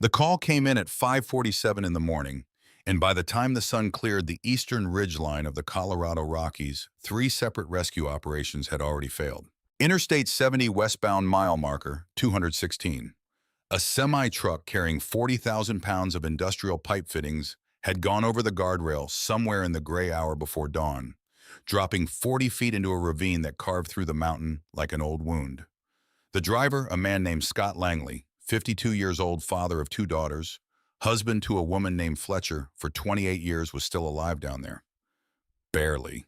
The call came in at 5:47 in the morning, and by the time the sun cleared the eastern ridgeline of the Colorado Rockies, three separate rescue operations had already failed. Interstate 70 westbound mile marker, 216. A semi-truck carrying 40,000 pounds of industrial pipe fittings had gone over the guardrail somewhere in the gray hour before dawn, dropping 40 feet into a ravine that carved through the mountain like an old wound. The driver, a man named Scott Langley, 52 years old, father of two daughters, husband to a woman named Fletcher for 28 years, was still alive down there. Barely.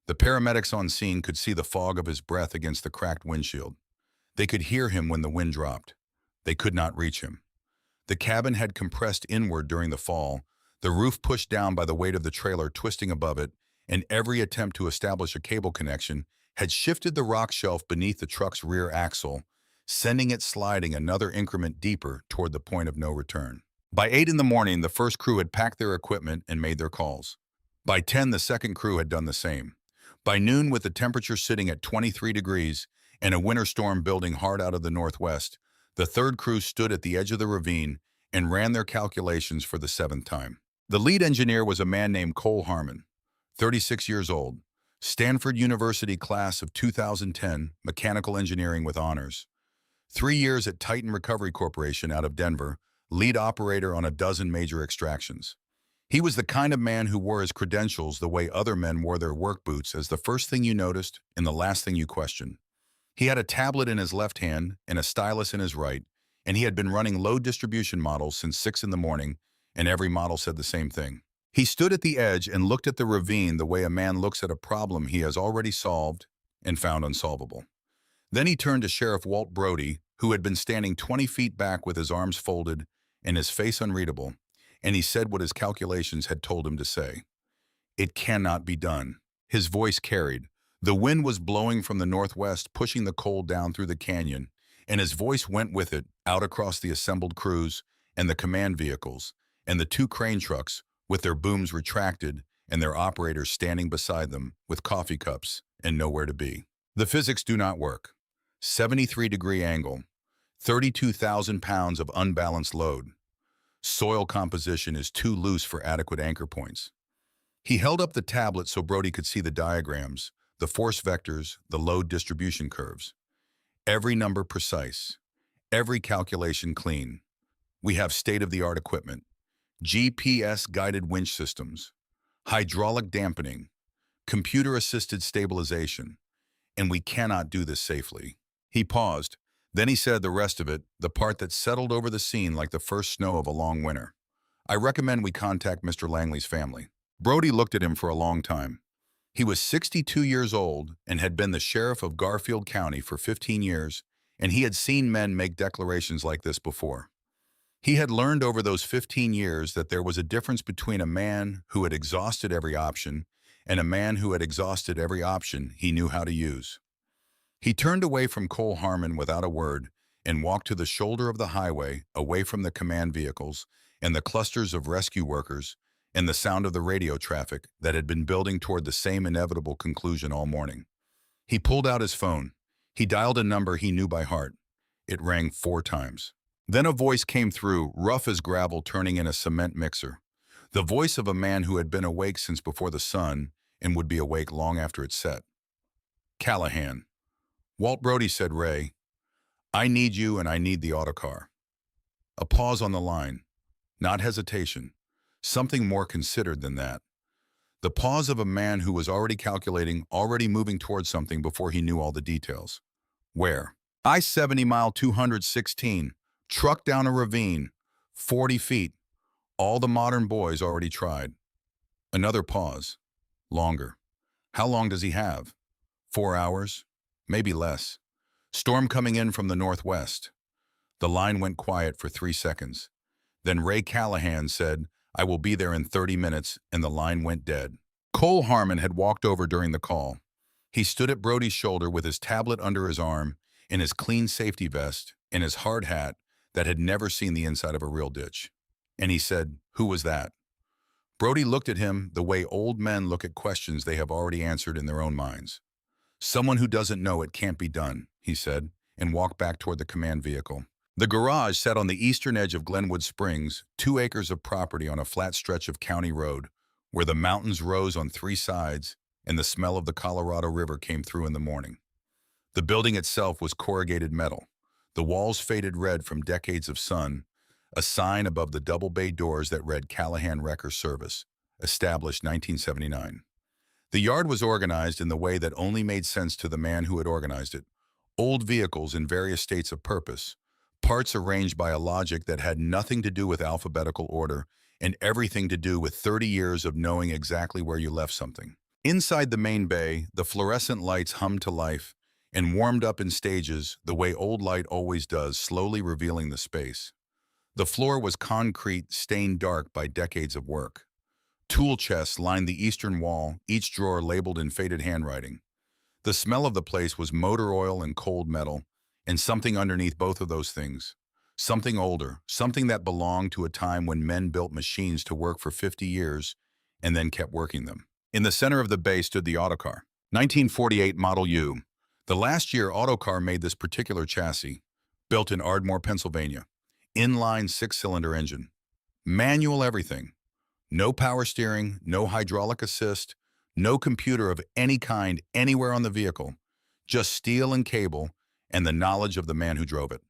The paramedics on scene could see the fog of his breath against the cracked windshield. They could hear him when the wind dropped. They could not reach him. The cabin had compressed inward during the fall, the roof pushed down by the weight of the trailer twisting above it, and every attempt to establish a cable connection had shifted the rock shelf beneath the truck's rear axle, sending it sliding another increment deeper toward the point of no return. By 8 in the morning, the first crew had packed their equipment and made their calls. By 10, the second crew had done the same. By noon, with the temperature sitting at 23 degrees and a winter storm building hard out of the northwest, the third crew stood at the edge of the ravine and ran their calculations for the seventh time. The lead engineer was a man named Cole Harmon, 36 years old, Stanford University class of 2010, mechanical engineering with honors. 3 years at Titan Recovery Corporation out of Denver, lead operator on a dozen major extractions. He was the kind of man who wore his credentials the way other men wore their work boots, as the first thing you noticed and the last thing you questioned. He had a tablet in his left hand and a stylus in his right, and he had been running load distribution models since 6 in the morning, and every model said the same thing. He stood at the edge and looked at the ravine the way a man looks at a problem he has already solved and found unsolvable. Then he turned to Sheriff Walt Brody, who had been standing 20 feet back with his arms folded and his face unreadable, and he said what his calculations had told him to say. "It cannot be done." His voice carried. The wind was blowing from the northwest, pushing the cold down through the canyon, and his voice went with it out across the assembled crews and the command vehicles and the two crane trucks with their booms retracted and their operators standing beside them with coffee cups and nowhere to be. The physics do not work. 73-degree angle, 32,000 pounds of unbalanced load. Soil composition is too loose for adequate anchor points. He held up the tablet so Brody could see the diagrams, the force vectors, the load distribution curves. Every number precise, every calculation clean. We have state-of-the-art equipment, GPS-guided winch systems, hydraulic dampening, computer-assisted stabilization, and we cannot do this safely. He paused. Then he said the rest of it, the part that settled over the scene like the first snow of a long winter. "I recommend we contact Mr. Langley's family." Brody looked at him for a long time. He was 62 years old and had been the sheriff of Garfield County for 15 years, and he had seen men make declarations like this before. He had learned over those 15 years that there was a difference between a man who had exhausted every option and a man who had exhausted every option he knew how to use. He turned away from Cole Harmon without a word and walked to the shoulder of the highway, away from the command vehicles and the clusters of rescue workers and the sound of the radio traffic that had been building toward the same inevitable conclusion all morning. He pulled out his phone. He dialed a number he knew by heart. It rang 4 times. Then a voice came through, rough as gravel turning in a cement mixer. The voice of a man who had been awake since before the sun and would be awake long after it set. "Callahan." "Walt Brody," said Ray. "I need you and I need the Autocar." A pause on the line. Not hesitation. Something more considered than that. The pause of a man who was already calculating, already moving towards something before he knew all the details. Where? I-70 mile 216. Truck down a ravine. 40 feet. All the modern boys already tried. Another pause. Longer. How long does he have? 4 hours? Maybe less. Storm coming in from the northwest. The line went quiet for 3 seconds. Then Ray Callahan said, "I will be there in 30 minutes," and the line went dead. Cole Harmon had walked over during the call. He stood at Brody's shoulder with his tablet under his arm, in his clean safety vest, and his hard hat that had never seen the inside of a real ditch. And he said, "Who was that?" Brody looked at him the way old men look at questions they have already answered in their own minds. "Someone who doesn't know it can't be done," he said, and walked back toward the command vehicle. The garage sat on the eastern edge of Glenwood Springs, 2 acres of property on a flat stretch of county road, where the mountains rose on three sides and the smell of the Colorado River came through in the morning. The building itself was corrugated metal, the walls faded red from decades of sun, a sign above the double bay doors that read Callahan Wrecker Service, established 1979. The yard was organized in the way that only made sense to the man who had organized it. Old vehicles in various states of purpose, parts arranged by a logic that had nothing to do with alphabetical order and everything to do with 30 years of knowing exactly where you left something. Inside the main bay, the fluorescent lights hummed to life and warmed up in stages the way old light always does, slowly revealing the space. The floor was concrete, stained dark by decades of work. Tool chests lined the eastern wall, each drawer labeled in faded handwriting. The smell of the place was motor oil and cold metal, and something underneath both of those things. Something older, something that belonged to a time when men built machines to work for 50 years and then kept working them. In the center of the bay stood the Autocar, 1948 Model U. The last year Autocar made this particular chassis, built in Ardmore, Pennsylvania. Inline six-cylinder engine. Manual everything. No power steering, no hydraulic assist, no computer of any kind anywhere on the vehicle. Just steel and cable and the knowledge of the man who drove it.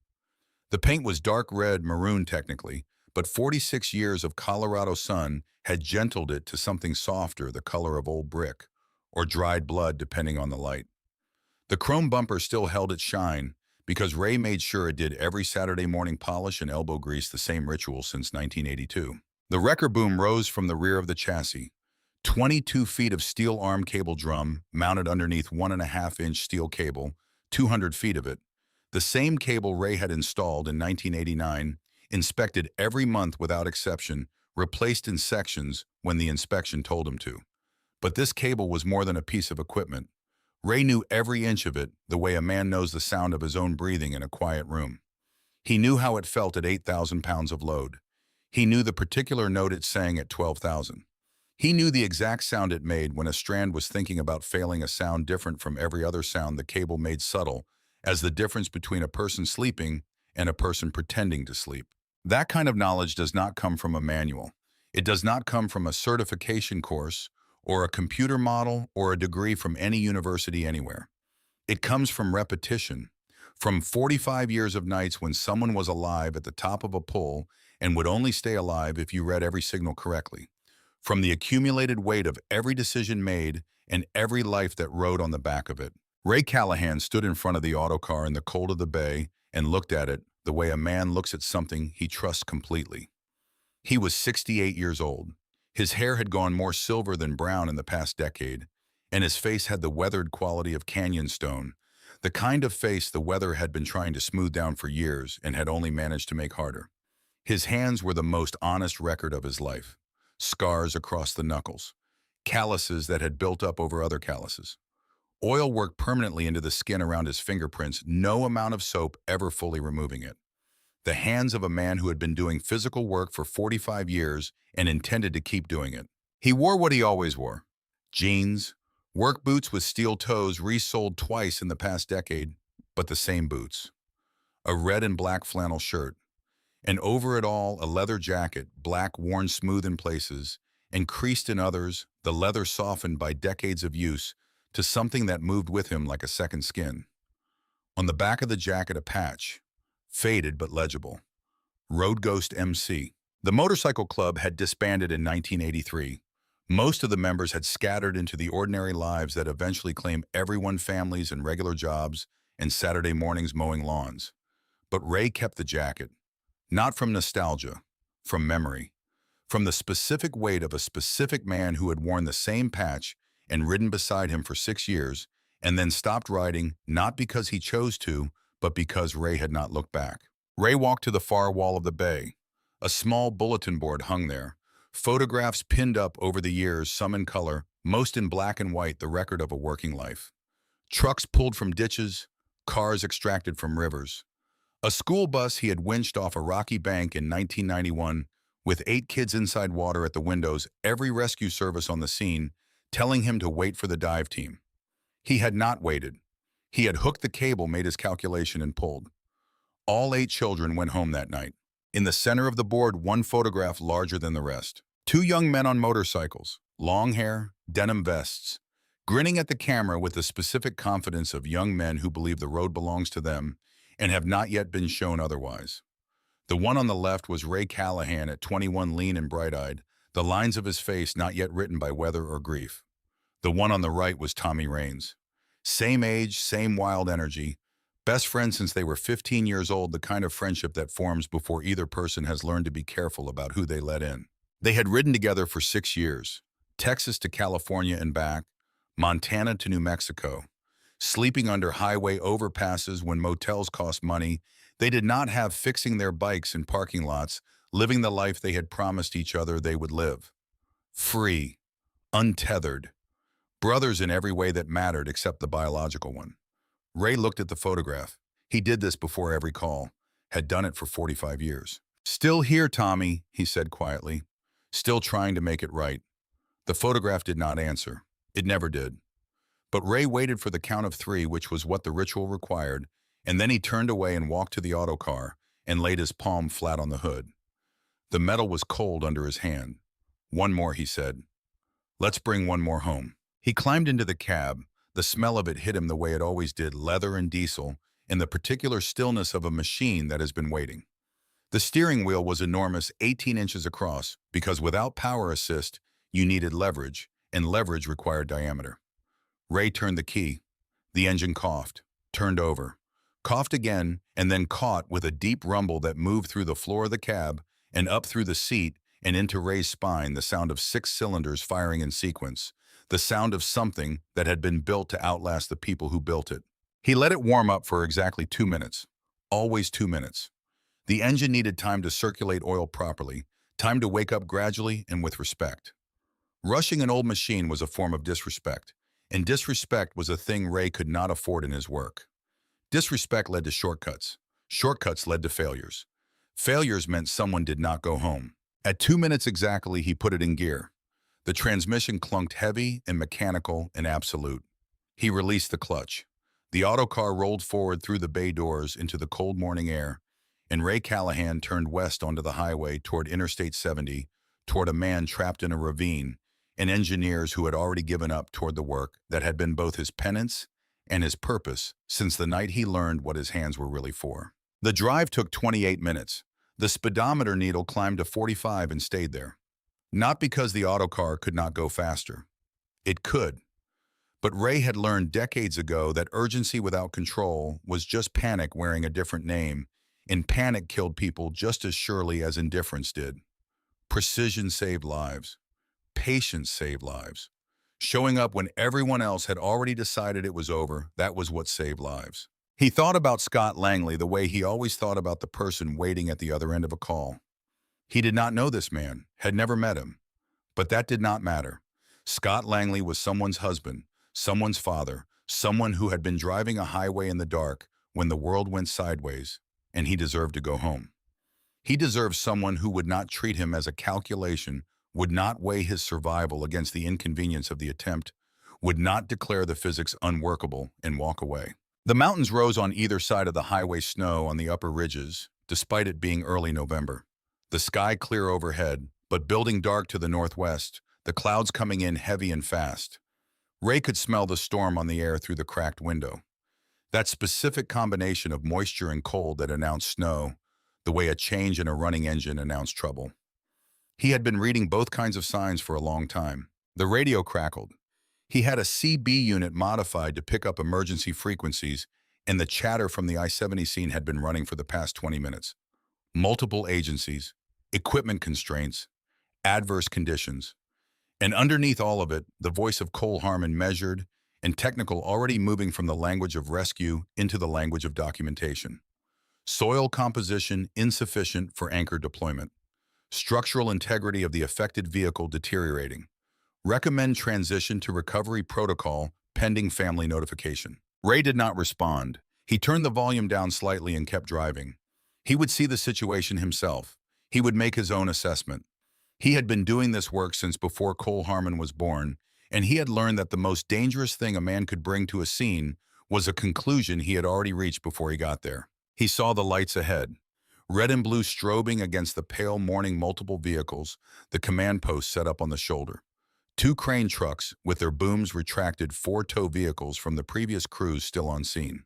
The paint was dark red, maroon technically, but 46 years of Colorado sun had gentled it to something softer, the color of old brick, or dried blood depending on the light. The chrome bumper still held its shine, because Ray made sure it did every Saturday morning polish and elbow grease, the same ritual since 1982. The wrecker boom rose from the rear of the chassis. 22 feet of steel arm cable drum mounted underneath 1.5-inch steel cable, 200 feet of it. The same cable Ray had installed in 1989, inspected every month without exception, replaced in sections when the inspection told him to. But this cable was more than a piece of equipment. Ray knew every inch of it, the way a man knows the sound of his own breathing in a quiet room. He knew how it felt at 8,000 pounds of load. He knew the particular note it sang at 12,000. He knew the exact sound it made when a strand was thinking about failing, a sound different from every other sound the cable made, subtle as the difference between a person sleeping and a person pretending to sleep. That kind of knowledge does not come from a manual. It does not come from a certification course or a computer model or a degree from any university anywhere. It comes from repetition, from 45 years of nights when someone was alive at the top of a pole and would only stay alive if you read every signal correctly, from the accumulated weight of every decision made and every life that rode on the back of it. Ray Callahan stood in front of the Autocar in the cold of the bay and looked at it the way a man looks at something he trusts completely. He was 68 years old. His hair had gone more silver than brown in the past decade, and his face had the weathered quality of canyon stone, the kind of face the weather had been trying to smooth down for years and had only managed to make harder. His hands were the most honest record of his life. Scars across the knuckles, calluses that had built up over other calluses. Oil worked permanently into the skin around his fingerprints, no amount of soap ever fully removing it. The hands of a man who had been doing physical work for 45 years and intended to keep doing it. He wore what he always wore: jeans, work boots with steel toes resoled twice in the past decade, but the same boots. A red and black flannel shirt, and over it all a leather jacket, black, worn smooth in places, and creased in others, the leather softened by decades of use to something that moved with him like a second skin. On the back of the jacket a patch, faded but legible: Road Ghost MC. The motorcycle club had disbanded in 1983. Most of the members had scattered into the ordinary lives that eventually claimed everyone, families and regular jobs and Saturday mornings mowing lawns. But Ray kept the jacket, not from nostalgia, from memory, from the specific weight of a specific man who had worn the same patch and ridden beside him for 6 years and then stopped riding, not because he chose to, but because Ray had not looked back. Ray walked to the far wall of the bay. A small bulletin board hung there, photographs pinned up over the years, some in color, most in black and white, the record of a working life. Trucks pulled from ditches, cars extracted from rivers. A school bus he had winched off a rocky bank in 1991 with 8 kids inside water at the windows, every rescue service on the scene telling him to wait for the dive team. He had not waited. He had hooked the cable, made his calculation, and pulled. All 8 children went home that night. In the center of the board, one photograph larger than the rest. 2 young men on motorcycles, long hair, denim vests, grinning at the camera with the specific confidence of young men who believe the road belongs to them and have not yet been shown otherwise. The one on the left was Ray Callahan at 21, lean and bright-eyed, the lines of his face not yet written by weather or grief. The one on the right was Tommy Raines. Same age, same wild energy, best friends since they were 15 years old, the kind of friendship that forms before either person has learned to be careful about who they let in. They had ridden together for 6 years, Texas to California and back, Montana to New Mexico, sleeping under highway overpasses when motels cost money. They did not have fixing their bikes in parking lots, living the life they had promised each other they would live. Free, untethered, brothers in every way that mattered except the biological one. Ray looked at the photograph. He did this before every call, had done it for 45 years. "Still here, Tommy," he said quietly, still trying to make it right. The photograph did not answer. It never did. But Ray waited for the count of 3, which was what the ritual required, and then he turned away and walked to the autocar and laid his palm flat on the hood. The metal was cold under his hand. "One more," he said. "Let's bring one more home." He climbed into the cab. The smell of it hit him the way it always did, leather and diesel, in the particular stillness of a machine that has been waiting. The steering wheel was enormous, 18 inches across, because without power assist, you needed leverage, and leverage required diameter. Ray turned the key. The engine coughed, turned over, coughed again, and then caught with a deep rumble that moved through the floor of the cab and up through the seat and into Ray's spine, the sound of 6 cylinders firing in sequence, the sound of something that had been built to outlast the people who built it. He let it warm up for exactly 2 minutes. Always 2 minutes. The engine needed time to circulate oil properly, time to wake up gradually and with respect. Rushing an old machine was a form of disrespect, and disrespect was a thing Ray could not afford in his work. Disrespect led to shortcuts. Shortcuts led to failures. Failures meant someone did not go home. At 2 minutes exactly, he put it in gear. The transmission clunked heavy and mechanical and absolute. He released the clutch. The autocar rolled forward through the bay doors into the cold morning air, and Ray Callahan turned west onto the highway toward Interstate 70, toward a man trapped in a ravine, and engineers who had already given up toward the work that had been both his penance and his purpose since the night he learned what his hands were really for. The drive took 28 minutes. The speedometer needle climbed to 45 and stayed there. Not because the autocar could not go faster. It could. But Ray had learned decades ago that urgency without control was just panic wearing a different name, and panic killed people just as surely as indifference did. Precision saved lives. Patience saved lives. Showing up when everyone else had already decided it was over, that was what saved lives. He thought about Scott Langley the way he always thought about the person waiting at the other end of a call. He did not know this man, had never met him. But that did not matter. Scott Langley was someone's husband, someone's father, someone who had been driving a highway in the dark when the world went sideways, and he deserved to go home. He deserved someone who would not treat him as a calculation, would not weigh his survival against the inconvenience of the attempt, would not declare the physics unworkable and walk away. The mountains rose on either side of the highway, snow on the upper ridges, despite it being early November. The sky clear overhead, but building dark to the northwest, the clouds coming in heavy and fast. Ray could smell the storm on the air through the cracked window. That specific combination of moisture and cold that announced snow, the way a change in a running engine announced trouble. He had been reading both kinds of signs for a long time. The radio crackled. He had a CB unit modified to pick up emergency frequencies, and the chatter from the I-70 scene had been running for the past 20 minutes. Multiple agencies, equipment constraints, adverse conditions. And underneath all of it, the voice of Cole Harmon, measured and technical, already moving from the language of rescue into the language of documentation. Soil composition insufficient for anchor deployment. Structural integrity of the affected vehicle deteriorating. Recommend transition to recovery protocol pending family notification. Ray did not respond. He turned the volume down slightly and kept driving. He would see the situation himself. He would make his own assessment. He had been doing this work since before Cole Harmon was born, and he had learned that the most dangerous thing a man could bring to a scene was a conclusion he had already reached before he got there. He saw the lights ahead, red and blue strobing against the pale morning multiple vehicles, the command post set up on the shoulder. Two crane trucks, with their booms retracted, four tow vehicles from the previous crews still on scene.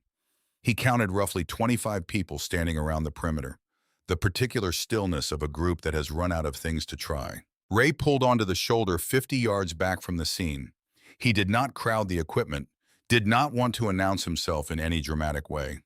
He counted roughly 25 people standing around the perimeter, the particular stillness of a group that has run out of things to try. Ray pulled onto the shoulder 50 yards back from the scene. He did not crowd the equipment, did not want to announce himself in any dramatic way.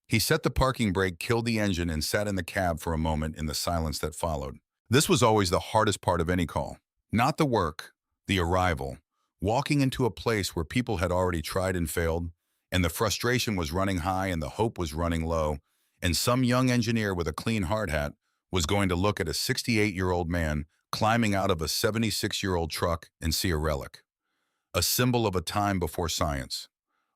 He set the parking brake, killed the engine, and sat in the cab for a moment in the silence that followed. This was always the hardest part of any call. Not the work, the arrival. Walking into a place where people had already tried and failed, and the frustration was running high and the hope was running low, and some young engineer with a clean hard hat was going to look at a 68-year-old man climbing out of a 76-year-old truck and see a relic. A symbol of a time before science.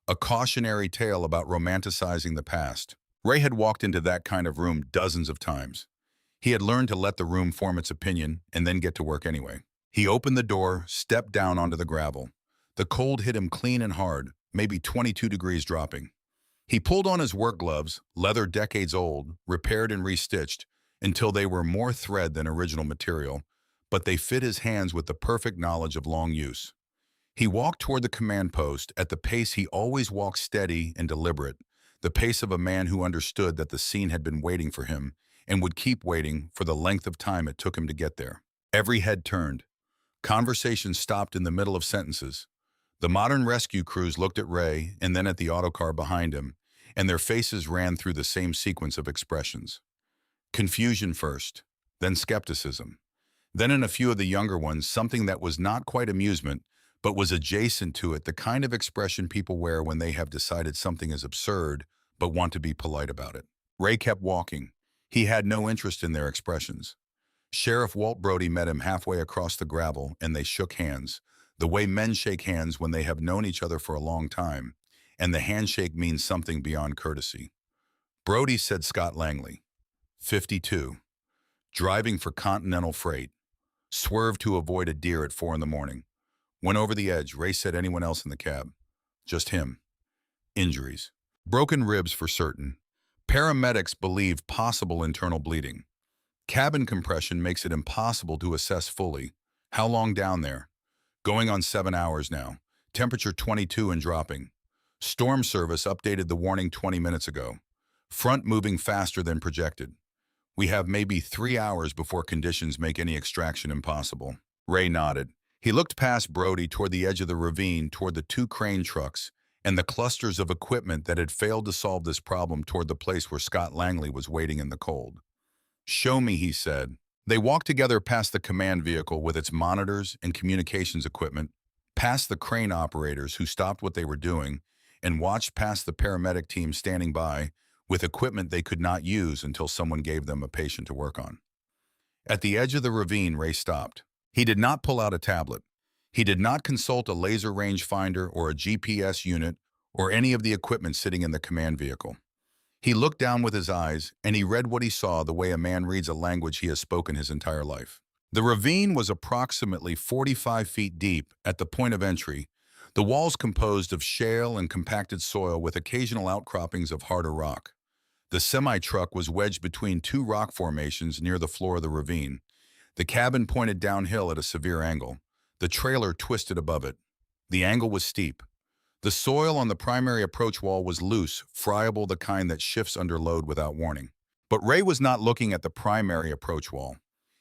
A cautionary tale about romanticizing the past. Ray had walked into that kind of room dozens of times. He had learned to let the room form its opinion and then get to work anyway. He opened the door, stepped down onto the gravel. The cold hit him clean and hard, maybe 22 degrees dropping. He pulled on his work gloves, leather decades old, repaired and restitched, until they were more thread than original material, but they fit his hands with the perfect knowledge of long use. He walked toward the command post at the pace he always walked, steady and deliberate, the pace of a man who understood that the scene had been waiting for him and would keep waiting for the length of time it took him to get there. Every head turned. Conversation stopped in the middle of sentences. The modern rescue crews looked at Ray and then at the autocar behind him, and their faces ran through the same sequence of expressions. Confusion first, then skepticism. Then in a few of the younger ones, something that was not quite amusement, but was adjacent to it, the kind of expression people wear when they have decided something is absurd, but want to be polite about it. Ray kept walking. He had no interest in their expressions. Sheriff Walt Brody met him halfway across the gravel, and they shook hands, the way men shake hands when they have known each other for a long time, and the handshake means something beyond courtesy. Brody said Scott Langley, 52, driving for Continental Freight, swerved to avoid a deer at 4 in the morning. Went over the edge. Ray said anyone else in the cab. Just him. Injuries. Broken ribs for certain. Paramedics believe possible internal bleeding. Cabin compression makes it impossible to assess fully. How long down there? Going on 7 hours now. Temperature 22 and dropping. Storm service updated the warning 20 minutes ago. Front moving faster than projected. We have maybe 3 hours before conditions make any extraction impossible. Ray nodded. He looked past Brody toward the edge of the ravine, toward the two crane trucks, and the clusters of equipment that had failed to solve this problem, toward the place where Scott Langley was waiting in the cold. "Show me," he said. They walked together past the command vehicle with its monitors and communications equipment, past the crane operators who stopped what they were doing, and watched past the paramedic team standing by with equipment they could not use until someone gave them a patient to work on. At the edge of the ravine, Ray stopped. He did not pull out a tablet. He did not consult a laser rangefinder or a GPS unit or any of the equipment sitting in the command vehicle. He looked down with his eyes, and he read what he saw the way a man reads a language he has spoken his entire life. The ravine was approximately 45 feet deep at the point of entry, the walls composed of shale and compacted soil with occasional outcroppings of harder rock. The semi-truck was wedged between two rock formations near the floor of the ravine. The cabin pointed downhill at a severe angle. The trailer twisted above it. The angle was steep. The soil on the primary approach wall was loose, friable, the kind that shifts under load without warning. But Ray was not looking at the primary approach wall.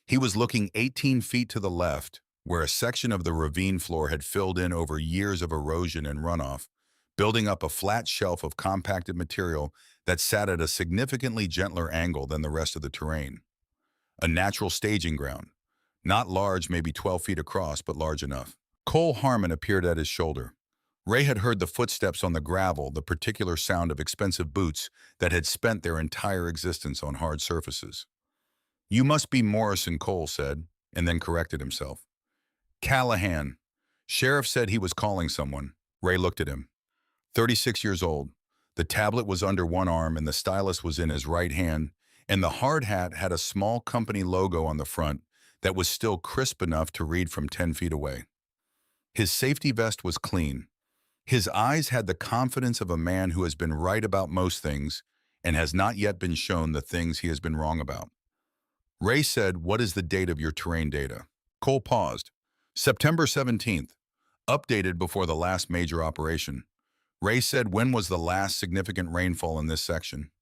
He was looking 18 feet to the left, where a section of the ravine floor had filled in over years of erosion and runoff, building up a flat shelf of compacted material that sat at a significantly gentler angle than the rest of the terrain. A natural staging ground. Not large, maybe 12 feet across, but large enough. Cole Harmon appeared at his shoulder. Ray had heard the footsteps on the gravel, the particular sound of expensive boots that had spent their entire existence on hard surfaces. "You must be Morrison," Cole said, and then corrected himself. "Callahan. Sheriff said he was calling someone." Ray looked at him. 36 years old. The tablet was under one arm and the stylus was in his right hand, and the hard hat had a small company logo on the front that was still crisp enough to read from 10 feet away. His safety vest was clean. His eyes had the confidence of a man who has been right about most things and has not yet been shown the things he has been wrong about. Ray said, "What is the date of your terrain data?" Cole paused. "September 17th, updated before the last major operation." Ray said, "When was the last significant rainfall in this section?"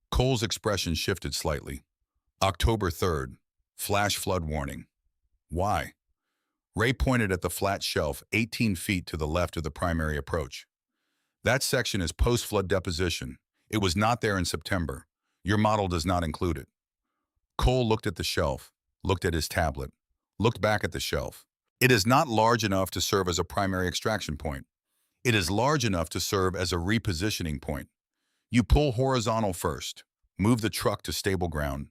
Cole's expression shifted slightly. "October 3rd, flash flood warning." "Why?" Ray pointed at the flat shelf 18 feet to the left of the primary approach. "That section is post-flood deposition. It was not there in September. Your model does not include it." Cole looked at the shelf, looked at his tablet, looked back at the shelf. "It is not large enough to serve as a primary extraction point. It is large enough to serve as a repositioning point. You pull horizontal first, move the truck to stable ground.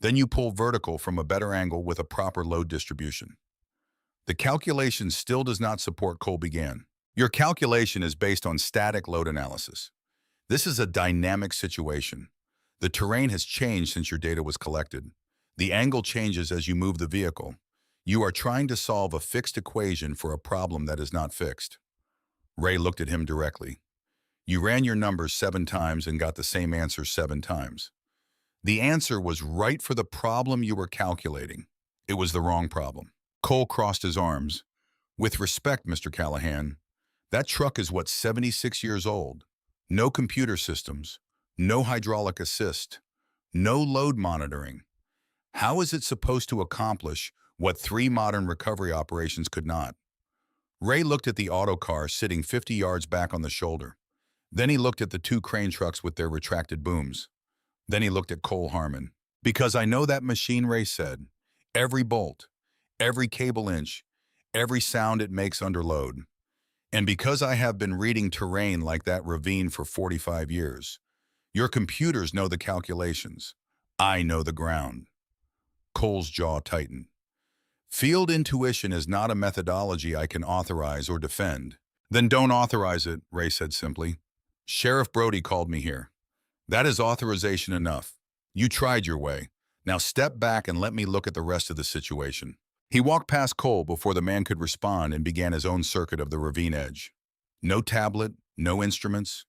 Then you pull vertical from a better angle with a proper load distribution." "The calculation still does not support," Cole began. "Your calculation is based on static load analysis. This is a dynamic situation. The terrain has changed since your data was collected. The angle changes as you move the vehicle. You are trying to solve a fixed equation for a problem that is not fixed." Ray looked at him directly. "You ran your numbers 7 times and got the same answer 7 times. The answer was right for the problem you were calculating. It was the wrong problem." Cole crossed his arms. "With respect, Mr. Callahan, that truck is, 76 years old. No computer systems, no hydraulic assist, no load monitoring. How is it supposed to accomplish what 3 modern recovery operations could not?" Ray looked at the Autocar sitting 50 yards back on the shoulder. Then he looked at the 2 crane trucks with their retracted booms. Then he looked at Cole Harmon. "Because I know that machine," Ray said. "Every bolt, every cable inch, every sound it makes under load. And because I have been reading terrain like that ravine for 45 years. Your computers know the calculations. I know the ground." Cole's jaw tightened. "Field intuition is not a methodology I can authorize or defend." "Then don't authorize it," Ray said simply. "Sheriff Brody called me here. That is authorization enough. You tried your way. Now step back and let me look at the rest of the situation." He walked past Cole before the man could respond and began his own circuit of the ravine edge. No tablet, no instruments,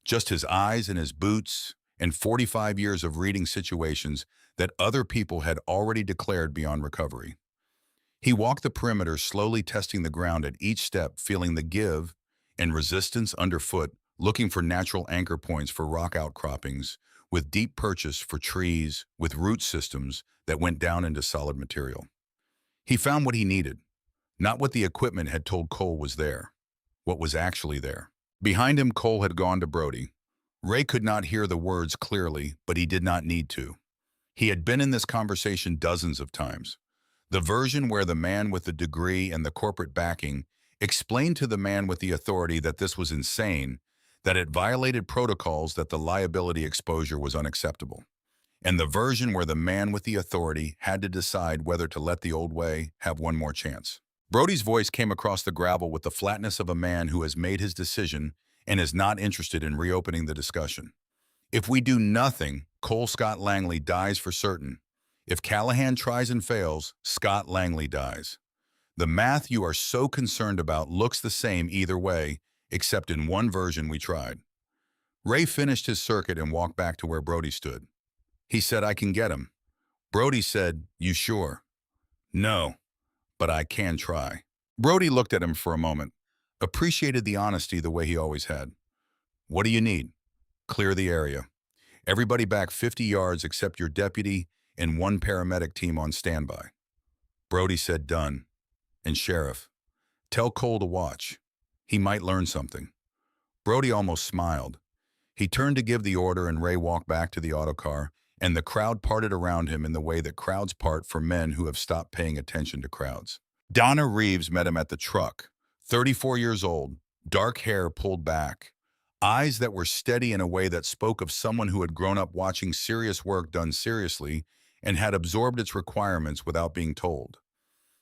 just his eyes and his boots and 45 years of reading situations that other people had already declared beyond recovery. He walked the perimeter, slowly testing the ground at each step, feeling the give and resistance underfoot, looking for natural anchor points for rock outcroppings, with deep purchase for trees, with root systems that went down into solid material. He found what he needed, not what the equipment had told Cole was there, what was actually there. Behind him, Cole had gone to Brody. Ray could not hear the words clearly, but he did not need to. He had been in this conversation dozens of times. The version where the man with the degree and the corporate backing explained to the man with the authority that this was insane, that it violated protocols, that the liability exposure was unacceptable. And the version where the man with the authority had to decide whether to let the old way have one more chance. Brody's voice came across the gravel with the flatness of a man who has made his decision and is not interested in reopening the discussion. "If we do nothing, Cole Scott Langley dies for certain. If Callahan tries and fails, Scott Langley dies. The math you are so concerned about looks the same either way, except in one version we tried." Ray finished his circuit and walked back to where Brody stood. He said, "I can get him." Brody said, "You sure?" "No, but I can try." Brody looked at him for a moment, appreciated the honesty the way he always had. "What do you need?" "Clear the area. Everybody back 50 yards except your deputy and 1 paramedic team on standby." Brody said, "Done." "And Sheriff, tell Cole to watch. He might learn something." Brody almost smiled. He turned to give the order and Ray walked back to the autocar, and the crowd parted around him in the way that crowds part for men who have stopped paying attention to crowds. Donna Reeves met him at the truck, 34 years old, dark hair pulled back, eyes that were steady in a way that spoke of someone who had grown up watching serious work done seriously and had absorbed its requirements without being told.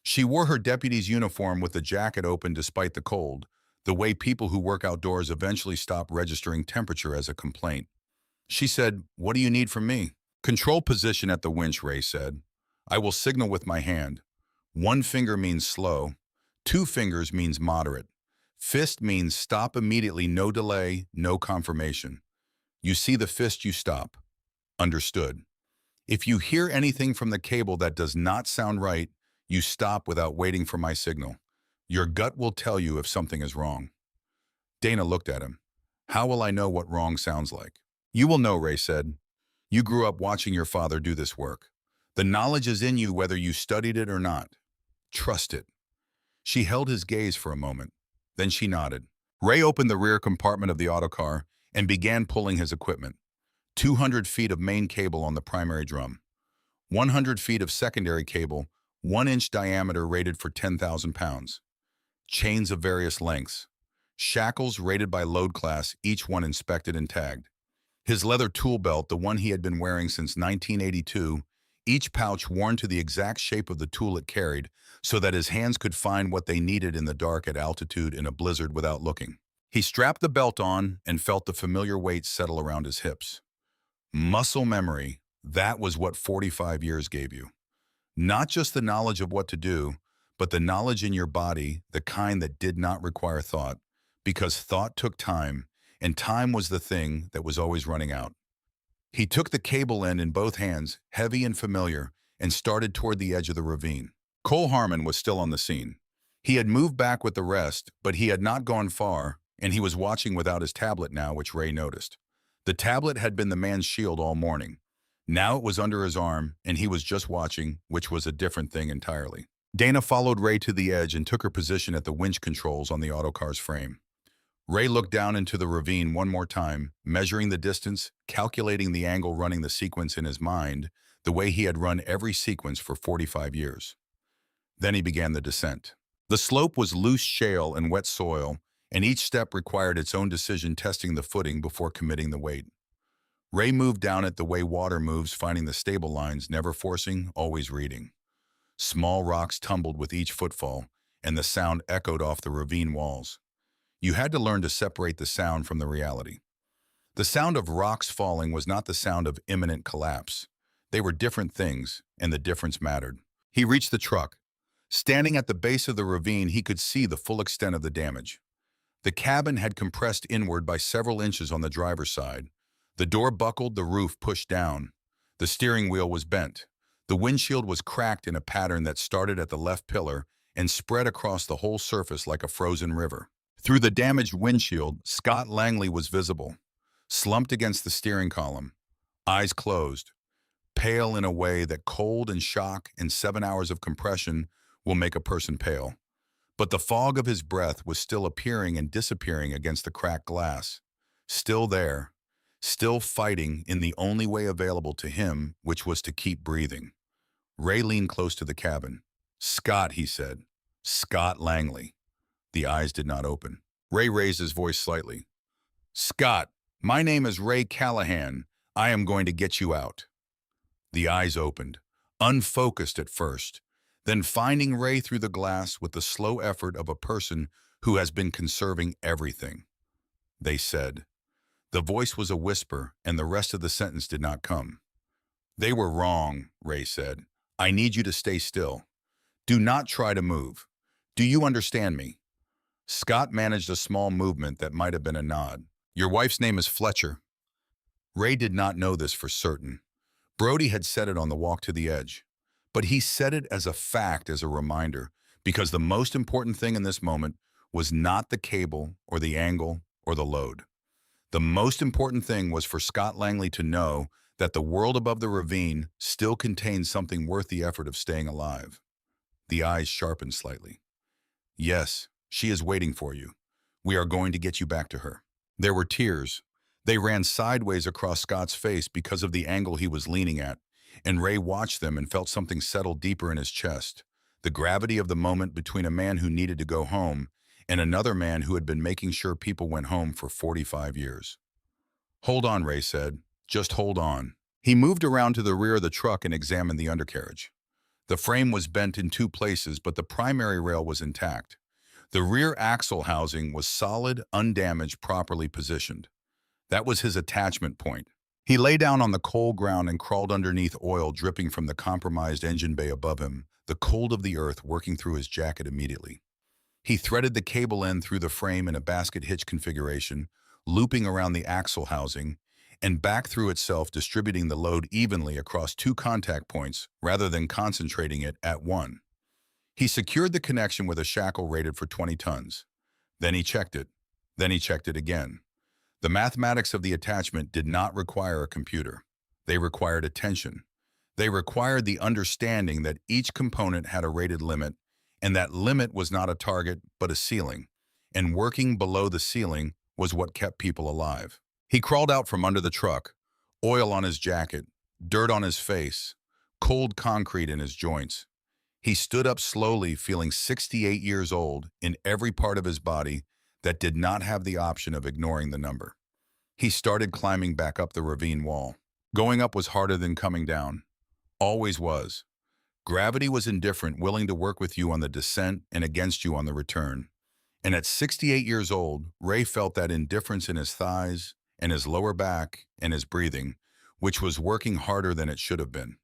She wore her deputy's uniform with the jacket open despite the cold, the way people who work outdoors eventually stop registering temperature as a complaint. She said, "What do you need from me?" "Control position at the winch," Ray said. "I will signal with my hand. 1 finger means slow. 2 fingers means moderate. Fist means stop immediately, no delay, no confirmation. You see the fist, you stop. Understood. If you hear anything from the cable that does not sound right, you stop without waiting for my signal. Your gut will tell you if something is wrong. Dana looked at him. How will I know what wrong sounds like? You will know, Ray said. You grew up watching your father do this work. The knowledge is in you whether you studied it or not. Trust it. She held his gaze for a moment. Then she nodded. Ray opened the rear compartment of the autocar and began pulling his equipment. 200 feet of main cable on the primary drum. 100 feet of secondary cable, 1-inch diameter rated for 10,000 pounds. Chains of various lengths. Shackles rated by load class, each one inspected and tagged. His leather tool belt, the one he had been wearing since 1982, each pouch worn to the exact shape of the tool it carried, so that his hands could find what they needed in the dark at altitude in a blizzard without looking. He strapped the belt on and felt the familiar weight settle around his hips. Muscle memory, that was what 45 years gave you. Not just the knowledge of what to do, but the knowledge in your body, the kind that did not require thought, because thought took time, and time was the thing that was always running out. He took the cable end in both hands, heavy and familiar, and started toward the edge of the ravine. Cole Harmon was still on the scene. He had moved back with the rest, but he had not gone far, and he was watching without his tablet now, which Ray noticed. The tablet had been the man's shield all morning. Now it was under his arm, and he was just watching, which was a different thing entirely. Dana followed Ray to the edge and took her position at the winch controls on the autocar's frame. Ray looked down into the ravine one more time, measuring the distance, calculating the angle, running the sequence in his mind, the way he had run every sequence for 45 years. Then he began the descent. The slope was loose shale and wet soil, and each step required its own decision, testing the footing before committing the weight. Ray moved down it the way water moves, finding the stable lines, never forcing, always reading. Small rocks tumbled with each footfall, and the sound echoed off the ravine walls. You had to learn to separate the sound from the reality. The sound of rocks falling was not the sound of imminent collapse. They were different things, and the difference mattered. He reached the truck. Standing at the base of the ravine, he could see the full extent of the damage. The cabin had compressed inward by several inches on the driver's side. The door buckled, the roof pushed down. The steering wheel was bent. The windshield was cracked in a pattern that started at the left pillar and spread across the whole surface like a frozen river. Through the damaged windshield, Scott Langley was visible, slumped against the steering column, eyes closed, pale in a way that cold and shock and 7 hours of compression will make a person pale. But the fog of his breath was still appearing and disappearing against the cracked glass. Still there, still fighting in the only way available to him, which was to keep breathing. Ray leaned close to the cabin. "Scott," he said. "Scott Langley." The eyes did not open. Ray raised his voice slightly. "Scott, my name is Ray Callahan. I am going to get you out." The eyes opened, unfocused at first, then finding Ray through the glass with the slow effort of a person who has been conserving everything. They said. The voice was a whisper, and the rest of the sentence did not come. "They were wrong," Ray said. "I need you to stay still. Do not try to move. Do you understand me?" Scott managed a small movement that might have been a nod. "Your wife's name is Fletcher." Ray did not know this for certain. Brody had said it on the walk to the edge. But he said it as a fact, as a reminder, because the most important thing in this moment was not the cable or the angle or the load. The most important thing was for Scott Langley to know that the world above the ravine still contained something worth the effort of staying alive. The eyes sharpened slightly. "Yes, she is waiting for you. We are going to get you back to her." There were tears. They ran sideways across Scott's face because of the angle he was leaning at, and Ray watched them and felt something settle deeper in his chest. The gravity of the moment between a man who needed to go home and another man who had been making sure people went home for 45 years. "Hold on," Ray said. "Just hold on." He moved around to the rear of the truck and examined the undercarriage. The frame was bent in two places, but the primary rail was intact. The rear axle housing was solid, undamaged, properly positioned. That was his attachment point. He lay down on the cold ground and crawled underneath, oil dripping from the compromised engine bay above him, the cold of the earth working through his jacket immediately. He threaded the cable end through the frame in a basket hitch configuration, looping around the axle housing, and back through itself, distributing the load evenly across two contact points rather than concentrating it at one. He secured the connection with a shackle rated for 20 tons. Then he checked it. Then he checked it again. The mathematics of the attachment did not require a computer. They required attention. They required the understanding that each component had a rated limit, and that limit was not a target but a ceiling, and working below the ceiling was what kept people alive. He crawled out from under the truck, oil on his jacket, dirt on his face, cold concrete in his joints. He stood up slowly, feeling 68 years old in every part of his body that did not have the option of ignoring the number. He started climbing back up the ravine wall. Going up was harder than coming down. Always was. Gravity was indifferent, willing to work with you on the descent and against you on the return. And at 68 years old, Ray felt that indifference in his thighs and his lower back and his breathing, which was working harder than it should have been.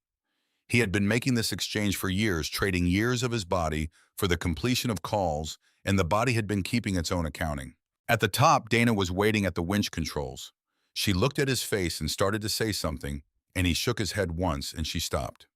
He had been making this exchange for years, trading years of his body for the completion of calls, and the body had been keeping its own accounting. At the top, Dana was waiting at the winch controls. She looked at his face and started to say something, and he shook his head once, and she stopped.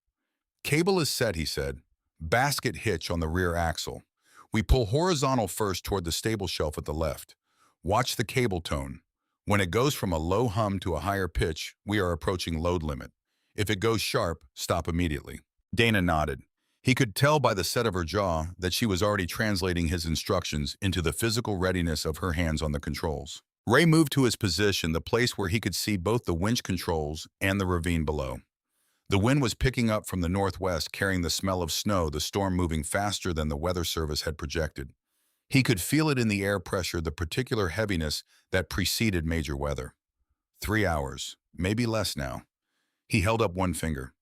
"Cable is set," he said. "Basket hitch on the rear axle. We pull horizontal first toward the stable shelf at the left. Watch the cable tone. When it goes from a low hum to a higher pitch, we are approaching load limit. If it goes sharp, stop immediately." Dana nodded. He could tell by the set of her jaw that she was already translating his instructions into the physical readiness of her hands on the controls. Ray moved to his position, the place where he could see both the winch controls and the ravine below. The wind was picking up from the northwest, carrying the smell of snow, the storm moving faster than the weather service had projected. He could feel it in the air pressure, the particular heaviness that preceded major weather. 3 hours, maybe less now. He held up one finger.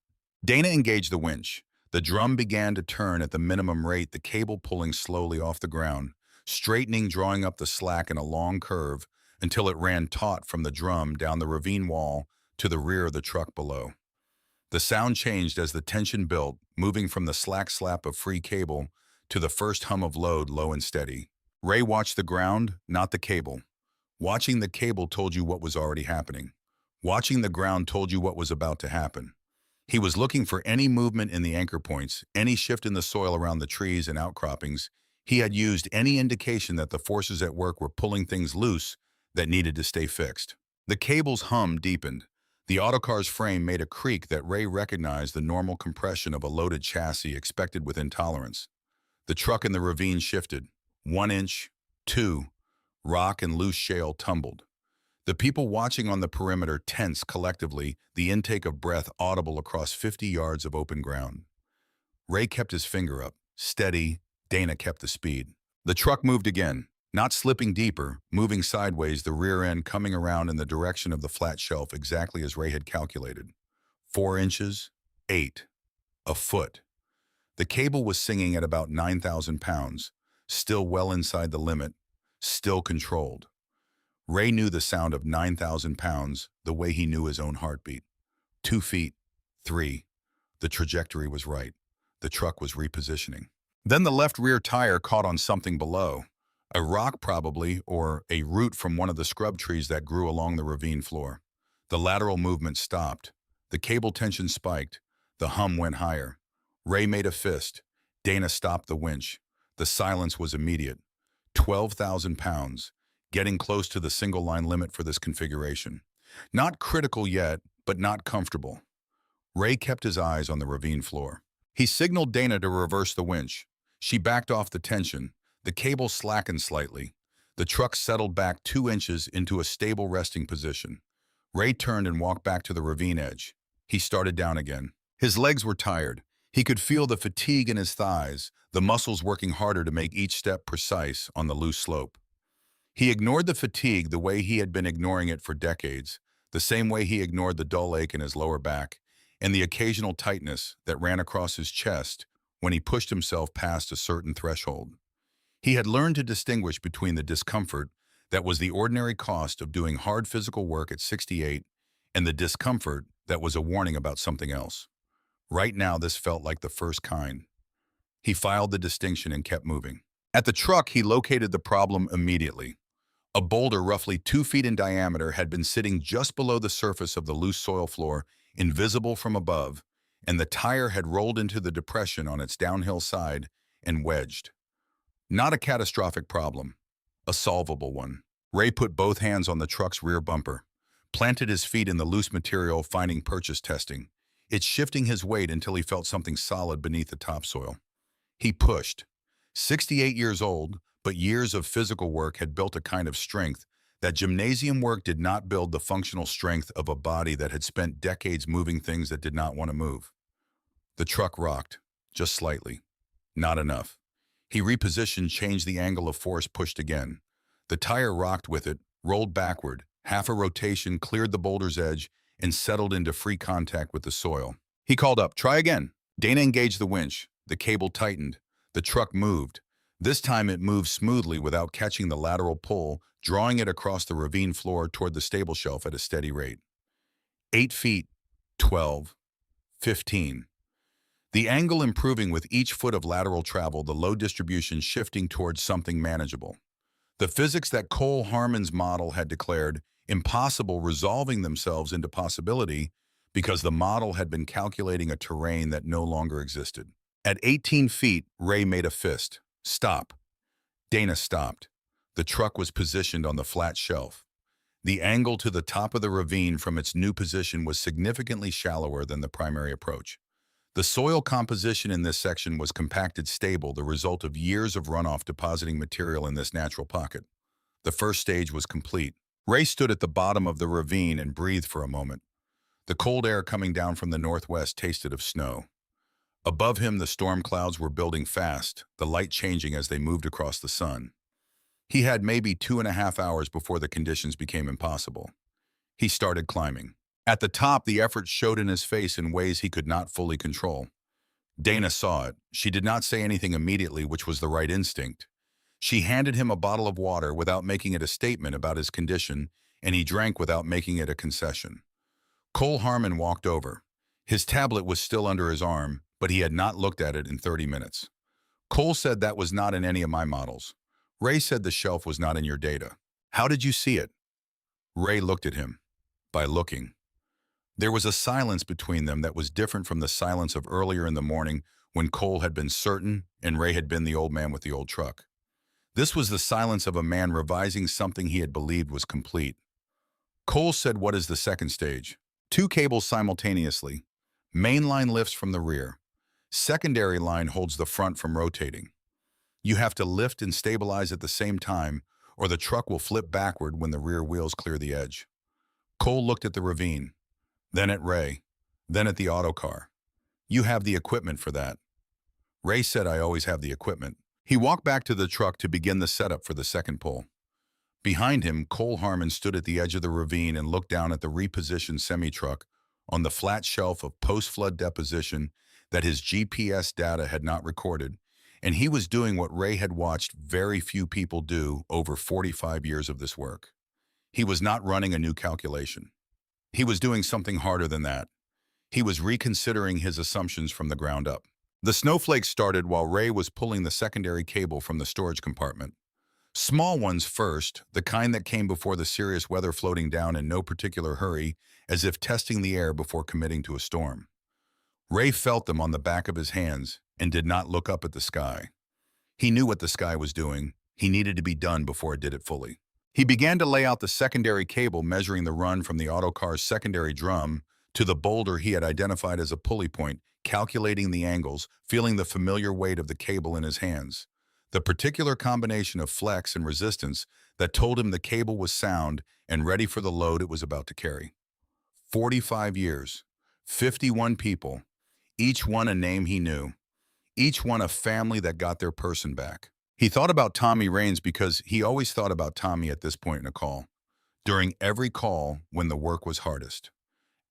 Dana engaged the winch. The drum began to turn at the minimum rate, the cable pulling slowly off the ground, straightening, drawing up the slack in a long curve until it ran taut from the drum down the ravine wall to the rear of the truck below. The sound changed as the tension built, moving from the slack slap of free cable to the first hum of load, low and steady. Ray watched the ground, not the cable. Watching the cable told you what was already happening. Watching the ground told you what was about to happen. He was looking for any movement in the anchor points, any shift in the soil around the trees and outcroppings. He had used any indication that the forces at work were pulling things loose that needed to stay fixed. The cable's hum deepened. The Autocar's frame made a creak that Ray recognized, the normal compression of a loaded chassis expected with intolerance. The truck in the ravine shifted. 1 inch, 2. Rock and loose shale tumbled. The people watching on the perimeter tensed collectively, the intake of breath audible across 50 yards of open ground. Ray kept his finger up. Steady, Dana kept the speed. The truck moved again, not slipping deeper, moving sideways, the rear end coming around in the direction of the flat shelf exactly as Ray had calculated. 4 inches, 8. A foot. The cable was singing at about 9,000 pounds, still well inside the limit, still controlled. Ray knew the sound of 9,000 pounds the way he knew his own heartbeat. 2 feet, 3. The trajectory was right. The truck was repositioning. Then the left rear tire caught on something below. A rock probably, or a root from one of the scrub trees that grew along the ravine floor. The lateral movement stopped. The cable tension spiked. The hum went higher. Ray made a fist. Dana stopped the winch. The silence was immediate. 12,000 pounds. Getting close to the single-line limit for this configuration. Not critical yet, but not comfortable. Ray kept his eyes on the ravine floor. He signaled Dana to reverse the winch. She backed off the tension. The cable slackened slightly. The truck settled back 2 inches into a stable resting position. Ray turned and walked back to the ravine edge. He started down again. His legs were tired. He could feel the fatigue in his thighs, the muscles working harder to make each step precise on the loose slope. He ignored the fatigue the way he had been ignoring it for decades, the same way he ignored the dull ache in his lower back and the occasional tightness that ran across his chest when he pushed himself past a certain threshold. He had learned to distinguish between the discomfort that was the ordinary cost of doing hard physical work at 68 and the discomfort that was a warning about something else. Right now, this felt like the first kind. He filed the distinction and kept moving. At the truck, he located the problem immediately. A boulder roughly 2 feet in diameter had been sitting just below the surface of the loose soil floor, invisible from above, and the tire had rolled into the depression on its downhill side and wedged. Not a catastrophic problem, a solvable one. Ray put both hands on the truck's rear bumper, planted his feet in the loose material, finding purchase testing. It's shifting his weight until he felt something solid beneath the topsoil. He pushed. 68 years old, but years of physical work had built a kind of strength that gymnasium work did not build, the functional strength of a body that had spent decades moving things that did not want to move. The truck rocked, just slightly. Not enough. He repositioned, changed the angle of force, pushed again. The tire rocked with it, rolled backward, half a rotation, cleared the boulder's edge, and settled into free contact with the soil. He called up, "Try again." Dana engaged the winch. The cable tightened. The truck moved. This time it moved smoothly without catching the lateral pull, drawing it across the ravine floor toward the stable shelf at a steady rate. 8 feet, 12, 15. The angle improving with each foot of lateral travel, the load distribution shifting towards something manageable. The physics that Cole Harmon's model had declared impossible resolving themselves into possibility because the model had been calculating a terrain that no longer existed. At 18 feet, Ray made a fist. "Stop." Dana stopped. The truck was positioned on the flat shelf. The angle to the top of the ravine from its new position was significantly shallower than the primary approach. The soil composition in this section was compacted, stable, the result of years of runoff depositing material in this natural pocket. The first stage was complete. Ray stood at the bottom of the ravine and breathed for a moment. The cold air coming down from the northwest tasted of snow. Above him, the storm clouds were building fast, the light changing as they moved across the sun. He had maybe 2.5 hours before the conditions became impossible. He started climbing. At the top, the effort showed in his face in ways he could not fully control. Dana saw it. She did not say anything immediately, which was the right instinct. She handed him a bottle of water without making it a statement about his condition, and he drank without making it a concession. Cole Harmon walked over. His tablet was still under his arm, but he had not looked at it in 30 minutes. "Cole said that was not in any of my models. Ray said the shelf was not in your data. How did you see it?" Ray looked at him. By looking. There was a silence between them that was different from the silence of earlier in the morning when Cole had been certain and Ray had been the old man with the old truck. This was the silence of a man revising something he had believed was complete. Cole said, "What is the second stage?" 2 cables simultaneously. Main line lifts from the rear. Secondary line holds the front from rotating. You have to lift and stabilize at the same time, or the truck will flip backward when the rear wheels clear the edge. Cole looked at the ravine, then at Ray, then at the autocar. "You have the equipment for that." Ray said, "I always have the equipment." He walked back to the truck to begin the setup for the second pull. Behind him, Cole Harmon stood at the edge of the ravine and looked down at the repositioned semi-truck on the flat shelf of post-flood deposition that his GPS data had not recorded, and he was doing what Ray had watched very few people do over 45 years of this work. He was not running a new calculation. He was doing something harder than that. He was reconsidering his assumptions from the ground up. The snowflakes started while Ray was pulling the secondary cable from the storage compartment. Small ones first, the kind that came before the serious weather, floating down in no particular hurry, as if testing the air before committing to a storm. Ray felt them on the back of his hands and did not look up at the sky. He knew what the sky was doing. He needed to be done before it did it fully. He began to lay out the secondary cable, measuring the run from the autocar's secondary drum to the boulder he had identified as a pulley point, calculating the angles, feeling the familiar weight of the cable in his hands. The particular combination of flex and resistance that told him the cable was sound and ready for the load it was about to carry. 45 years, 51 people, each one a name he knew, each one a family that got their person back. He thought about Tommy Raines because he always thought about Tommy at this point in a call. During every call when the work was hardest.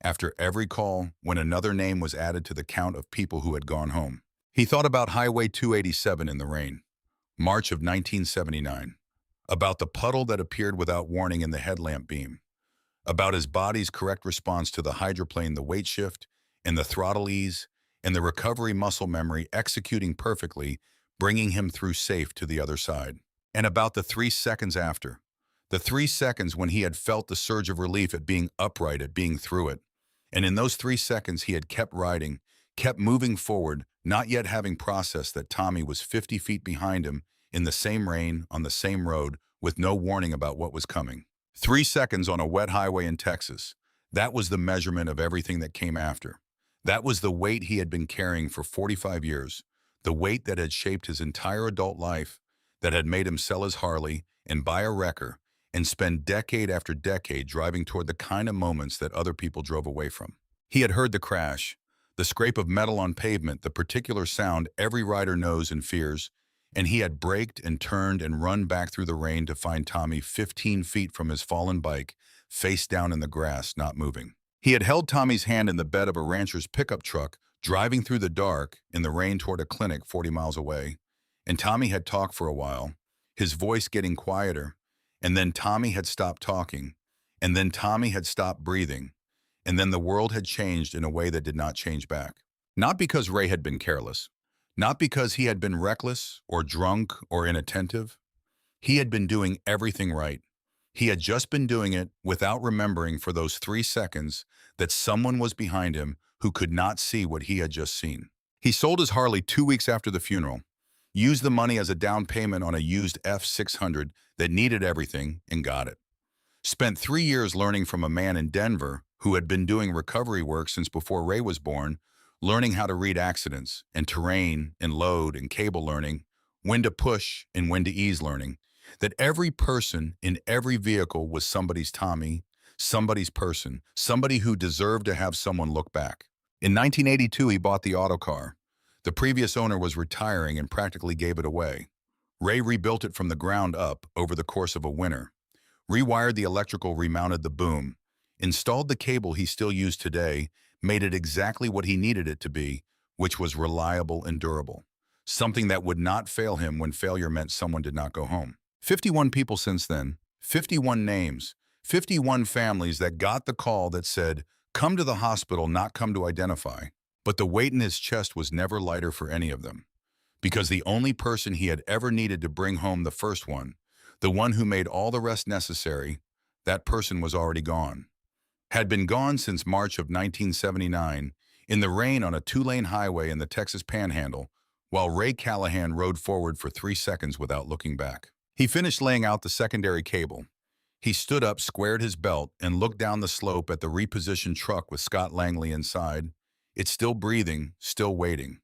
After every call when another name was added to the count of people who had gone home. He thought about Highway 287 in the rain. March of 1979. About the puddle that appeared without warning in the headlamp beam. About his body's correct response to the hydroplane, the weight shift, and the throttle ease, and the recovery muscle memory executing perfectly, bringing him through safe to the other side. And about the 3 seconds after. The 3 seconds when he had felt the surge of relief at being upright, at being through it. And in those 3 seconds, he had kept riding, kept moving forward, not yet having processed that Tommy was 50 feet behind him, in the same rain, on the same road, with no warning about what was coming. 3 seconds on a wet highway in Texas. That was the measurement of everything that came after. That was the weight he had been carrying for 45 years, the weight that had shaped his entire adult life, that had made him sell his Harley and buy a wrecker and spend decade after decade driving toward the kind of moments that other people drove away from. He had heard the crash, the scrape of metal on pavement, the particular sound every rider knows and fears, and he had braked and turned and run back through the rain to find Tommy 15 feet from his fallen bike, face down in the grass, not moving. He had held Tommy's hand in the bed of a rancher's pickup truck, driving through the dark in the rain toward a clinic 40 miles away, and Tommy had talked for a while, his voice getting quieter, and then Tommy had stopped talking, and then Tommy had stopped breathing, and then the world had changed in a way that did not change back. Not because Ray had been careless, not because he had been reckless or drunk or inattentive. He had been doing everything right. He had just been doing it without remembering for those 3 seconds that someone was behind him who could not see what he had just seen. He sold his Harley 2 weeks after the funeral, used the money as a down payment on a used F600 that needed everything, and got it. Spent 3 years learning from a man in Denver who had been doing recovery work since before Ray was born, learning how to read accidents and terrain and load and cable learning, when to push and when to ease learning, that every person in every vehicle was somebody's Tommy, somebody's person, somebody who deserved to have someone look back. In 1982, he bought the Autocar. The previous owner was retiring and practically gave it away. Ray rebuilt it from the ground up over the course of a winter, rewired the electrical, remounted the boom, installed the cable he still used today, made it exactly what he needed it to be, which was reliable and durable, something that would not fail him when failure meant someone did not go home. 51 people since then, 51 names, 51 families that got the call that said, "Come to the hospital, not come to identify." But the weight in his chest was never lighter for any of them, because the only person he had ever needed to bring home the first one, the one who made all the rest necessary, that person was already gone. Had been gone since March of 1979, in the rain on a 2-lane highway in the Texas Panhandle, while Ray Callahan rode forward for 3 seconds without looking back. He finished laying out the secondary cable. He stood up, squared his belt, and looked down the slope at the repositioned truck with Scott Langley inside. It's still breathing, still waiting.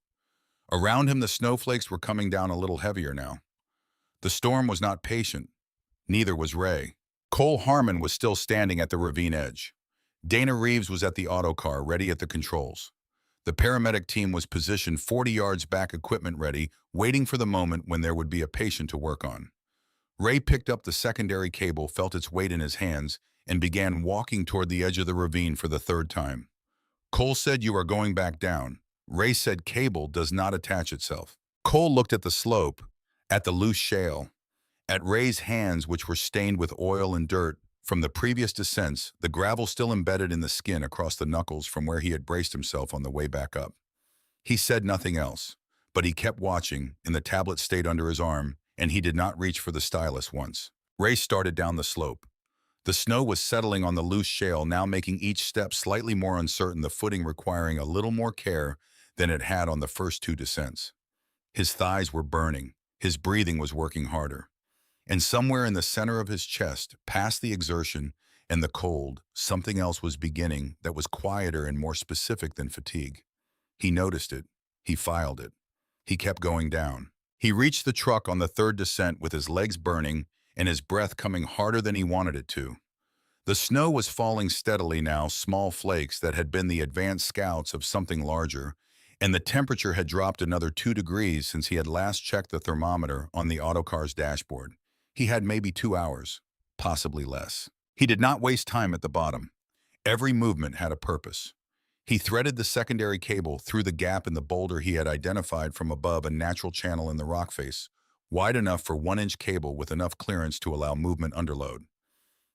Around him, the snowflakes were coming down a little heavier now. The storm was not patient. Neither was Ray. Cole Harmon was still standing at the ravine edge. Dana Reeves was at the Autocar, ready at the controls. The paramedic team was positioned 40 yards back, equipment ready, waiting for the moment when there would be a patient to work on. Ray picked up the secondary cable, felt its weight in his hands, and began walking toward the edge of the ravine for the 3rd time. Cole said, "You are going back down." Ray said, "Cable does not attach itself." Cole looked at the slope, at the loose shale, at Ray's hands, which were stained with oil and dirt from the previous descents, the gravel still embedded in the skin across the knuckles from where he had braced himself on the way back up. He said nothing else, but he kept watching, and the tablet stayed under his arm, and he did not reach for the stylus once. Ray started down the slope. The snow was settling on the loose shale, now making each step slightly more uncertain, the footing requiring a little more care than it had on the first 2 descents. His thighs were burning. His breathing was working harder. And somewhere in the center of his chest, past the exertion and the cold, something else was beginning that was quieter and more specific than fatigue. He noticed it. He filed it. He kept going down. He reached the truck on the 3rd descent with his legs burning and his breath coming harder than he wanted it to. The snow was falling steadily now, small flakes that had been the advanced scouts of something larger, and the temperature had dropped another 2 degrees since he had last checked the thermometer on the Autocar's dashboard. He had maybe 2 hours, possibly less. He did not waste time at the bottom. Every movement had a purpose. He threaded the secondary cable through the gap in the boulder he had identified from above, a natural channel in the rock face, wide enough for 1-inch cable with enough clearance to allow movement under load.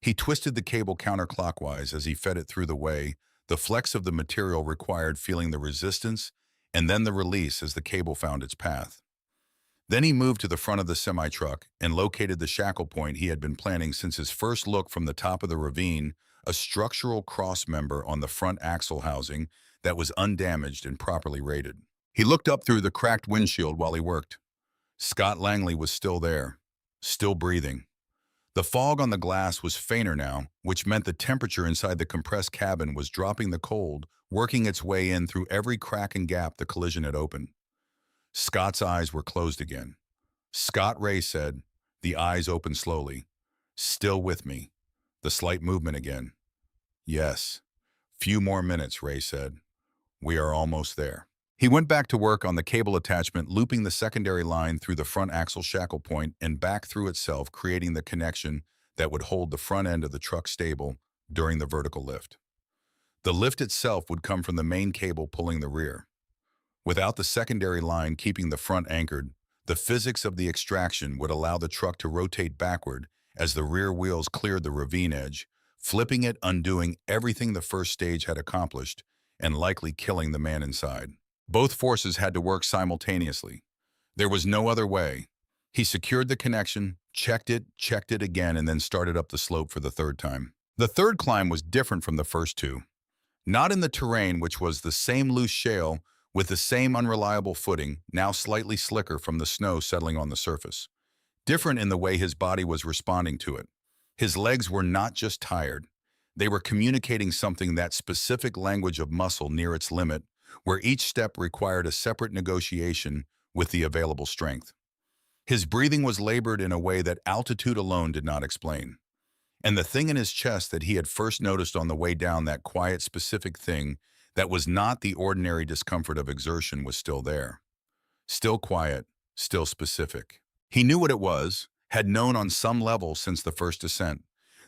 He twisted the cable counterclockwise as he fed it through the way, the flex of the material required feeling the resistance and then the release as the cable found its path. Then he moved to the front of the semi-truck and located the shackle point he had been planning since his first look from the top of the ravine, a structural cross member on the front axle housing that was undamaged and properly rated. He looked up through the cracked windshield while he worked. Scott Langley was still there, still breathing. The fog on the glass was fainter now, which meant the temperature inside the compressed cabin was dropping the cold, working its way in through every crack and gap the collision had opened. Scott's eyes were closed again. Scott, Ray said, the eyes opened slowly. Still with me. The slight movement again. Yes. Few more minutes, Ray said. We are almost there. He went back to work on the cable attachment, looping the secondary line through the front axle shackle point and back through itself, creating the connection that would hold the front end of the truck stable during the vertical lift. The lift itself would come from the main cable pulling the rear. Without the secondary line keeping the front anchored, the physics of the extraction would allow the truck to rotate backward as the rear wheels cleared the ravine edge, flipping it, undoing everything the first stage had accomplished, and likely killing the man inside. Both forces had to work simultaneously. There was no other way. He secured the connection, checked it again, and then started up the slope for the third time. The third climb was different from the first two. Not in the terrain, which was the same loose shale with the same unreliable footing, now slightly slicker from the snow settling on the surface. Different in the way his body was responding to it. His legs were not just tired. They were communicating something, that specific language of muscle near its limit, where each step required a separate negotiation with the available strength. His breathing was labored in a way that altitude alone did not explain. And the thing in his chest that he had first noticed on the way down, that quiet, specific thing that was not the ordinary discomfort of exertion, was still there. Still quiet, still specific. He knew what it was, had known on some level since the first descent.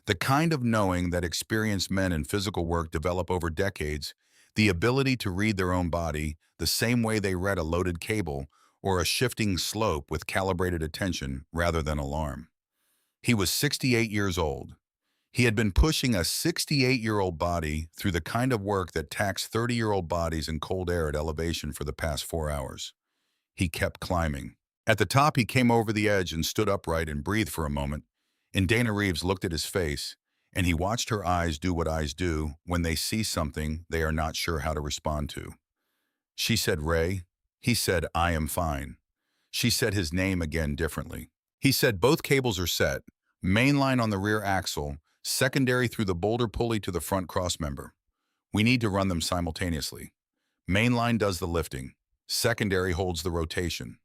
The kind of knowing that experienced men in physical work develop over decades, the ability to read their own body the same way they read a loaded cable or a shifting slope with calibrated attention rather than alarm. He was 68 years old. He had been pushing a 68-year-old body through the kind of work that taxed 30-year-old bodies in cold air at elevation for the past 4 hours. He kept climbing. At the top, he came over the edge and stood upright and breathed for a moment, and Dana Reeves looked at his face, and he watched her eyes do what eyes do when they see something they are not sure how to respond to. She said, "Ray." He said, "I am fine." She said his name again differently. He said, "Both cables are set, main line on the rear axle, secondary through the boulder pulley to the front crossmember. We need to run them simultaneously. Main line does the lifting. Secondary holds the rotation.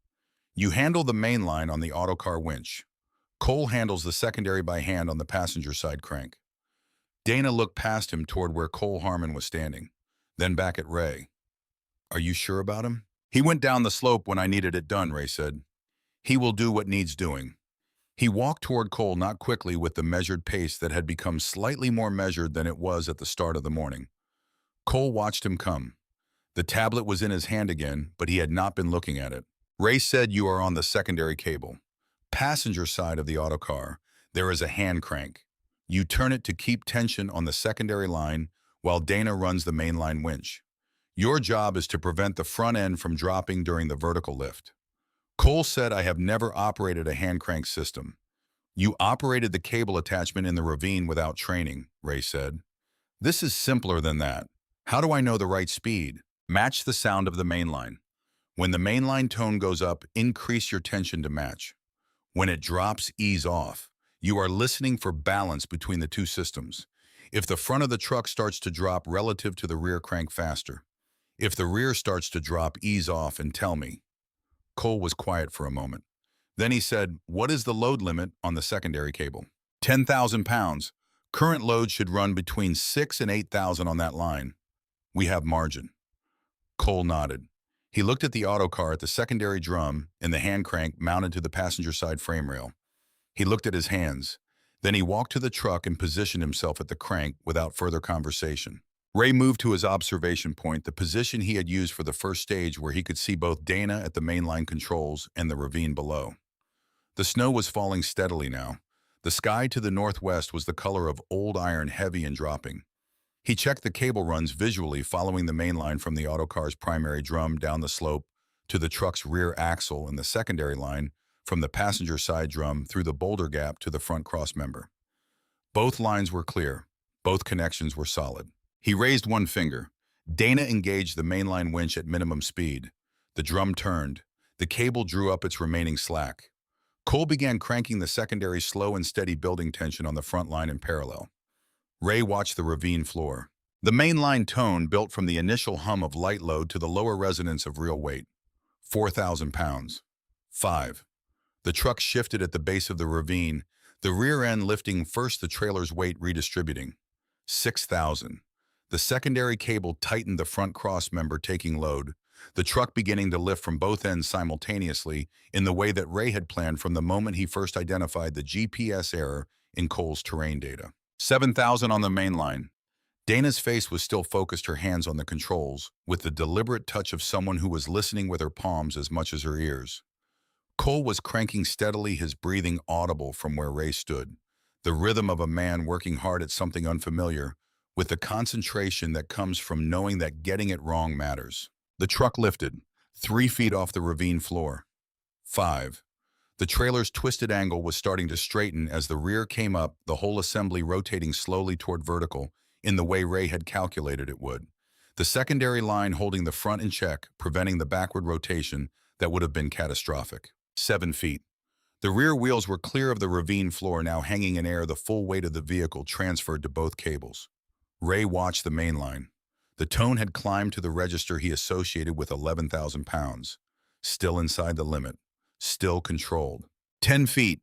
You handle the main line on the Autocar winch. Cole handles the secondary by hand on the passenger side crank." Dana looked past him toward where Cole Harmon was standing, then back at Ray. "Are you sure about him?" "He went down the slope when I needed it done," Ray said. "He will do what needs doing." He walked toward Cole, not quickly, with the measured pace that had become slightly more measured than it was at the start of the morning. Cole watched him come. The tablet was in his hand again, but he had not been looking at it. Ray said, "You are on the secondary cable. Passenger side of the Autocar, there is a hand crank. You turn it to keep tension on the secondary line while Dana runs the mainline winch. Your job is to prevent the front end from dropping during the vertical lift." Cole said, "I have never operated a hand crank system." "You operated the cable attachment in the ravine without training," Ray said. "This is simpler than that. How do I know the right speed? Match the sound of the mainline. When the mainline tone goes up, increase your tension to match. When it drops, ease off. You are listening for balance between the two systems. If the front of the truck starts to drop relative to the rear, crank faster. If the rear starts to drop, ease off and tell me." Cole was quiet for a moment. Then he said, "What is the load limit on the secondary cable?" 10,000 pounds. Current load should run between 6 and 8,000 on that line. We have margin." Cole nodded. He looked at the Autocar, at the secondary drum, and the hand crank mounted to the passenger side frame rail. He looked at his hands. Then he walked to the truck and positioned himself at the crank without further conversation. Ray moved to his observation point, the position he had used for the first stage, where he could see both Dana at the mainline controls and the ravine below. The snow was falling steadily now. The sky to the northwest was the color of old iron, heavy and dropping. He checked the cable runs visually, following the mainline from the Autocar's primary drum down the slope to the truck's rear axle and the secondary line, from the passenger side drum through the boulder gap to the front cross member. Both lines were clear. Both connections were solid. He raised one finger. Dana engaged the mainline winch at minimum speed. The drum turned. The cable drew up its remaining slack. Cole began cranking the secondary slow and steady building tension on the front line in parallel. Ray watched the ravine floor. The mainline tone built from the initial hum of light load to the lower resonance of real weight. 4,000 pounds. 5. The truck shifted at the base of the ravine, the rear end lifting first, the trailer's weight redistributing. 6,000. The secondary cable tightened, the front cross member taking load, the truck beginning to lift from both ends simultaneously in the way that Ray had planned from the moment he first identified the GPS error in Cole's terrain data. 7,000 on the main line. Dana's face was still focused, her hands on the controls, with the deliberate touch of someone who was listening with her palms as much as her ears. Cole was cranking steadily, his breathing audible from where Ray stood, the rhythm of a man working hard at something unfamiliar, with the concentration that comes from knowing that getting it wrong matters. The truck lifted, 3 feet off the ravine floor. 5. The trailer's twisted angle was starting to straighten as the rear came up, the whole assembly rotating slowly toward vertical, in the way Ray had calculated it would. The secondary line holding the front in check, preventing the backward rotation that would have been catastrophic. 7 feet. The rear wheels were clear of the ravine floor, now hanging in air, the full weight of the vehicle transferred to both cables. Ray watched the main line. The tone had climbed to the register he associated with 11,000 pounds. Still inside the limit. Still controlled. 10 feet.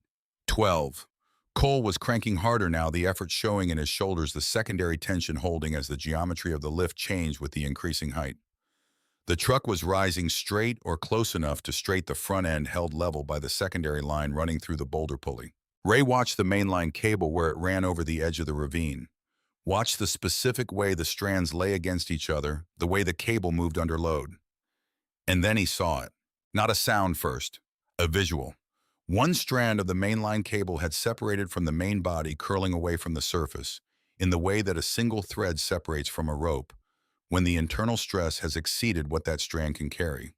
12. Cole was cranking harder now, the effort showing in his shoulders, the secondary tension holding as the geometry of the lift changed with the increasing height. The truck was rising straight or close enough to straight, the front end held level by the secondary line running through the boulder pulley. Ray watched the mainline cable where it ran over the edge of the ravine. Watched the specific way the strands lay against each other, the way the cable moved under load. And then he saw it. Not a sound first, a visual. One strand of the mainline cable had separated from the main body, curling away from the surface, in the way that a single thread separates from a rope, when the internal stress has exceeded what that strand can carry.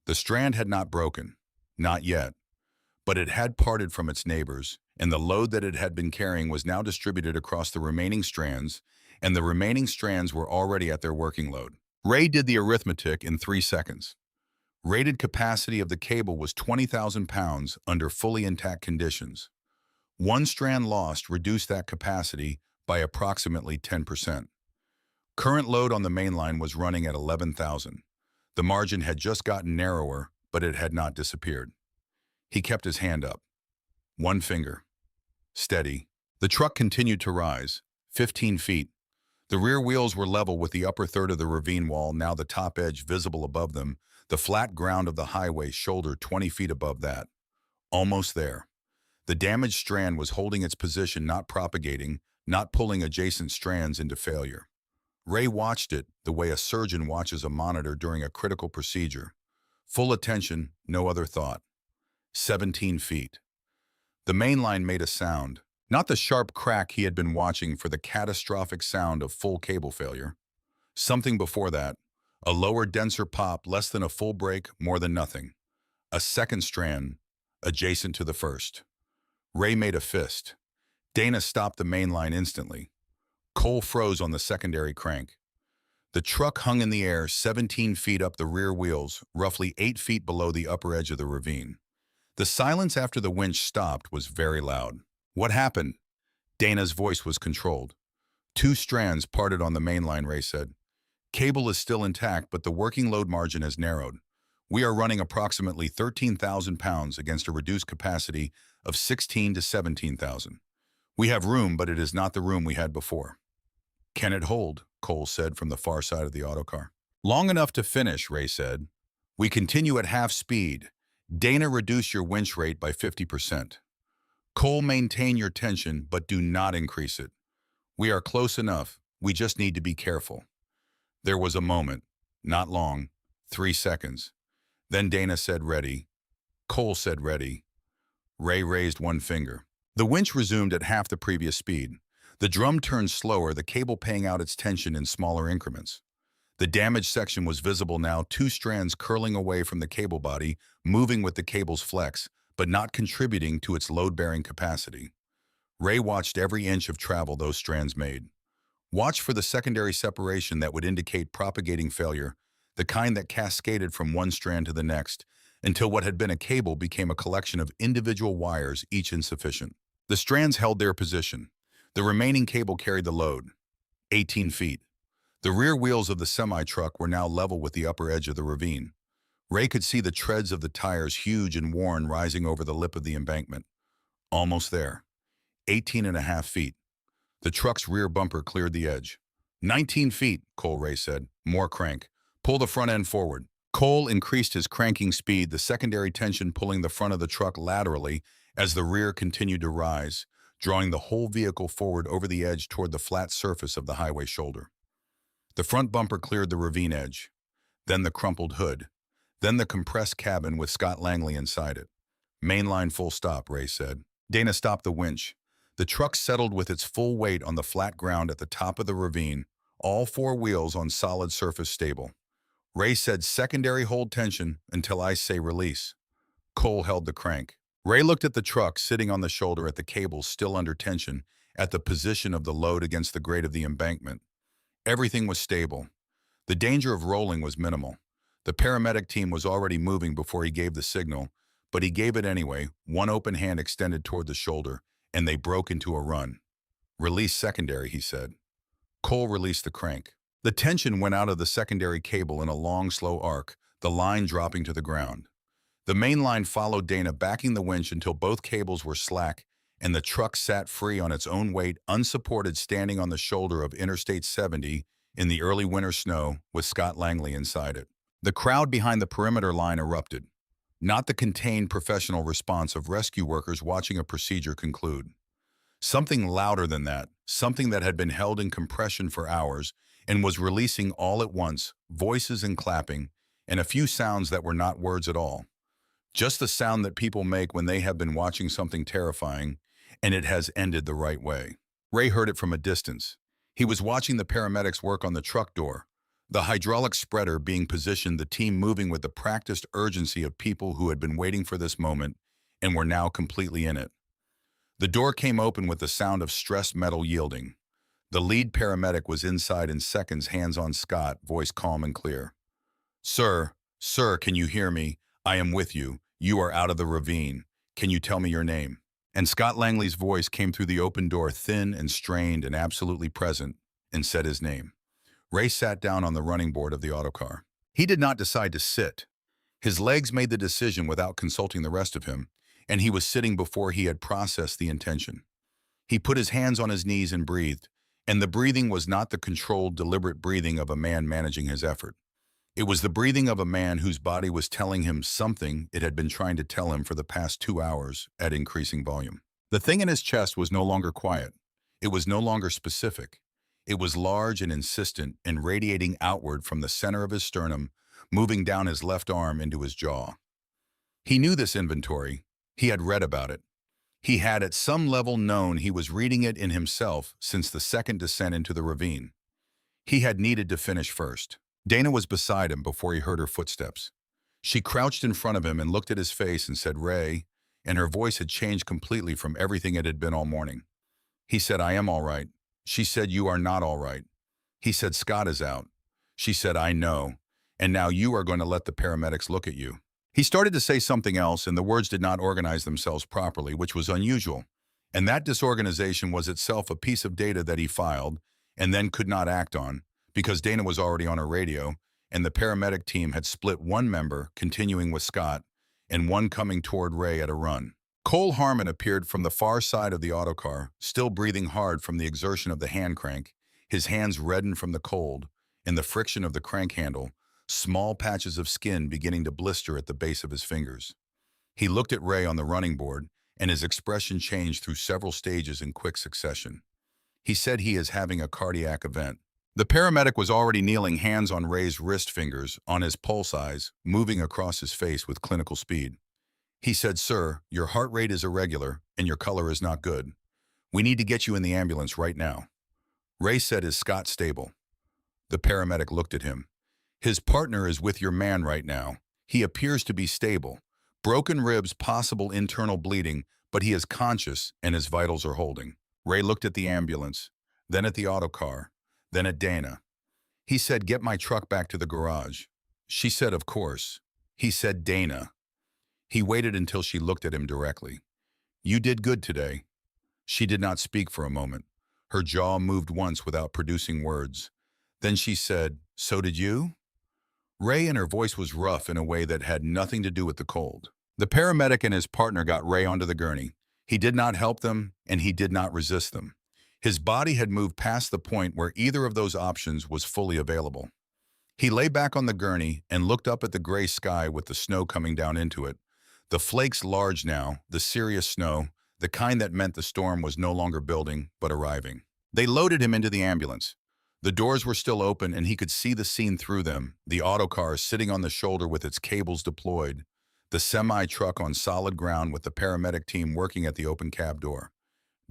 The strand had not broken, not yet, but it had parted from its neighbors, and the load that it had been carrying was now distributed across the remaining strands, and the remaining strands were already at their working load. Ray did the arithmetic in 3 seconds. Rated capacity of the cable was 20,000 pounds under fully intact conditions. One strand lost reduced that capacity by approximately 10%. Current load on the main line was running at 11,000. The margin had just gotten narrower, but it had not disappeared. He kept his hand up. One finger. Steady. The truck continued to rise, 15 feet. The rear wheels were level with the upper third of the ravine wall, now the top edge visible above them, the flat ground of the highway shoulder 20 feet above that. Almost there. The damaged strand was holding its position, not propagating, not pulling adjacent strands into failure. Ray watched it the way a surgeon watches a monitor during a critical procedure. Full attention, no other thought. 17 feet. The main line made a sound, not the sharp crack he had been watching for the catastrophic sound of full cable failure. Something before that, a lower, denser pop, less than a full break, more than nothing. A second strand, adjacent to the first. Ray made a fist. Dana stopped the main line instantly. Cole froze on the secondary crank. The truck hung in the air 17 feet up the rear wheels, roughly 8 feet below the upper edge of the ravine. The silence after the winch stopped was very loud. What happened? Dana's voice was controlled. 2 strands parted on the main line, Ray said. Cable is still intact, but the working load margin has narrowed. We are running approximately 13,000 pounds against a reduced capacity of 16 to 17,000. We have room, but it is not the room we had before. Can it hold? Cole said from the far side of the autocar. Long enough to finish, Ray said. We continue at half speed. Dana, reduce your winch rate by 50%. Cole, maintain your tension, but do not increase it. We are close enough. We just need to be careful. There was a moment, not long, 3 seconds. Then Dana said ready. Cole said ready. Ray raised one finger. The winch resumed at half the previous speed. The drum turned slower, the cable paying out its tension in smaller increments. The damaged section was visible now, two strands curling away from the cable body, moving with the cable's flex, but not contributing to its load-bearing capacity. Ray watched every inch of travel those strands made. Watch for the secondary separation that would indicate propagating failure, the kind that cascaded from one strand to the next, until what had been a cable became a collection of individual wires, each insufficient. The strands held their position. The remaining cable carried the load, 18 feet. The rear wheels of the semi-truck were now level with the upper edge of the ravine. Ray could see the treads of the tires, huge and worn, rising over the lip of the embankment. Almost there. 18.5 feet. The truck's rear bumper cleared the edge. 19 feet, Cole Ray said. More crank. Pull the front end forward. Cole increased his cranking speed, the secondary tension pulling the front of the truck laterally as the rear continued to rise, drawing the whole vehicle forward over the edge toward the flat surface of the highway shoulder. The front bumper cleared the ravine edge, then the crumpled hood, then the compressed cabin with Scott Langley inside it. Mainline full stop, Ray said. Dana stopped the winch. The truck settled with its full weight on the flat ground at the top of the ravine, all four wheels on solid surface stable. Ray said, secondary hold tension until I say release. Cole held the crank. Ray looked at the truck sitting on the shoulder, at the cables still under tension, at the position of the load against the grade of the embankment. Everything was stable. The danger of rolling was minimal. The paramedic team was already moving before he gave the signal, but he gave it anyway, one open hand extended toward the shoulder, and they broke into a run. Release secondary, he said. Cole released the crank. The tension went out of the secondary cable in a long, slow arc, the line dropping to the ground. The main line followed Dana, backing the winch until both cables were slack and the truck sat free on its own weight, unsupported, standing on the shoulder of Interstate 70 in the early winter snow with Scott Langley inside it. The crowd behind the perimeter line erupted, not the contained professional response of rescue workers watching a procedure conclude. Something louder than that, something that had been held in compression for hours and was releasing all at once, voices and clapping, and a few sounds that were not words at all. Just the sound that people make when they have been watching something terrifying, and it has ended the right way. Ray heard it from a distance. He was watching the paramedics work on the truck door, the hydraulic spreader being positioned, the team moving with the practiced urgency of people who had been waiting for this moment and were now completely in it. The door came open with the sound of stressed metal yielding. The lead paramedic was inside in seconds, hands on Scott, voice calm and clear. Sir, can you hear me? I am with you. You are out of the ravine. Can you tell me your name? And Scott Langley's voice came through the open door, thin and strained and absolutely present, and said his name. Ray sat down on the running board of the autocar. He did not decide to sit. His legs made the decision without consulting the rest of him, and he was sitting before he had processed the intention. He put his hands on his knees and breathed, and the breathing was not the controlled, deliberate breathing of a man managing his effort. It was the breathing of a man whose body was telling him something it had been trying to tell him for the past 2 hours at increasing volume. The thing in his chest was no longer quiet. It was no longer specific. It was large and insistent and radiating outward from the center of his sternum, moving down his left arm into his jaw. He knew this inventory. He had read about it. He had at some level known he was reading it in himself since the second descent into the ravine. He had needed to finish first. Dana was beside him before he heard her footsteps. She crouched in front of him and looked at his face and said, Ray, and her voice had changed completely from everything it had been all morning. He said, I am all right. She said, you are not all right. He said, Scott is out. She said, I know. And now you are going to let the paramedics look at you. He started to say something else, and the words did not organize themselves properly, which was unusual. And that disorganization was itself a piece of data that he filed and then could not act on, because Dana was already on her radio, and the paramedic team had split one member, continuing with Scott, and one coming toward Ray at a run. Cole Harmon appeared from the far side of the autocar, still breathing hard from the exertion of the hand crank, his hands reddened from the cold, and the friction of the crank handle, small patches of skin beginning to blister at the base of his fingers. He looked at Ray on the running board, and his expression changed through several stages in quick succession. He said he is having a cardiac event. The paramedic was already kneeling, hands on Ray's wrist fingers, on his pulse eyes, moving across his face with clinical speed. He said, Sir, your heart rate is irregular and your color is not good. We need to get you in the ambulance right now. Ray said, Is Scott stable? The paramedic looked at him. His partner is with your man right now. He appears to be stable. Broken ribs, possible internal bleeding, but he is conscious and his vitals are holding. Ray looked at the ambulance, then at the autocar, then at Dana. He said, "Get my truck back to the garage." She said, "Of course." He said, "Dana." He waited until she looked at him directly. "You did good today." She did not speak for a moment. Her jaw moved once without producing words. Then she said, "So did you?" Ray, and her voice was rough in a way that had nothing to do with the cold. The paramedic and his partner got Ray onto the gurney. He did not help them, and he did not resist them. His body had moved past the point where either of those options was fully available. He lay back on the gurney and looked up at the gray sky with the snow coming down into it. The flakes large now, the serious snow, the kind that meant the storm was no longer building, but arriving. They loaded him into the ambulance. The doors were still open and he could see the scene through them, the autocar sitting on the shoulder with its cables deployed, the semi-truck on solid ground with the paramedic team working at the open cab door,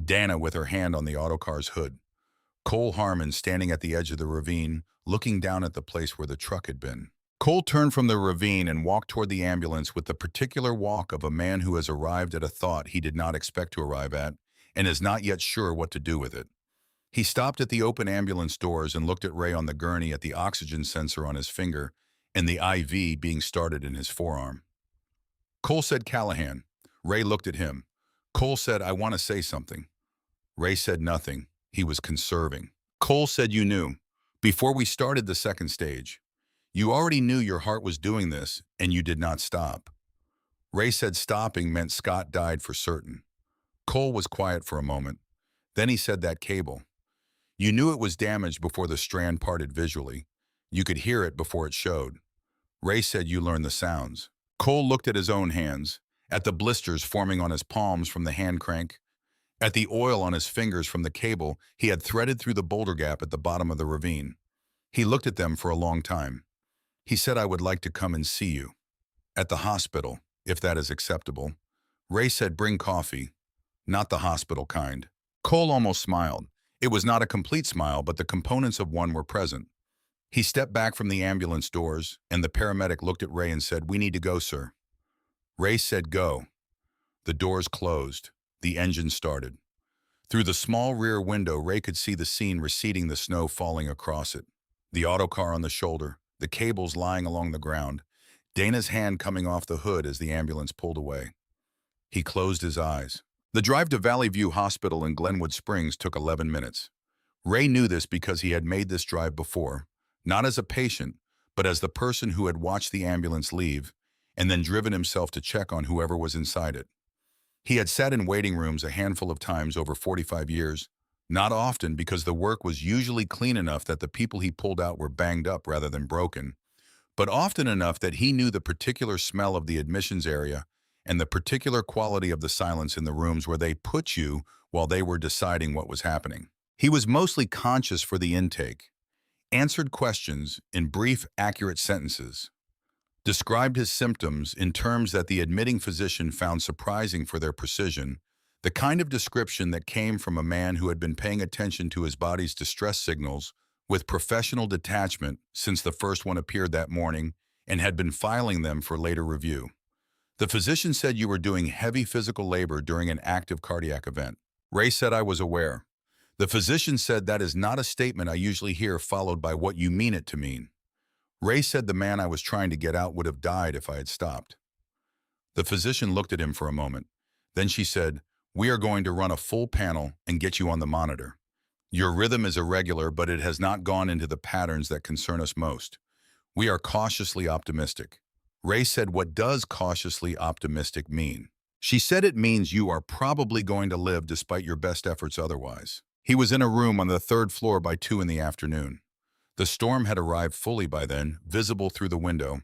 Dana with her hand on the autocar's hood, Cole Harmon standing at the edge of the ravine, looking down at the place where the truck had been. Cole turned from the ravine and walked toward the ambulance with the particular walk of a man who has arrived at a thought he did not expect to arrive at and is not yet sure what to do with it. He stopped at the open ambulance doors and looked at Ray on the gurney at the oxygen sensor on his finger and the IV being started in his forearm. Cole said, "Callahan." Ray looked at him. Cole said, "I want to say something." Ray said nothing. He was conserving. Cole said, "You knew. Before we started the second stage. You already knew your heart was doing this, and you did not stop." Ray said stopping meant Scott died for certain. Cole was quiet for a moment. Then he said, "That cable. You knew it was damaged before the strand parted visually. You could hear it before it showed." Ray said, "You learned the sounds." Cole looked at his own hands, at the blisters forming on his palms from the hand crank, at the oil on his fingers from the cable he had threaded through the boulder gap at the bottom of the ravine. He looked at them for a long time. He said, "I would like to come and see you. At the hospital, if that is acceptable." Ray said, "Bring coffee." "Not the hospital kind." Cole almost smiled. It was not a complete smile, but the components of one were present. He stepped back from the ambulance doors, and the paramedic looked at Ray and said, "We need to go, sir." Ray said, "Go." The doors closed. The engine started. Through the small rear window, Ray could see the scene receding, the snow falling across it. The autocar on the shoulder, the cables lying along the ground, Dana's hand coming off the hood as the ambulance pulled away. He closed his eyes. The drive to Valley View Hospital in Glenwood Springs took 11 minutes. Ray knew this because he had made this drive before, not as a patient, but as the person who had watched the ambulance leave and then driven himself to check on whoever was inside it. He had sat in waiting rooms a handful of times over 45 years, not often because the work was usually clean enough that the people he pulled out were banged up rather than broken, but often enough that he knew the particular smell of the admissions area and the particular quality of the silence in the rooms where they put you while they were deciding what was happening. He was mostly conscious for the intake, answered questions in brief, accurate sentences, described his symptoms in terms that the admitting physician found surprising for their precision, the kind of description that came from a man who had been paying attention to his body's distress signals with professional detachment since the first one appeared that morning and had been filing them for later review. The physician said, "You were doing heavy physical labor during an active cardiac event." Ray said, "I was aware." The physician said, "That is not a statement I usually hear followed by what you mean it to mean." Ray said, "The man I was trying to get out would have died if I had stopped." The physician looked at him for a moment. Then she said, "We are going to run a full panel and get you on the monitor. Your rhythm is irregular, but it has not gone into the patterns that concern us most. We are cautiously optimistic." Ray said, "What does cautiously optimistic mean?" She said, "It means you are probably going to live despite your best efforts otherwise." He was in a room on the third floor by 2 in the afternoon. The storm had arrived fully by then, visible through the window,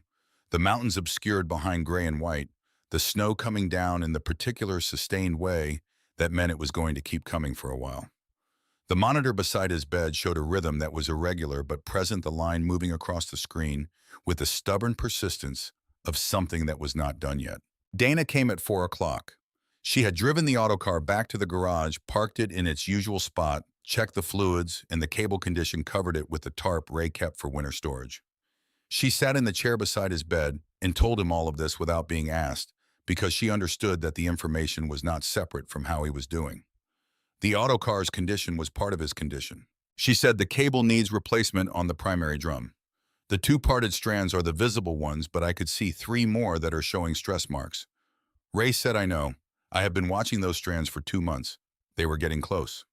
the mountains obscured behind gray and white, the snow coming down in the particular sustained way that meant it was going to keep coming for a while. The monitor beside his bed showed a rhythm that was irregular but present, the line moving across the screen with the stubborn persistence of something that was not done yet. Dana came at 4 o'clock. She had driven the autocar back to the garage, parked it in its usual spot, checked the fluids, and the cable condition covered it with the tarp Ray kept for winter storage. She sat in the chair beside his bed and told him all of this without being asked, because she understood that the information was not separate from how he was doing. The autocar's condition was part of his condition. She said the cable needs replacement on the primary drum. The two parted strands are the visible ones, but I could see three more that are showing stress marks. Ray said, I know. I have been watching those strands for 2 months. They were getting close.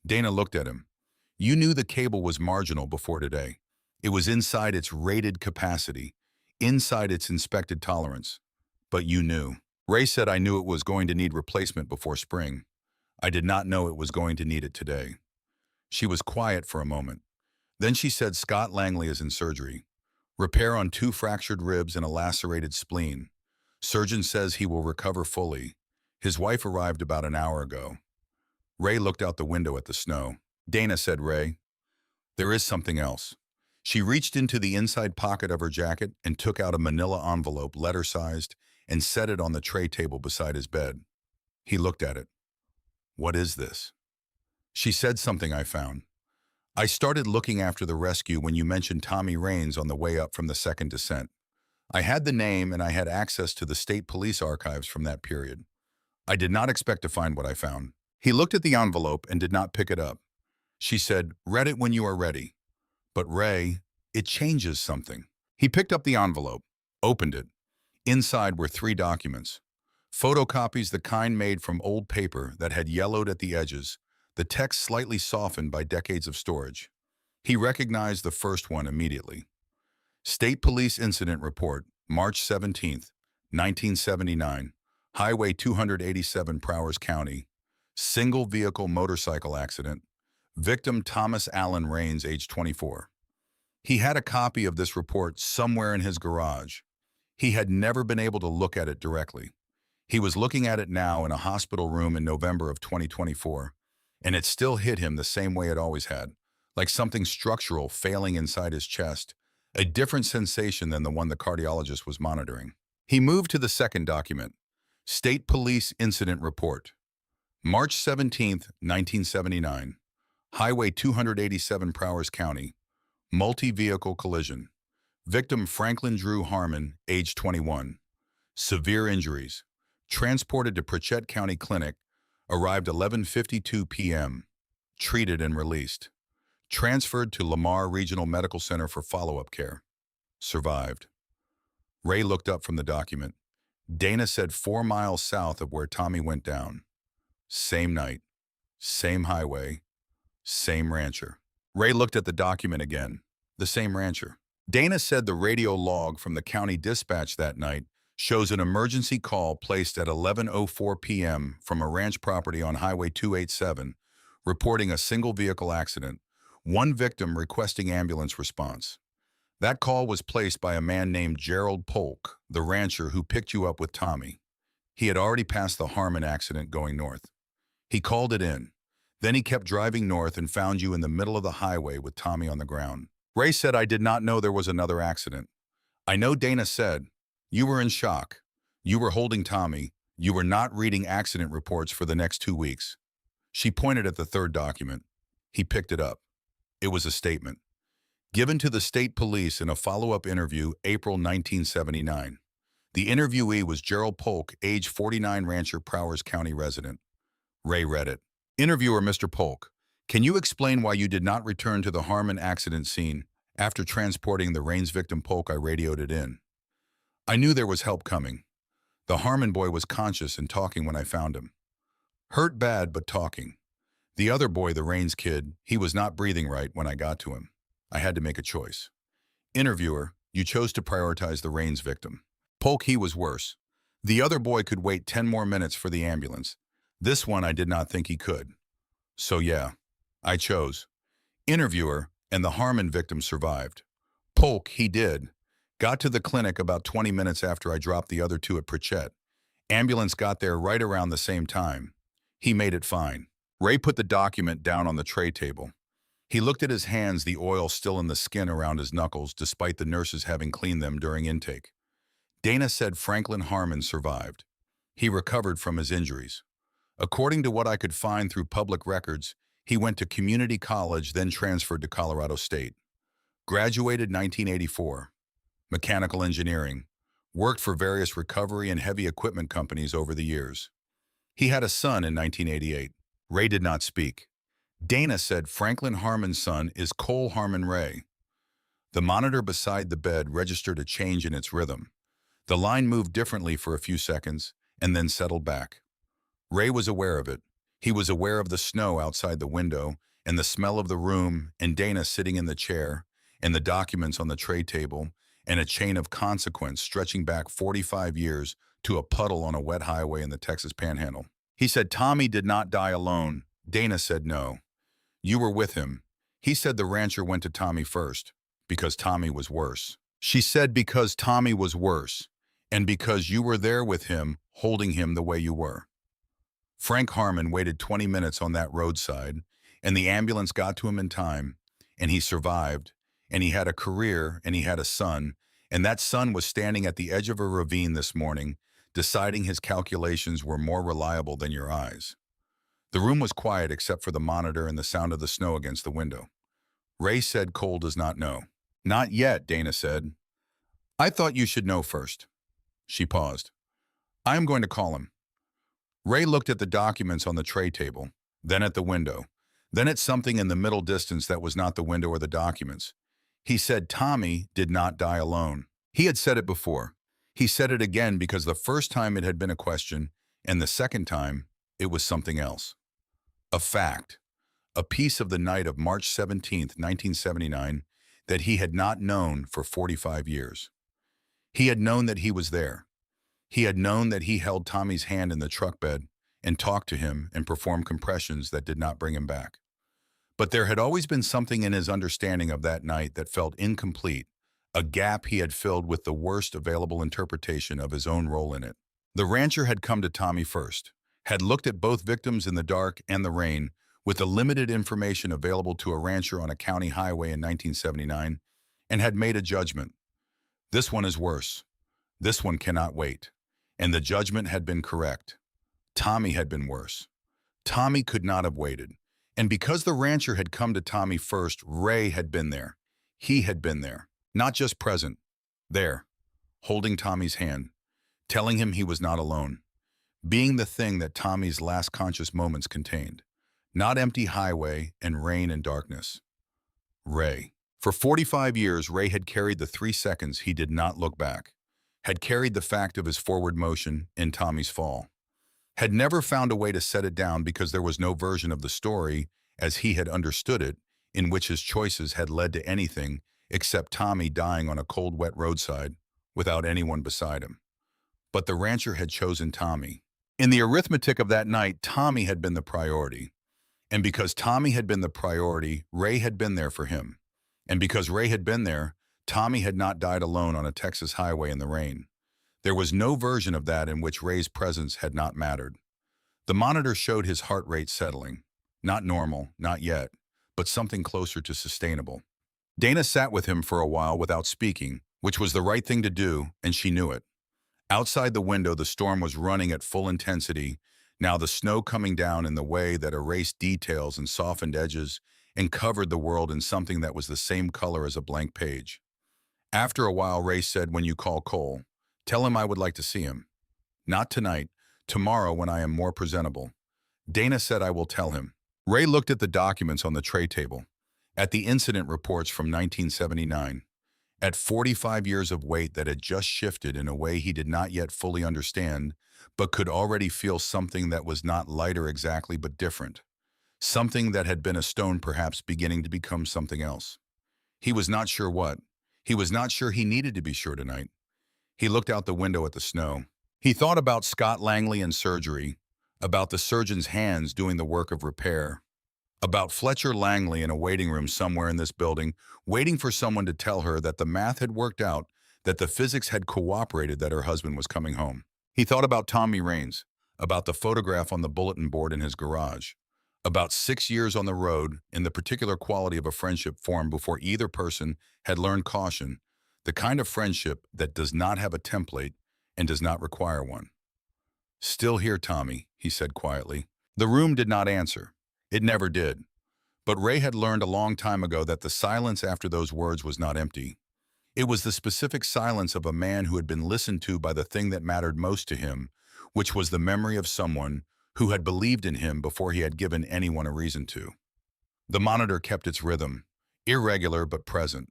Dana looked at him. You knew the cable was marginal before today. It was inside its rated capacity, inside its inspected tolerance. But you knew. Ray said, I knew it was going to need replacement before spring. I did not know it was going to need it today. She was quiet for a moment. Then she said, Scott Langley is in surgery. Repair on 2 fractured ribs and a lacerated spleen. Surgeon says he will recover fully. His wife arrived about an hour ago. Ray looked out the window at the snow. Dana said, Ray, there is something else. She reached into the inside pocket of her jacket and took out a manila envelope, letter-sized, and set it on the tray table beside his bed. He looked at it. What is this? She said, something I found. I started looking after the rescue when you mentioned Tommy Raines on the way up from the second descent. I had the name and I had access to the state police archives from that period. I did not expect to find what I found. He looked at the envelope and did not pick it up. She said, read it when you are ready. But Ray, it changes something. He picked up the envelope, opened it. Inside were 3 documents. Photocopies, the kind made from old paper that had yellowed at the edges, the text slightly softened by decades of storage. He recognized the first one immediately. State Police Incident Report, March 17, 1979, Highway 287, Prowers County. Single vehicle motorcycle accident. Victim Thomas Allen Raines, age 24. He had a copy of this report somewhere in his garage. He had never been able to look at it directly. He was looking at it now in a hospital room in November of 2024, and it still hit him the same way it always had, like something structural failing inside his chest, a different sensation than the one the cardiologist was monitoring. He moved to the second document, State Police Incident Report. March 17, 1979, Highway 287, Prowers County, multi-vehicle collision. Victim Franklin Drew Harmon, age 21. Severe injuries. Transported to Pritchett County Clinic, arrived 11:52 p.m. Treated and released. Transferred to Lamar Regional Medical Center for follow-up care. Survived. Ray looked up from the document. Dana said 4 miles south of where Tommy went down. Same night, same highway, same rancher. Ray looked at the document again. The same rancher. Dana said the radio log from the county dispatch that night shows an emergency call placed at 11:04 p.m. from a ranch property on Highway 287, reporting a single vehicle accident, one victim requesting ambulance response. That call was placed by a man named Gerald Polk, the rancher who picked you up with Tommy. He had already passed the Harmon accident going north. He called it in. Then he kept driving north and found you in the middle of the highway with Tommy on the ground. Ray said, I did not know there was another accident. I know Dana said, you were in shock. You were holding Tommy. You were not reading accident reports for the next 2 weeks. She pointed at the third document. He picked it up. It was a statement. Given to the state police in a follow-up interview, April 1979. The interviewee was Gerald Polk, age 49, rancher, Prowers County resident. Ray read it. Interviewer, Mr. Polk, can you explain why you did not return to the Harmon accident scene after transporting the Raines victim? Polk, I radioed it in. I knew there was help coming. The Harmon boy was conscious and talking when I found him. Hurt bad, but talking. The other boy, the Raines kid, he was not breathing right when I got to him. I had to make a choice. Interviewer, you chose to prioritize the Raines victim. Polk, he was worse. The other boy could wait 10 more minutes for the ambulance. This one I did not think he could. So yeah, I chose. Interviewer, and the Harmon victim survived. Polk, he did. Got to the clinic about 20 minutes after I dropped the other 2 at Pritchett. Ambulance got there right around the same time. He made it fine. Ray put the document down on the tray table. He looked at his hands, the oil still in the skin around his knuckles, despite the nurses having cleaned them during intake. Dana said Franklin Harmon survived. He recovered from his injuries. According to what I could find through public records, He went to community college, then transferred to Colorado State. Graduated 1984. Mechanical engineering. Worked for various recovery and heavy equipment companies over the years. He had a son in 1988. Ray did not speak. Dana said Franklin Harmon's son is Cole Harmon Ray. The monitor beside the bed registered a change in its rhythm. The line moved differently for a few seconds and then settled back. Ray was aware of it. He was aware of the snow outside the window and the smell of the room and Dana sitting in the chair and the documents on the tray table and a chain of consequence stretching back 45 years to a puddle on a wet highway in the Texas Panhandle. He said Tommy did not die alone. Dana said no. You were with him. He said the rancher went to Tommy first because Tommy was worse. She said because Tommy was worse and because you were there with him, holding him the way you were. Frank Harmon waited 20 minutes on that roadside, and the ambulance got to him in time, and he survived, and he had a career, and he had a son, and that son was standing at the edge of a ravine this morning, deciding his calculations were more reliable than your eyes. The room was quiet except for the monitor and the sound of the snow against the window. Ray said Cole does not know. Not yet, Dana said. I thought you should know first. She paused. I am going to call him. Ray looked at the documents on the tray table, then at the window, then at something in the middle distance that was not the window or the documents. He said Tommy did not die alone. He had said it before. He said it again because the first time it had been a question, and the second time it was something else. A fact, a piece of the night of March 17th, 1979, that he had not known for 45 years. He had known that he was there. He had known that he held Tommy's hand in the truck bed and talked to him and performed compressions that did not bring him back. But there had always been something in his understanding of that night that felt incomplete, a gap he had filled with the worst available interpretation of his own role in it. The rancher had come to Tommy first, had looked at both victims in the dark and the rain, with the limited information available to a rancher on a county highway in 1979, and had made a judgment. This one is worse. This one cannot wait. And the judgment had been correct. Tommy had been worse. Tommy could not have waited. And because the rancher had come to Tommy first, Ray had been there. He had been there. Not just present. There. Holding Tommy's hand. Telling him he was not alone. Being the thing that Tommy's last conscious moments contained. Not empty highway and rain and darkness. Ray. For 45 years, Ray had carried the 3 seconds he did not look back. Had carried the fact of his forward motion in Tommy's fall. Had never found a way to set it down because there was no version of the story, as he had understood it, in which his choices had led to anything except Tommy dying on a cold, wet roadside without anyone beside him. But the rancher had chosen Tommy. In the arithmetic of that night, Tommy had been the priority. And because Tommy had been the priority, Ray had been there for him. And because Ray had been there, Tommy had not died alone on a Texas highway in the rain. There was no version of that in which Ray's presence had not mattered. The monitor showed his heart rate settling. Not normal, not yet, but something closer to sustainable. Dana sat with him for a while without speaking, which was the right thing to do, and she knew it. Outside the window, the storm was running at full intensity, now the snow coming down in the way that erased details and softened edges and covered the world in something that was the same color as a blank page. After a while, Ray said, when you call Cole, tell him I would like to see him. Not tonight, tomorrow when I am more presentable. Dana said I will tell him. Ray looked at the documents on the tray table, at the incident reports from 1979, at 45 years of weight that had just shifted in a way he did not yet fully understand, but could already feel something that was not lighter exactly but different. Something that had been a stone perhaps beginning to become something else. He was not sure what. He was not sure he needed to be sure tonight. He looked out the window at the snow. He thought about Scott Langley and surgery, about the surgeon's hands doing the work of repair, about Fletcher Langley in a waiting room somewhere in this building, waiting for someone to tell her that the math had worked out, that the physics had cooperated that her husband was coming home. He thought about Tommy Raines, about the photograph on the bulletin board in his garage, about 6 years on the road in the particular quality of a friendship formed before either person had learned caution, the kind of friendship that does not have a template and does not require one. Still here, Tommy, he said quietly. The room did not answer. It never did. But Ray had learned a long time ago that the silence after those words was not empty. It was the specific silence of a man who had been listened to by the thing that mattered most to him, which was the memory of someone who had believed in him before he had given anyone a reason to. The monitor kept its rhythm, irregular but present,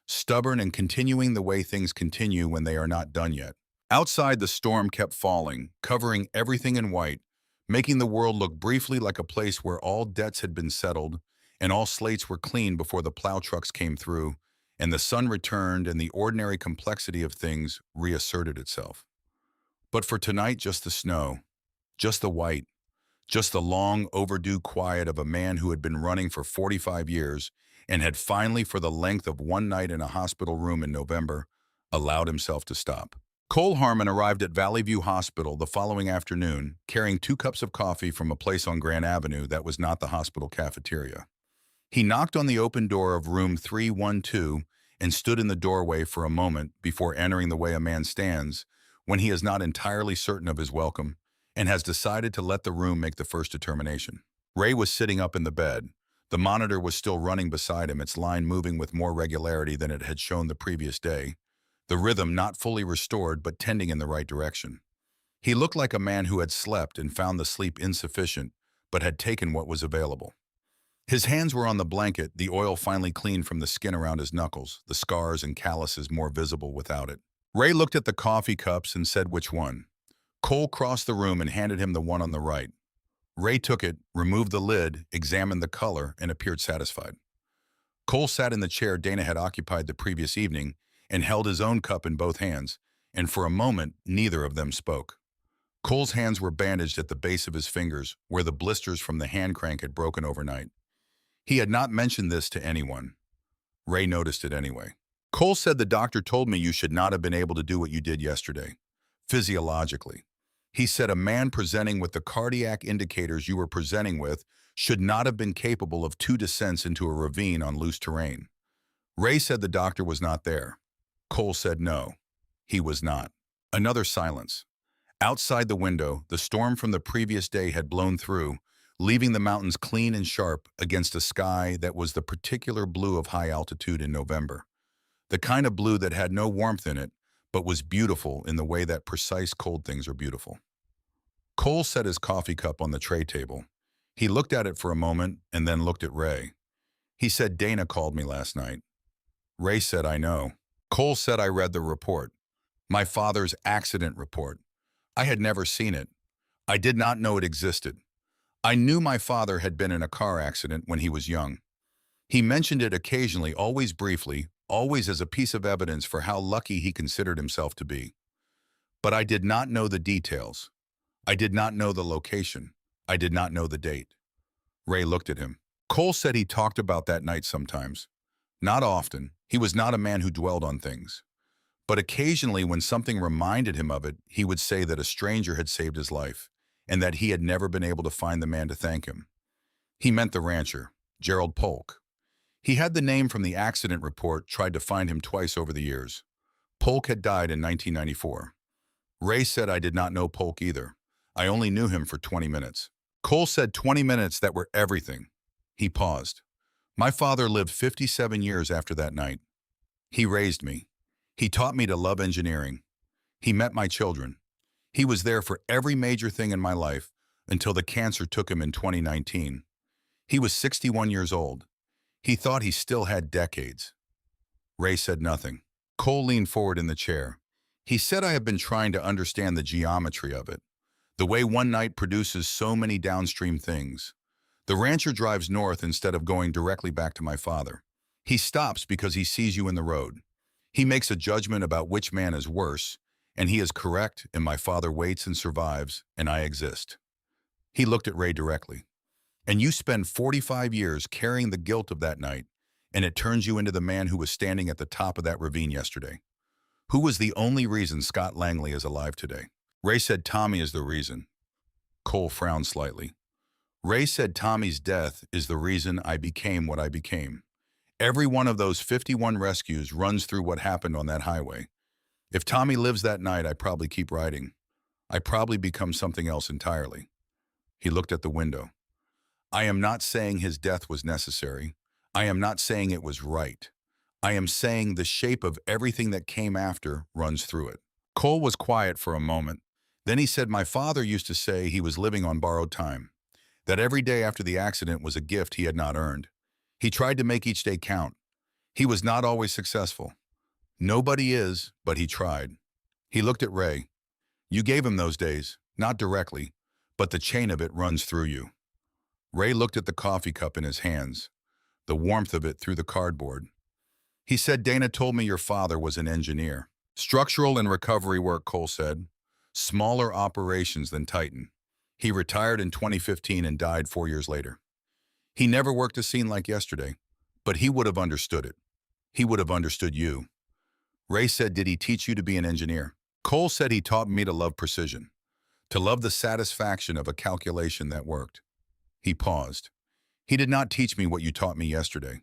stubborn and continuing the way things continue when they are not done yet. Outside, the storm kept falling, covering everything in white, making the world look briefly like a place where all debts had been settled and all slates were clean before the plow trucks came through, and the sun returned and the ordinary complexity of things reasserted itself. But for tonight, just the snow, just the white, just the long overdue quiet of a man who had been running for 45 years and had finally, for the length of one night in a hospital room in November, allowed himself to stop. Cole Harmon arrived at Valley View Hospital the following afternoon, carrying 2 cups of coffee from a place on Grand Avenue that was not the hospital cafeteria. He knocked on the open door of room 312 and stood in the doorway for a moment before entering the way a man stands when he is not entirely certain of his welcome and has decided to let the room make the first determination. Ray was sitting up in the bed. The monitor was still running beside him, its line moving with more regularity than it had shown the previous day, the rhythm not fully restored but tending in the right direction. He looked like a man who had slept and found the sleep insufficient but had taken what was available. His hands were on the blanket, the oil finally cleaned from the skin around his knuckles, the scars and calluses more visible without it. Ray looked at the coffee cups and said which one. Cole crossed the room and handed him the one on the right. Ray took it, removed the lid, examined the color, and appeared satisfied. Cole sat in the chair Dana had occupied the previous evening and held his own cup in both hands, and for a moment neither of them spoke. Cole's hands were bandaged at the base of his fingers, where the blisters from the hand crank had broken overnight. He had not mentioned this to anyone. Ray noticed it anyway. Cole said, "The doctor told me you should not have been able to do what you did yesterday. Physiologically. He said a man presenting with the cardiac indicators you were presenting with should not have been capable of 2 descents into a ravine on loose terrain." Ray said the doctor was not there. Cole said no, he was not. Another silence. Outside the window, the storm from the previous day had blown through, leaving the mountains clean and sharp against a sky that was the particular blue of high altitude in November. The kind of blue that had no warmth in it, but was beautiful in the way that precise cold things are beautiful. Cole set his coffee cup on the tray table. He looked at it for a moment and then looked at Ray. He said, "Dana called me last night." Ray said, "I know." Cole said, "I read the report. My father's accident report. I had never seen it. I did not know it existed. I knew my father had been in a car accident when he was young. He mentioned it occasionally, always briefly, always as a piece of evidence for how lucky he considered himself to be. But I did not know the details. I did not know the location. I did not know the date." Ray looked at him. Cole said he talked about that night sometimes. Not often. He was not a man who dwelled on things. But occasionally when something reminded him of it, he would say that a stranger had saved his life, and that he had never been able to find the man to thank him. He meant the rancher, Gerald Polk. He had the name from the accident report, tried to find him twice over the years. Polk had died in 1994. Ray said, "I did not know Polk either. I only knew him for 20 minutes. Cole said 20 minutes that were everything. He paused. "My father lived 57 years after that night. He raised me. He taught me to love engineering. He met my children. He was there for every major thing in my life until the cancer took him in 2019. He was 61 years old. He thought he still had decades." Ray said nothing. Cole leaned forward in the chair. He said, "I have been trying to understand the geometry of it, the way one night produces so many downstream things. The rancher drives north instead of going directly back to my father. He stops because he sees you in the road. He makes a judgment about which man is worse, and he is correct, and my father waits and survives, and I exist." He looked at Ray directly. "And you spend 45 years carrying the guilt of that night, and it turns you into the man who was standing at the top of that ravine yesterday. Who was the only reason Scott Langley is alive today?" Ray said, "Tommy is the reason." Cole frowned slightly. Ray said, "Tommy's death is the reason I became what I became. Every one of those 51 rescues runs through what happened on that highway. If Tommy lives that night, I probably keep riding. I probably become something else entirely." He looked at the window. I am not saying his death was necessary. I am not saying it was right. I am saying the shape of everything that came after runs through it. Cole was quiet for a moment. Then he said, my father used to say he was living on borrowed time, that every day after the accident was a gift he had not earned. He tried to make each day count. He was not always successful. Nobody is, but he tried. He looked at Ray. You gave him those days, not directly, but the chain of it runs through you. Ray looked at the coffee cup in his hands, the warmth of it through the cardboard. He said, Dana told me your father was an engineer. Structural and recovery work, Cole said. Smaller operations than Titan. He retired in 2015 and died 4 years later. He never worked a scene like yesterday, but he would have understood it. He would have understood you. Ray said, did he teach you to be an engineer? Cole said he taught me to love precision, to love the satisfaction of a calculation that worked. He paused. He did not teach me what you taught me yesterday,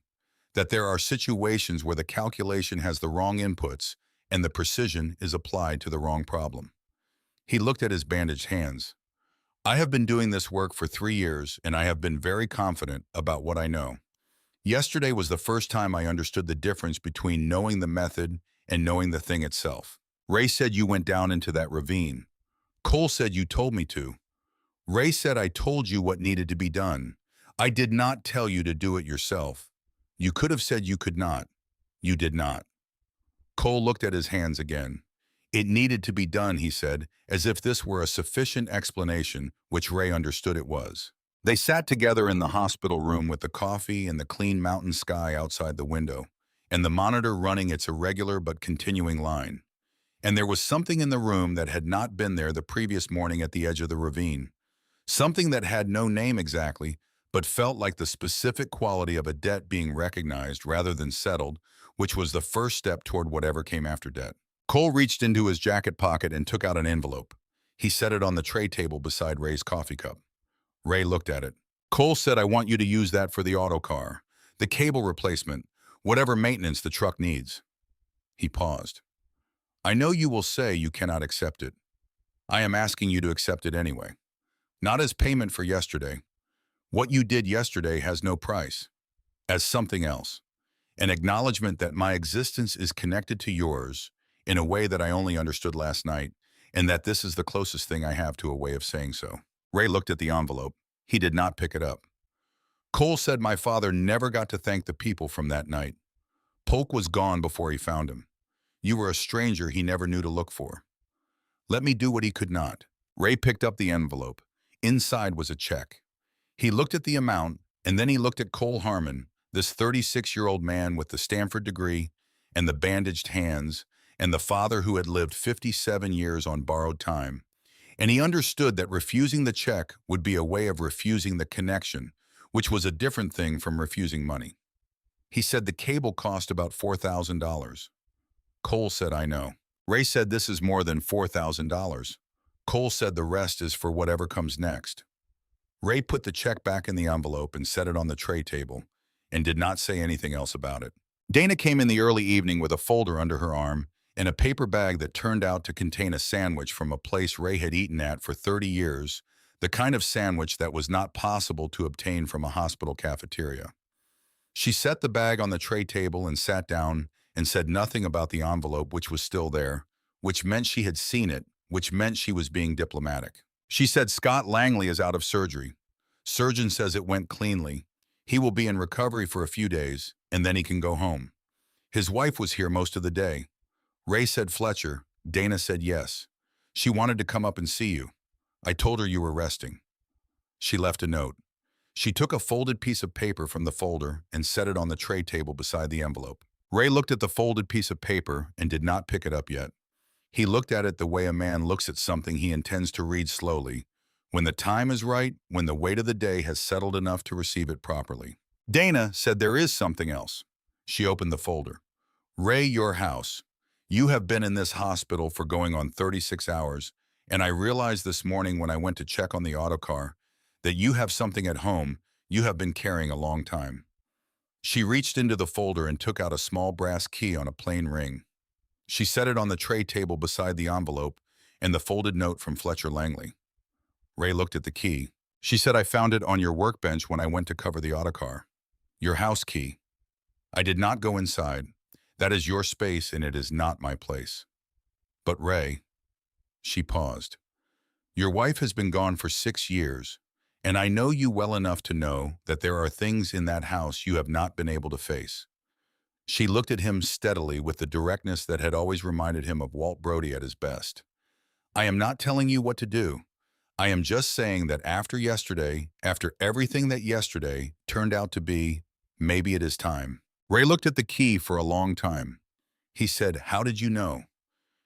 that there are situations where the calculation has the wrong inputs and the precision is applied to the wrong problem. He looked at his bandaged hands. I have been doing this work for 3 years, and I have been very confident about what I know. Yesterday was the first time I understood the difference between knowing the method and knowing the thing itself. Ray said you went down into that ravine. Cole said you told me to. Ray said I told you what needed to be done. I did not tell you to do it yourself. You could have said you could not. You did not. Cole looked at his hands again. It needed to be done, he said, as if this were a sufficient explanation, which Ray understood it was. They sat together in the hospital room with the coffee and the clean mountain sky outside the window, and the monitor running its irregular but continuing line. And there was something in the room that had not been there the previous morning at the edge of the ravine. Something that had no name exactly, but felt like the specific quality of a debt being recognized rather than settled, which was the first step toward whatever came after debt. Cole reached into his jacket pocket and took out an envelope. He set it on the tray table beside Ray's coffee cup. Ray looked at it. Cole said, I want you to use that for the Autocar, the cable replacement, whatever maintenance the truck needs. He paused. I know you will say you cannot accept it. I am asking you to accept it anyway. Not as payment for yesterday. What you did yesterday has no price. As something else. An acknowledgement that my existence is connected to yours in a way that I only understood last night, and that this is the closest thing I have to a way of saying so. Ray looked at the envelope. He did not pick it up. Cole said my father never got to thank the people from that night. Polk was gone before he found him. You were a stranger he never knew to look for. Let me do what he could not. Ray picked up the envelope. Inside was a check. He looked at the amount, and then he looked at Cole Harmon, this 36-year-old man with the Stanford degree and the bandaged hands, and the father who had lived 57 years on borrowed time. And he understood that refusing the check would be a way of refusing the connection, which was a different thing from refusing money. He said the cable cost about $4,000. Cole said, I know. Ray said this is more than $4,000. Cole said the rest is for whatever comes next. Ray put the check back in the envelope and set it on the tray table, and did not say anything else about it. Dana came in the early evening with a folder under her arm and a paper bag that turned out to contain a sandwich from a place Ray had eaten at for 30 years, the kind of sandwich that was not possible to obtain from a hospital cafeteria. She set the bag on the tray table and sat down and said nothing about the envelope, which was still there, which meant she had seen it, which meant she was being diplomatic. She said, Scott Langley is out of surgery. Surgeon says it went cleanly. He will be in recovery for a few days, and then he can go home. His wife was here most of the day. Ray said Fletcher. Dana said yes. She wanted to come up and see you. I told her you were resting. She left a note. She took a folded piece of paper from the folder and set it on the tray table beside the envelope. Ray looked at the folded piece of paper and did not pick it up yet. He looked at it the way a man looks at something he intends to read slowly, when the time is right, when the weight of the day has settled enough to receive it properly. Dana said there is something else. She opened the folder. Ray, your house. You have been in this hospital for going on 36 hours, and I realized this morning when I went to check on the Autocar that you have something at home you have been carrying a long time. She reached into the folder and took out a small brass key on a plain ring. She set it on the tray table beside the envelope and the folded note from Fletcher Langley. Ray looked at the key. She said, I found it on your workbench when I went to cover the autocar. Your house key. I did not go inside. That is your space and it is not my place. But Ray, she paused. Your wife has been gone for 6 years, and I know you well enough to know that there are things in that house you have not been able to face. She looked at him steadily with the directness that had always reminded him of Walt Brody at his best. I am not telling you what to do. I am just saying that after yesterday, after everything that yesterday turned out to be, maybe it is time. Ray looked at the key for a long time. He said, how did you know?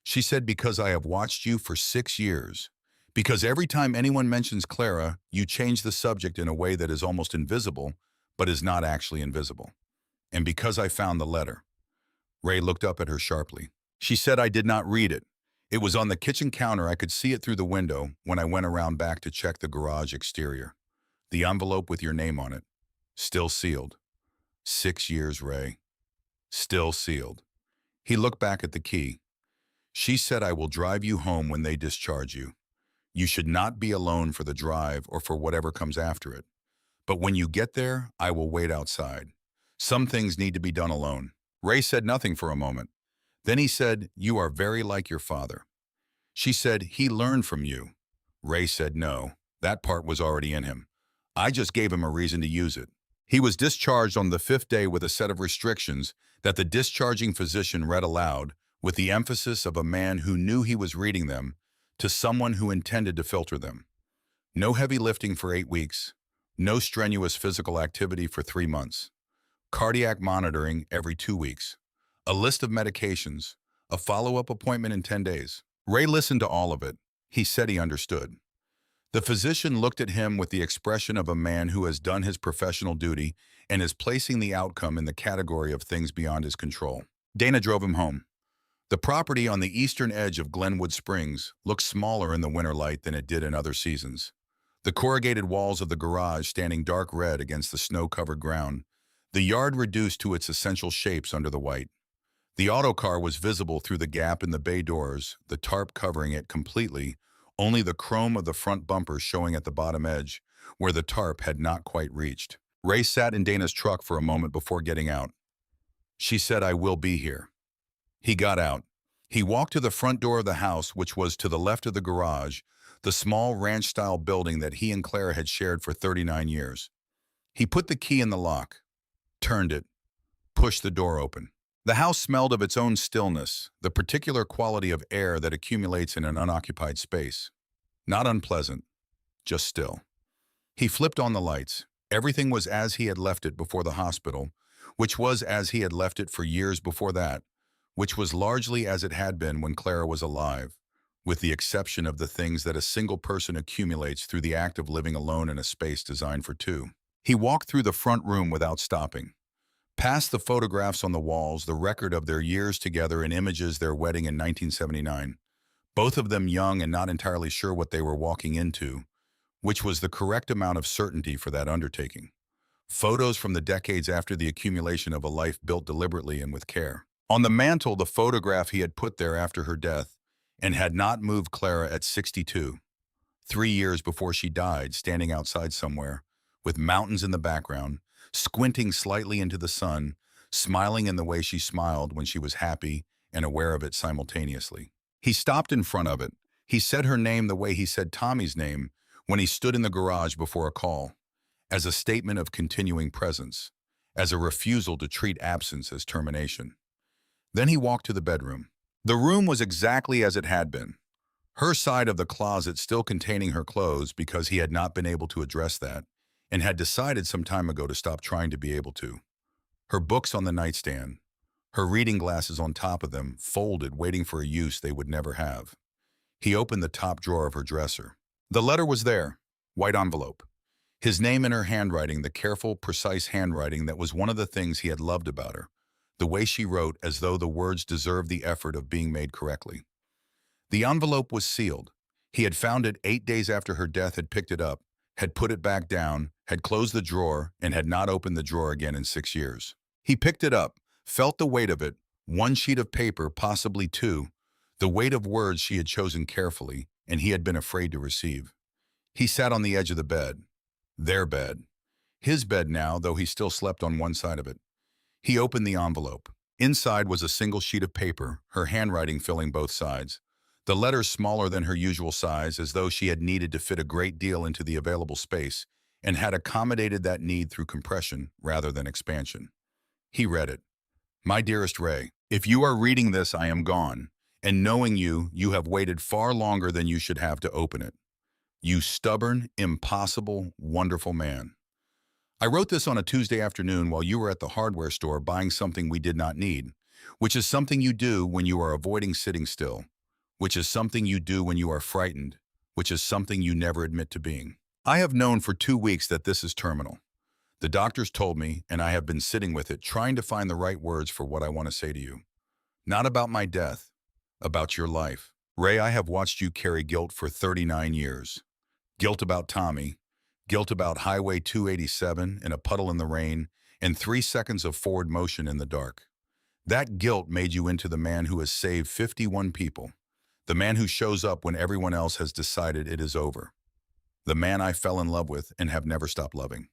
She said, because I have watched you for 6 years. Because every time anyone mentions Clara, you change the subject in a way that is almost invisible, but is not actually invisible. And because I found the letter. Ray looked up at her sharply. She said, I did not read it. It was on the kitchen counter. I could see it through the window when I went around back to check the garage exterior. The envelope with your name on it. Still sealed. 6 years, Ray. Still sealed. He looked back at the key. She said, I will drive you home when they discharge you. You should not be alone for the drive or for whatever comes after it. But when you get there, I will wait outside. Some things need to be done alone. Ray said nothing for a moment. Then he said, you are very like your father. She said, he learned from you. Ray said, no, that part was already in him. I just gave him a reason to use it. He was discharged on the 5th day with a set of restrictions that the discharging physician read aloud with the emphasis of a man who knew he was reading them to someone who intended to filter them. No heavy lifting for 8 weeks. No strenuous physical activity for 3 months. Cardiac monitoring every 2 weeks. A list of medications. A follow-up appointment in 10 days. Ray listened to all of it. He said he understood. The physician looked at him with the expression of a man who has done his professional duty and is placing the outcome in the category of things beyond his control. Dana drove him home. The property on the eastern edge of Glenwood Springs looked smaller in the winter light than it did in other seasons. The corrugated walls of the garage standing dark red against the snow-covered ground, the yard reduced to its essential shapes under the white. The autocar was visible through the gap in the bay doors, the tarp covering it completely, only the chrome of the front bumper showing at the bottom edge, where the tarp had not quite reached. Ray sat in Dana's truck for a moment before getting out. She said, I will be here. He got out. He walked to the front door of the house, which was to the left of the garage, the small ranch-style building that he and Clara had shared for 39 years. He put the key in the lock, turned it, pushed the door open. The house smelled of its own stillness, the particular quality of air that accumulates in an unoccupied space. Not unpleasant, just still. He flipped on the lights. Everything was as he had left it before the hospital, which was as he had left it for years before that, which was largely as it had been when Clara was alive, with the exception of the things that a single person accumulates through the act of living alone in a space designed for two. He walked through the front room without stopping. Past the photographs on the walls, the record of their years together and images their wedding in 1979, both of them young and not entirely sure what they were walking into, which was the correct amount of certainty for that undertaking. Photos from the decades after the accumulation of a life built deliberately and with care. On the mantle, the photograph he had put there after her death and had not moved Clara at 62, 3 years before she died, standing outside somewhere, with mountains in the background, squinting slightly into the sun, smiling in the way she smiled when she was happy and aware of it simultaneously. He stopped in front of it. He said her name the way he said Tommy's name when he stood in the garage before a call, as a statement of continuing presence, as a refusal to treat absence as termination. Then he walked to the bedroom. The room was exactly as it had been. Her side of the closet still containing her clothes because he had not been able to address that, and had decided some time ago to stop trying to be able to. Her books on the nightstand, her reading glasses on top of them, folded, waiting for a use they would never have. He opened the top drawer of her dresser. The letter was there, white envelope. His name in her handwriting, the careful, precise handwriting that was one of the things he had loved about her, the way she wrote as though the words deserved the effort of being made correctly. The envelope was sealed. He had found it 8 days after her death, had picked it up, had put it back down, had closed the drawer, and had not opened the drawer again in 6 years. He picked it up, felt the weight of it, 1 sheet of paper, possibly 2, the weight of words she had chosen carefully, and he had been afraid to receive. He sat on the edge of the bed. Their bed. His bed now, though he still slept on one side of it. He opened the envelope. Inside was a single sheet of paper, her handwriting filling both sides. The letters smaller than her usual size, as though she had needed to fit a great deal into the available space, and had accommodated that need through compression rather than expansion. He read it. My dearest Ray, if you are reading this, I am gone, and knowing you, you have waited far longer than you should have to open it. You stubborn, impossible, wonderful man. I wrote this on a Tuesday afternoon while you were at the hardware store buying something we did not need, which is something you do when you are avoiding sitting still, which is something you do when you are frightened, which is something you never admit to being. I have known for 2 weeks that this is terminal. The doctors told me, and I have been sitting with it, trying to find the right words for what I want to say to you. Not about my death, about your life. Ray, I have watched you carry guilt for 39 years. Guilt about Tommy, guilt about Highway 287 in a puddle in the rain, and 3 seconds of forward motion in the dark. That guilt made you into the man who has saved 51 people, the man who shows up when everyone else has decided it is over, the man I fell in love with and have never stopped loving.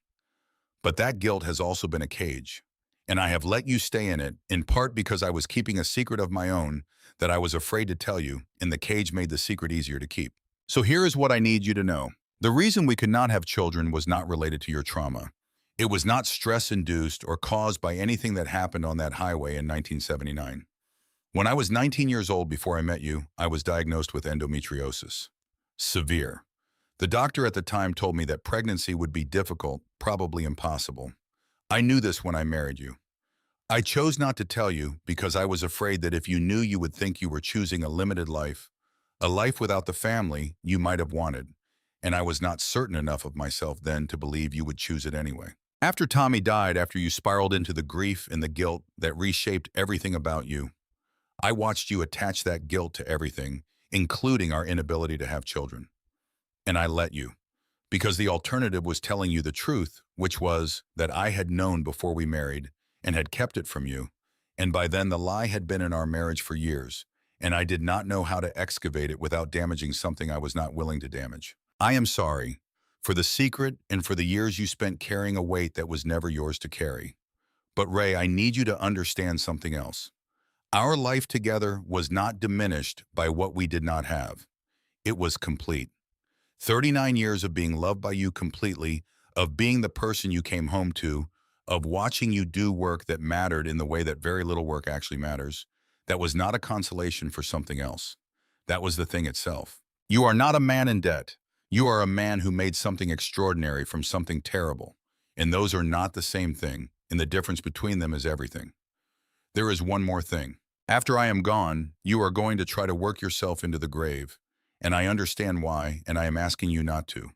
But that guilt has also been a cage, and I have let you stay in it, in part because I was keeping a secret of my own that I was afraid to tell you, and the cage made the secret easier to keep. So here is what I need you to know. The reason we could not have children was not related to your trauma. It was not stress-induced or caused by anything that happened on that highway in 1979. When I was 19 years old before I met you, I was diagnosed with endometriosis. Severe. The doctor at the time told me that pregnancy would be difficult, probably impossible. I knew this when I married you. I chose not to tell you because I was afraid that if you knew, you would think you were choosing a limited life, a life without the family you might have wanted, and I was not certain enough of myself then to believe you would choose it anyway. After Tommy died, after you spiraled into the grief and the guilt that reshaped everything about you, I watched you attach that guilt to everything, including our inability to have children. And I let you, because the alternative was telling you the truth, which was that I had known before we married and had kept it from you, and by then the lie had been in our marriage for years, and I did not know how to excavate it without damaging something I was not willing to damage. I am sorry for the secret and for the years you spent carrying a weight that was never yours to carry. But Ray, I need you to understand something else. Our life together was not diminished by what we did not have. It was complete. 39 years of being loved by you completely, of being the person you came home to, of watching you do work that mattered in the way that very little work actually matters. That was not a consolation for something else. That was the thing itself. You are not a man in debt. You are a man who made something extraordinary from something terrible. And those are not the same thing, and the difference between them is everything. There is one more thing. After I am gone, you are going to try to work yourself into the grave. And I understand why, and I am asking you not to.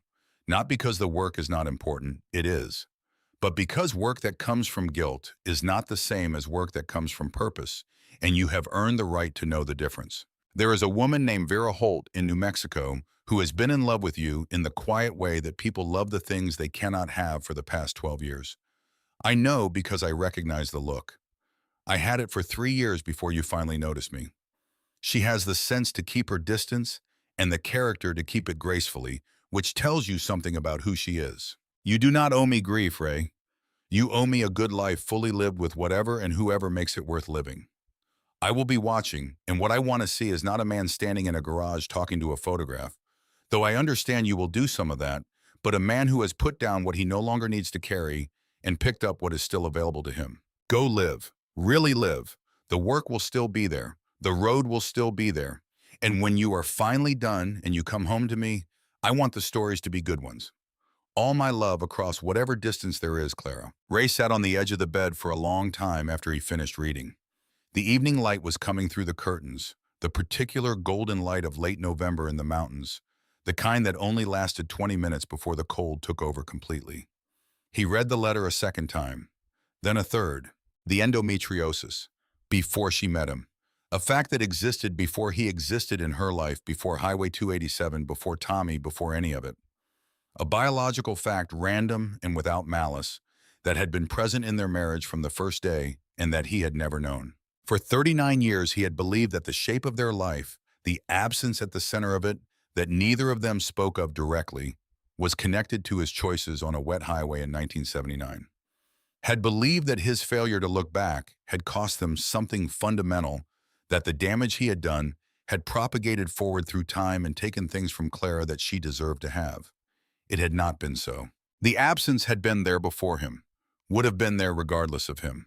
Not because the work is not important, it is. But because work that comes from guilt is not the same as work that comes from purpose, and you have earned the right to know the difference. There is a woman named Vera Holt in New Mexico who has been in love with you in the quiet way that people love the things they cannot have for the past 12 years. I know because I recognize the look. I had it for 3 years before you finally noticed me. She has the sense to keep her distance and the character to keep it gracefully, which tells you something about who she is. You do not owe me grief, Ray. You owe me a good life fully lived with whatever and whoever makes it worth living. I will be watching, and what I want to see is not a man standing in a garage talking to a photograph, though I understand you will do some of that, but a man who has put down what he no longer needs to carry and picked up what is still available to him. Go live. Really live. The work will still be there. The road will still be there. And when you are finally done and you come home to me, I want the stories to be good ones. All my love across whatever distance there is, Clara. Ray sat on the edge of the bed for a long time after he finished reading. The evening light was coming through the curtains, the particular golden light of late November in the mountains, the kind that only lasted 20 minutes before the cold took over completely. He read the letter a second time, then a third. The endometriosis, before she met him. A fact that existed before he existed in her life, before Highway 287, before Tommy, before any of it. A biological fact, random and without malice, that had been present in their marriage from the first day and that he had never known. For 39 years, he had believed that the shape of their life, the absence at the center of it, that neither of them spoke of directly, was connected to his choices on a wet highway in 1979. Had believed that his failure to look back had cost them something fundamental, that the damage he had done had propagated forward through time and taken things from Clara that she deserved to have. It had not been so. The absence had been there before him, would have been there regardless of him.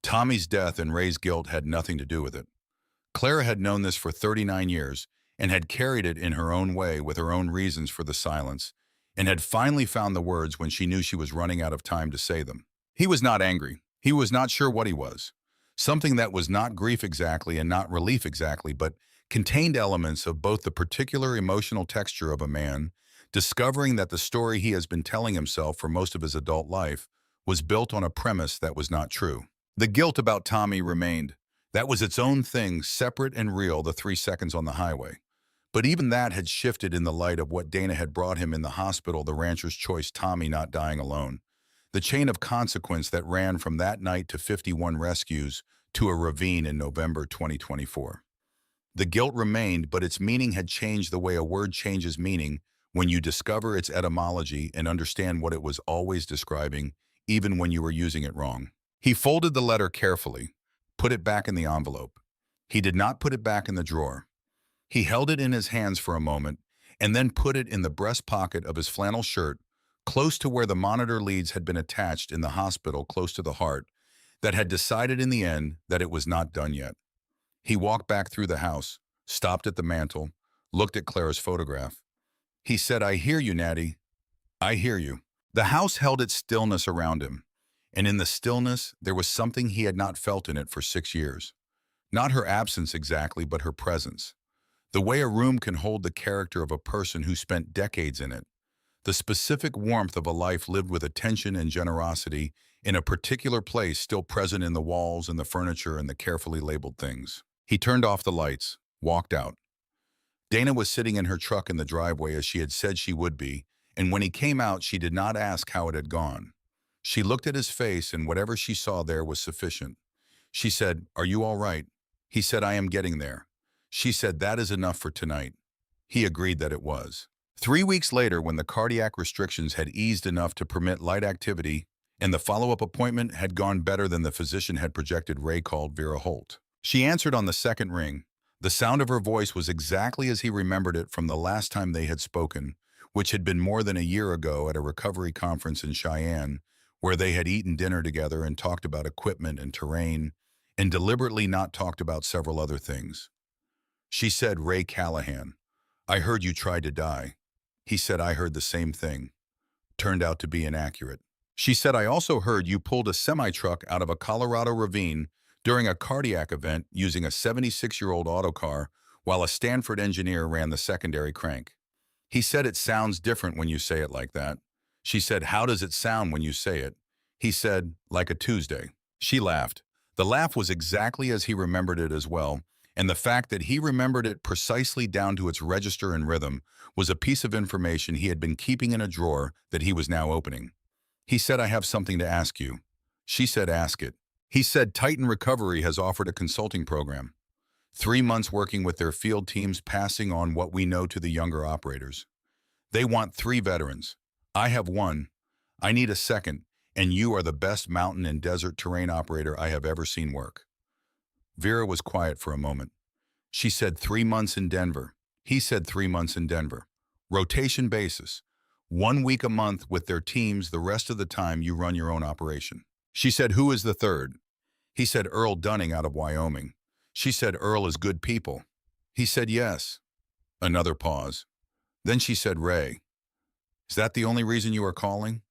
Tommy's death and Ray's guilt had nothing to do with it. Clara had known this for 39 years and had carried it in her own way with her own reasons for the silence, and had finally found the words when she knew she was running out of time to say them. He was not angry. He was not sure what he was. Something that was not grief exactly and not relief exactly, but contained elements of both the particular emotional texture of a man discovering that the story he has been telling himself for most of his adult life was built on a premise that was not true. The guilt about Tommy remained. That was its own thing, separate and real, the 3 seconds on the highway. But even that had shifted in the light of what Dana had brought him in the hospital, the rancher's choice, Tommy not dying alone. The chain of consequence that ran from that night to 51 rescues to a ravine in November 2024. The guilt remained, but its meaning had changed the way a word changes meaning when you discover its etymology and understand what it was always describing, even when you were using it wrong. He folded the letter carefully, put it back in the envelope. He did not put it back in the drawer. He held it in his hands for a moment and then put it in the breast pocket of his flannel shirt, close to where the monitor leads had been attached in the hospital, close to the heart, that had decided in the end that it was not done yet. He walked back through the house, stopped at the mantel, looked at Clara's photograph. He said, "I hear you, Natty. I hear you." The house held its stillness around him, and in the stillness there was something he had not felt in it for 6 years. Not her absence exactly, but her presence. The way a room can hold the character of a person who spent decades in it. The specific warmth of a life lived with attention and generosity in a particular place still present in the walls and the furniture and the carefully labeled things. He turned off the lights, walked out. Dana was sitting in her truck in the driveway as she had said she would be, and when he came out, she did not ask how it had gone. She looked at his face, and whatever she saw there was sufficient. She said, "Are you all right?" He said, "I am getting there." She said, "That is enough for tonight." He agreed that it was. 3 weeks later, when the cardiac restrictions had eased enough to permit light activity, and the follow-up appointment had gone better than the physician had projected, Ray called Vera Holt. She answered on the second ring. The sound of her voice was exactly as he remembered it from the last time they had spoken, which had been more than a year ago at a recovery conference in Cheyenne, where they had eaten dinner together and talked about equipment and terrain, and deliberately not talked about several other things. She said, "Ray Callahan, I heard you tried to die." He said, "I heard the same thing." Turned out to be inaccurate. She said, "I also heard you pulled a semi-truck out of a Colorado ravine during a cardiac event using a 76-year-old Autocar while a Stanford engineer ran the secondary crank." He said, "It sounds different when you say it like that." She said, "How does it sound when you say it?" He said, "Like a Tuesday." She laughed. The laugh was exactly as he remembered it as well, and the fact that he remembered it precisely down to its register and rhythm was a piece of information he had been keeping in a drawer that he was now opening. He said, "I have something to ask you." She said, "Ask it." He said, "Titan Recovery has offered a consulting program. 3 months working with their field teams, passing on what we know to the younger operators. They want 3 veterans. I have 1. I need a second, and you are the best mountain and desert terrain operator I have ever seen work." Vera was quiet for a moment. She said, 3 months in Denver. He said 3 months in Denver. Rotation basis. 1 week a month with their teams, the rest of the time you run your own operation. She said, "Who is the third?" He said, "Earl Dunning out of Wyoming." She said, "Earl is good people." He said, "Yes." Another pause. Then she said, "Ray, is that the only reason you are calling?"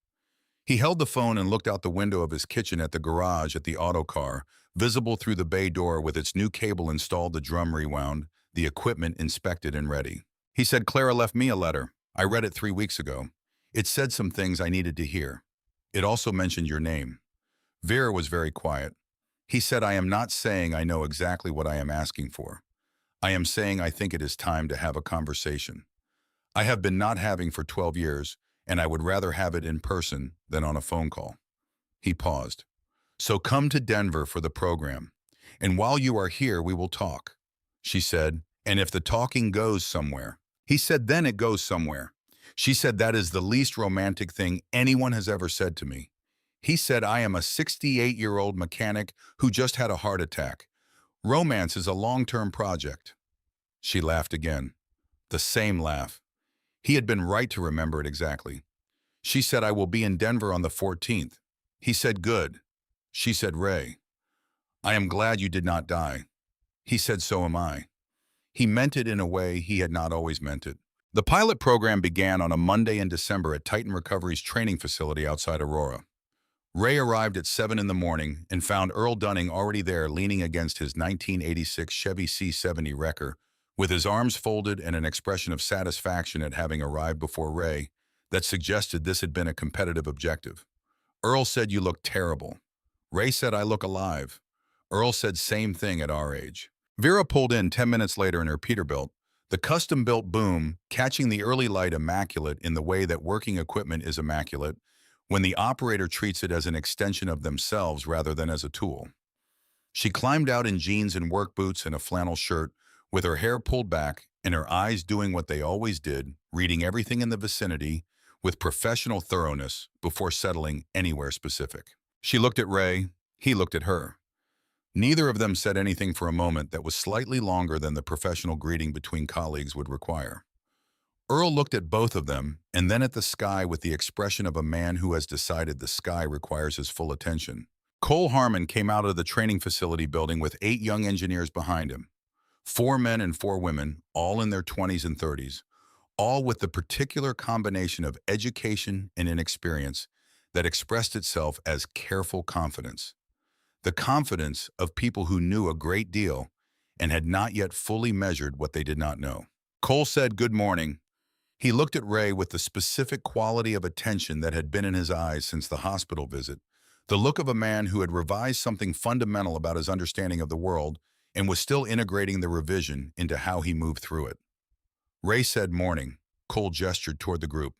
He held the phone and looked out the window of his kitchen at the garage at the Autocar, visible through the bay door with its new cable installed, the drum rewound, the equipment inspected and ready. He said, "Clara left me a letter. I read it 3 weeks ago. It said some things I needed to hear. It also mentioned your name." Vera was very quiet. He said, "I am not saying I know exactly what I am asking for. I am saying I think it is time to have a conversation. I have been not having for 12 years, and I would rather have it in person than on a phone call." He paused. "So come to Denver for the program, and while you are here we will talk." She said, "And if the talking goes somewhere." He said, "Then it goes somewhere. She said that is the least romantic thing anyone has ever said to me. He said I am a 68-year-old mechanic who just had a heart attack. Romance is a long-term project. She laughed again. The same laugh. He had been right to remember it exactly. She said, I will be in Denver on the 14th. He said, good. She said, Ray, I am glad you did not die. He said, so am I. He meant it in a way he had not always meant it. The pilot program began on a Monday in December at Titan Recovery's training facility outside Aurora. Ray arrived at 7 in the morning and found Earl Dunning already there leaning against his 1986 Chevy C70 wrecker, with his arms folded and an expression of satisfaction at having arrived before Ray that suggested this had been a competitive objective. Earl said, you look terrible. Ray said, I look alive. Earl said, same thing at our age. Vera pulled in 10 minutes later in her Peterbilt, the custom-built boom catching the early light immaculate in the way that working equipment is immaculate when the operator treats it as an extension of themselves rather than as a tool. She climbed out in jeans and work boots and a flannel shirt, with her hair pulled back and her eyes doing what they always did, reading everything in the vicinity with professional thoroughness before settling anywhere specific. She looked at Ray, he looked at her. Neither of them said anything for a moment that was slightly longer than the professional greeting between colleagues would require. Earl looked at both of them and then at the sky with the expression of a man who has decided the sky requires his full attention. Cole Harmon came out of the training facility building with 8 young engineers behind him. 4 men and 4 women, all in their 20s and 30s, all with the particular combination of education and inexperience that expressed itself as careful confidence. The confidence of people who knew a great deal and had not yet fully measured what they did not know. Cole said, good morning. He looked at Ray with the specific quality of attention that had been in his eyes since the hospital visit, the look of a man who had revised something fundamental about his understanding of the world and was still integrating the revision into how he moved through it. Ray said, morning. Cole gestured toward the group.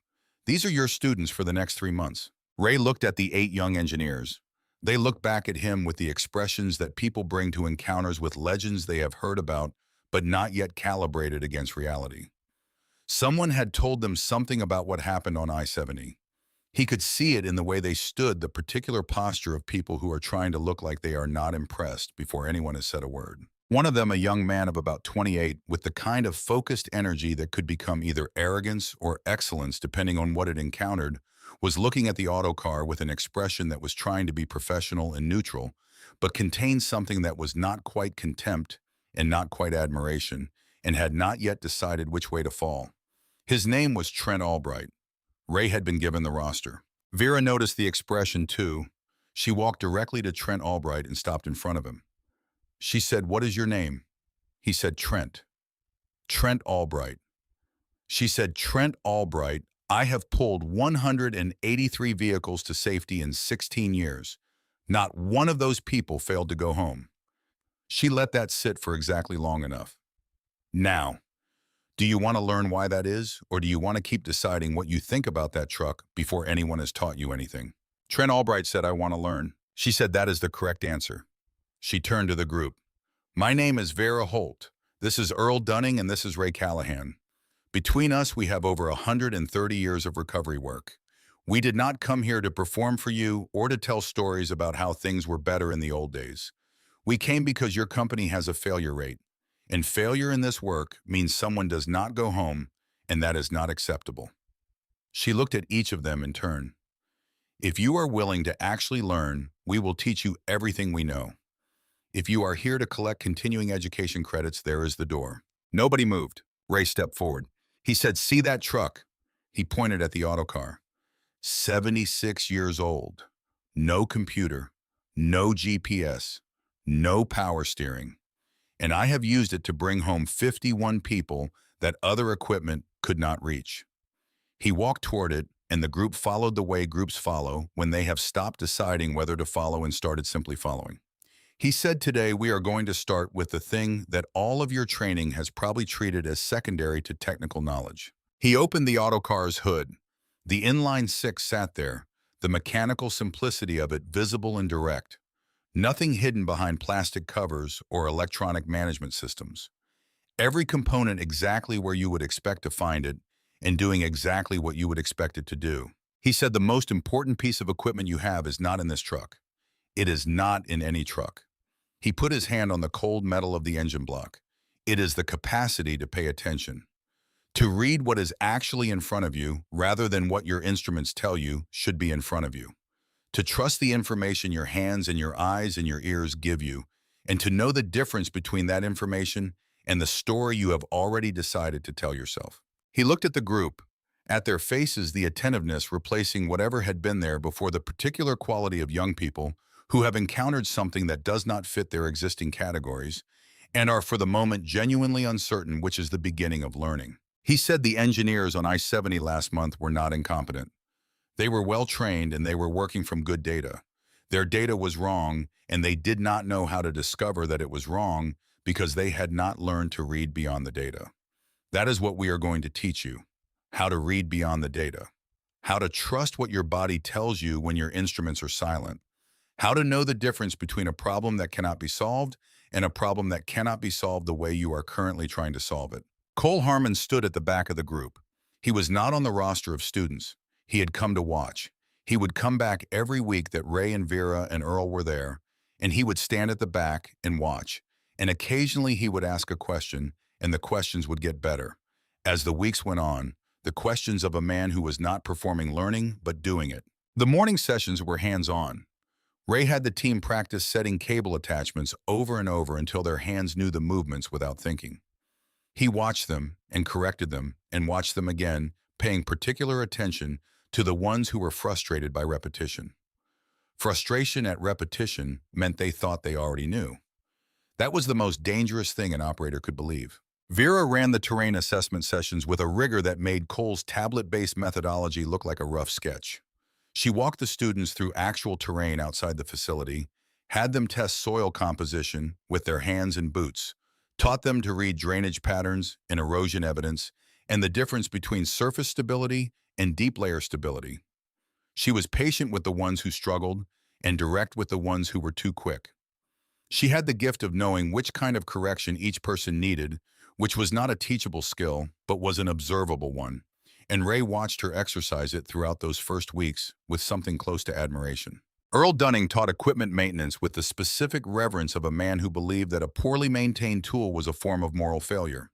These are your students for the next 3 months. Ray looked at the 8 young engineers. They looked back at him with the expressions that people bring to encounters with legends they have heard about but not yet calibrated against reality. Someone had told them something about what happened on I-70. He could see it in the way they stood, the particular posture of people who are trying to look like they are not impressed before anyone has said a word. One of them, a young man of about 28, with the kind of focused energy that could become either arrogance or excellence depending on what it encountered, was looking at the Autocar with an expression that was trying to be professional and neutral, but contained something that was not quite contempt and not quite admiration, and had not yet decided which way to fall. His name was Trent Albright. Ray had been given the roster. Vera noticed the expression too. She walked directly to Trent Albright and stopped in front of him. She said, what is your name? He said, Trent. Trent Albright. She said, Trent Albright, I have pulled 183 vehicles to safety in 16 years. Not one of those people failed to go home. She let that sit for exactly long enough. Now, do you want to learn why that is, or do you want to keep deciding what you think about that truck before anyone has taught you anything? Trent Albright said, I want to learn. She said, that is the correct answer. She turned to the group. My name is Vera Holt. This is Earl Dunning and this is Ray Callahan. Between us, we have over 130 years of recovery work. We did not come here to perform for you or to tell stories about how things were better in the old days. We came because your company has a failure rate. And failure in this work means someone does not go home, and that is not acceptable. She looked at each of them in turn. If you are willing to actually learn, we will teach you everything we know. If you are here to collect continuing education credits, there is the door. Nobody moved. Ray stepped forward. He said, see that truck? He pointed at the Autocar. 76 years old. No computer. No GPS. No power steering. And I have used it to bring home 51 people that other equipment could not reach. He walked toward it, and the group followed the way groups follow when they have stopped deciding whether to follow and started simply following. He said, today we are going to start with the thing that all of your training has probably treated as secondary to technical knowledge. He opened the Autocar's hood. The inline-6 sat there, the mechanical simplicity of it visible and direct. Nothing hidden behind plastic covers or electronic management systems. Every component exactly where you would expect to find it, and doing exactly what you would expect it to do. He said the most important piece of equipment you have is not in this truck. It is not in any truck. He put his hand on the cold metal of the engine block. It is the capacity to pay attention. To read what is actually in front of you rather than what your instruments tell you should be in front of you. To trust the information your hands and your eyes and your ears give you, and to know the difference between that information and the story you have already decided to tell yourself. He looked at the group, at their faces, the attentiveness replacing whatever had been there before, the particular quality of young people who have encountered something that does not fit their existing categories and are for the moment genuinely uncertain, which is the beginning of learning. He said the engineers on I-70 last month were not incompetent. They were well trained and they were working from good data. Their data was wrong and they did not know how to discover that it was wrong because they had not learned to read beyond the data. That is what we are going to teach you. How to read beyond the data. How to trust what your body tells you when your instruments are silent. How to know the difference between a problem that cannot be solved and a problem that cannot be solved the way you are currently trying to solve it. Cole Harmon stood at the back of the group. He was not on the roster of students. He had come to watch. He would come back every week that Ray and Vera and Earl were there, and he would stand at the back and watch. And occasionally he would ask a question, and the questions would get better. As the weeks went on, the questions of a man who was not performing learning, but doing it. The morning sessions were hands-on. Ray had the team practice setting cable attachments over and over until their hands knew the movements without thinking. He watched them and corrected them and watched them again, paying particular attention to the ones who were frustrated by repetition. Frustration at repetition meant they thought they already knew. That was the most dangerous thing an operator could believe. Vera ran the terrain assessment sessions with a rigor that made Cole's tablet-based methodology look like a rough sketch. She walked the students through actual terrain outside the facility, had them test soil composition with their hands and boots, taught them to read drainage patterns and erosion evidence, and the difference between surface stability and deep layer stability. She was patient with the ones who struggled and direct with the ones who were too quick. She had the gift of knowing which kind of correction each person needed, which was not a teachable skill, but was an observable one. And Ray watched her exercise it throughout those first weeks with something close to admiration. Earl Dunning taught equipment maintenance with the specific reverence of a man who believed that a poorly maintained tool was a form of moral failure.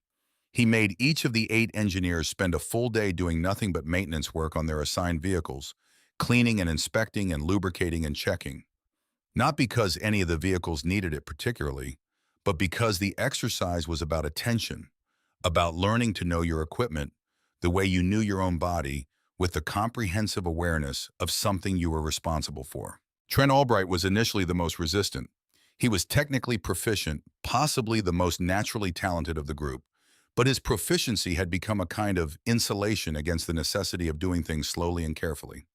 He made each of the 8 engineers spend a full day doing nothing but maintenance work on their assigned vehicles, cleaning and inspecting and lubricating and checking. Not because any of the vehicles needed it particularly, but because the exercise was about attention, about learning to know your equipment the way you knew your own body, with the comprehensive awareness of something you were responsible for. Trent Albright was initially the most resistant. He was technically proficient, possibly the most naturally talented of the group, but his proficiency had become a kind of insulation against the necessity of doing things slowly and carefully.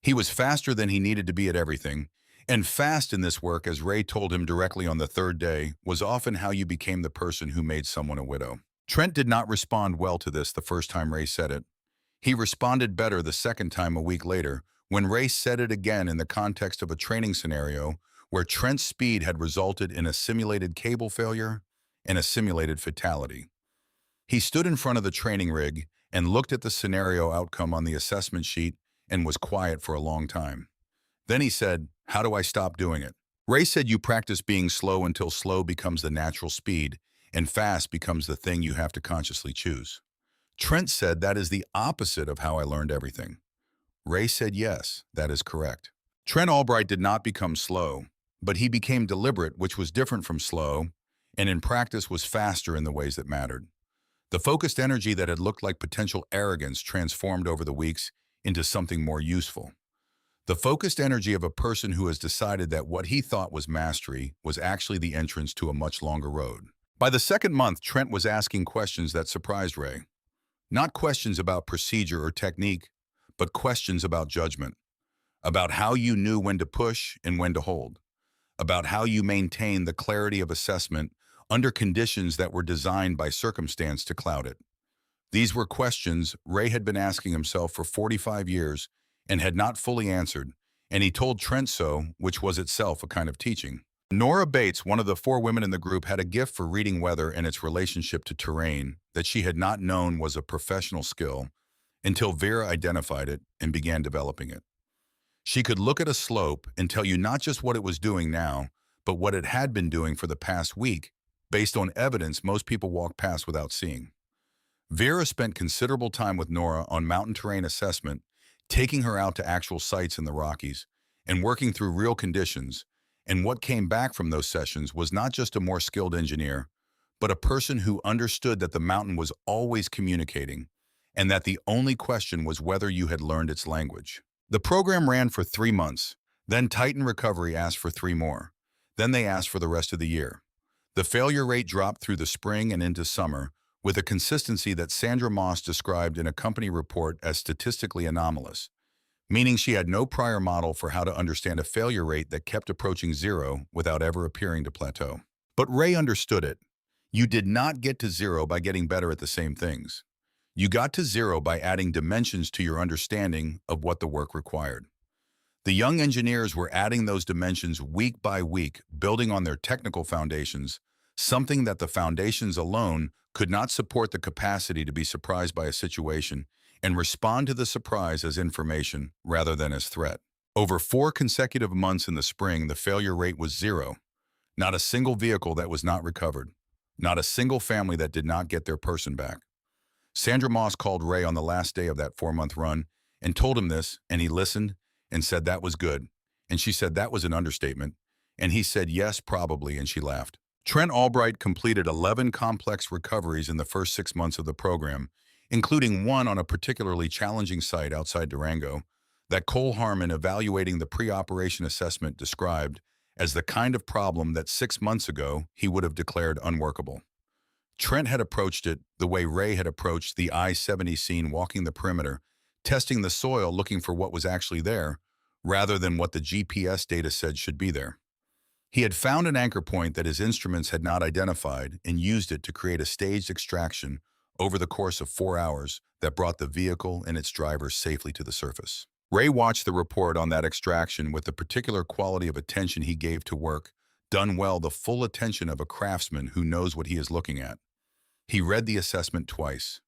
He was faster than he needed to be at everything, and fast in this work, as Ray told him directly on the 3rd day, was often how you became the person who made someone a widow. Trent did not respond well to this the first time Ray said it. He responded better the second time a week later, when Ray said it again in the context of a training scenario where Trent's speed had resulted in a simulated cable failure and a simulated fatality. He stood in front of the training rig and looked at the scenario outcome on the assessment sheet and was quiet for a long time. Then he said, "How do I stop doing it?" Ray said you practice being slow until slow becomes the natural speed and fast becomes the thing you have to consciously choose. Trent said that is the opposite of how I learned everything. Ray said yes, that is correct. Trent Albright did not become slow, but he became deliberate, which was different from slow, and in practice was faster in the ways that mattered. The focused energy that had looked like potential arrogance transformed over the weeks into something more useful. The focused energy of a person who has decided that what he thought was mastery was actually the entrance to a much longer road. By the 2nd month, Trent was asking questions that surprised Ray. Not questions about procedure or technique, but questions about judgment, about how you knew when to push and when to hold, about how you maintained the clarity of assessment under conditions that were designed by circumstance to cloud it. These were questions Ray had been asking himself for 45 years and had not fully answered, and he told Trent so, which was itself a kind of teaching. Nora Bates, one of the four women in the group, had a gift for reading weather and its relationship to terrain that she had not known was a professional skill until Vera identified it and began developing it. She could look at a slope and tell you not just what it was doing now, but what it had been doing for the past week, based on evidence most people walk past without seeing. Vera spent considerable time with Nora on mountain terrain assessment, taking her out to actual sites in the Rockies, and working through real conditions. And what came back from those sessions was not just a more skilled engineer, but a person who understood that the mountain was always communicating, and that the only question was whether you had learned its language. The program ran for 3 months. Then Titan Recovery asked for 3 more. Then they asked for the rest of the year. The failure rate dropped through the spring and into summer, with a consistency that Sandra Moss described in a company report as statistically anomalous, meaning she had no prior model for how to understand a failure rate that kept approaching zero without ever appearing to plateau. But Ray understood it. You did not get to zero by getting better at the same things. You got to zero by adding dimensions to your understanding of what the work required. The young engineers were adding those dimensions week by week, building on their technical foundations, something that the foundations alone could not support the capacity to be surprised by a situation and respond to the surprise as information rather than as threat. Over 4 consecutive months in the spring, the failure rate was zero. Not a single vehicle that was not recovered. Not a single family that did not get their person back. Sandra Moss called Ray on the last day of that 4-month run and told him this, and he listened and said that was good. And she said that was an understatement. And he said yes, probably, and she laughed. Trent Albright completed 11 complex recoveries in the first 6 months of the program, including one on a particularly challenging site outside Durango that Cole Harmon, evaluating the pre-operation assessment, described as the kind of problem that 6 months ago he would have declared unworkable. Trent had approached it the way Ray had approached the I-70 scene, walking the perimeter, testing the soil, looking for what was actually there, rather than what the GPS data said should be there. He had found an anchor point that his instruments had not identified and used it to create a staged extraction over the course of 4 hours that brought the vehicle and its driver safely to the surface. Ray watched the report on that extraction with the particular quality of attention he gave to work, done well, the full attention of a craftsman who knows what he is looking at. He read the assessment twice.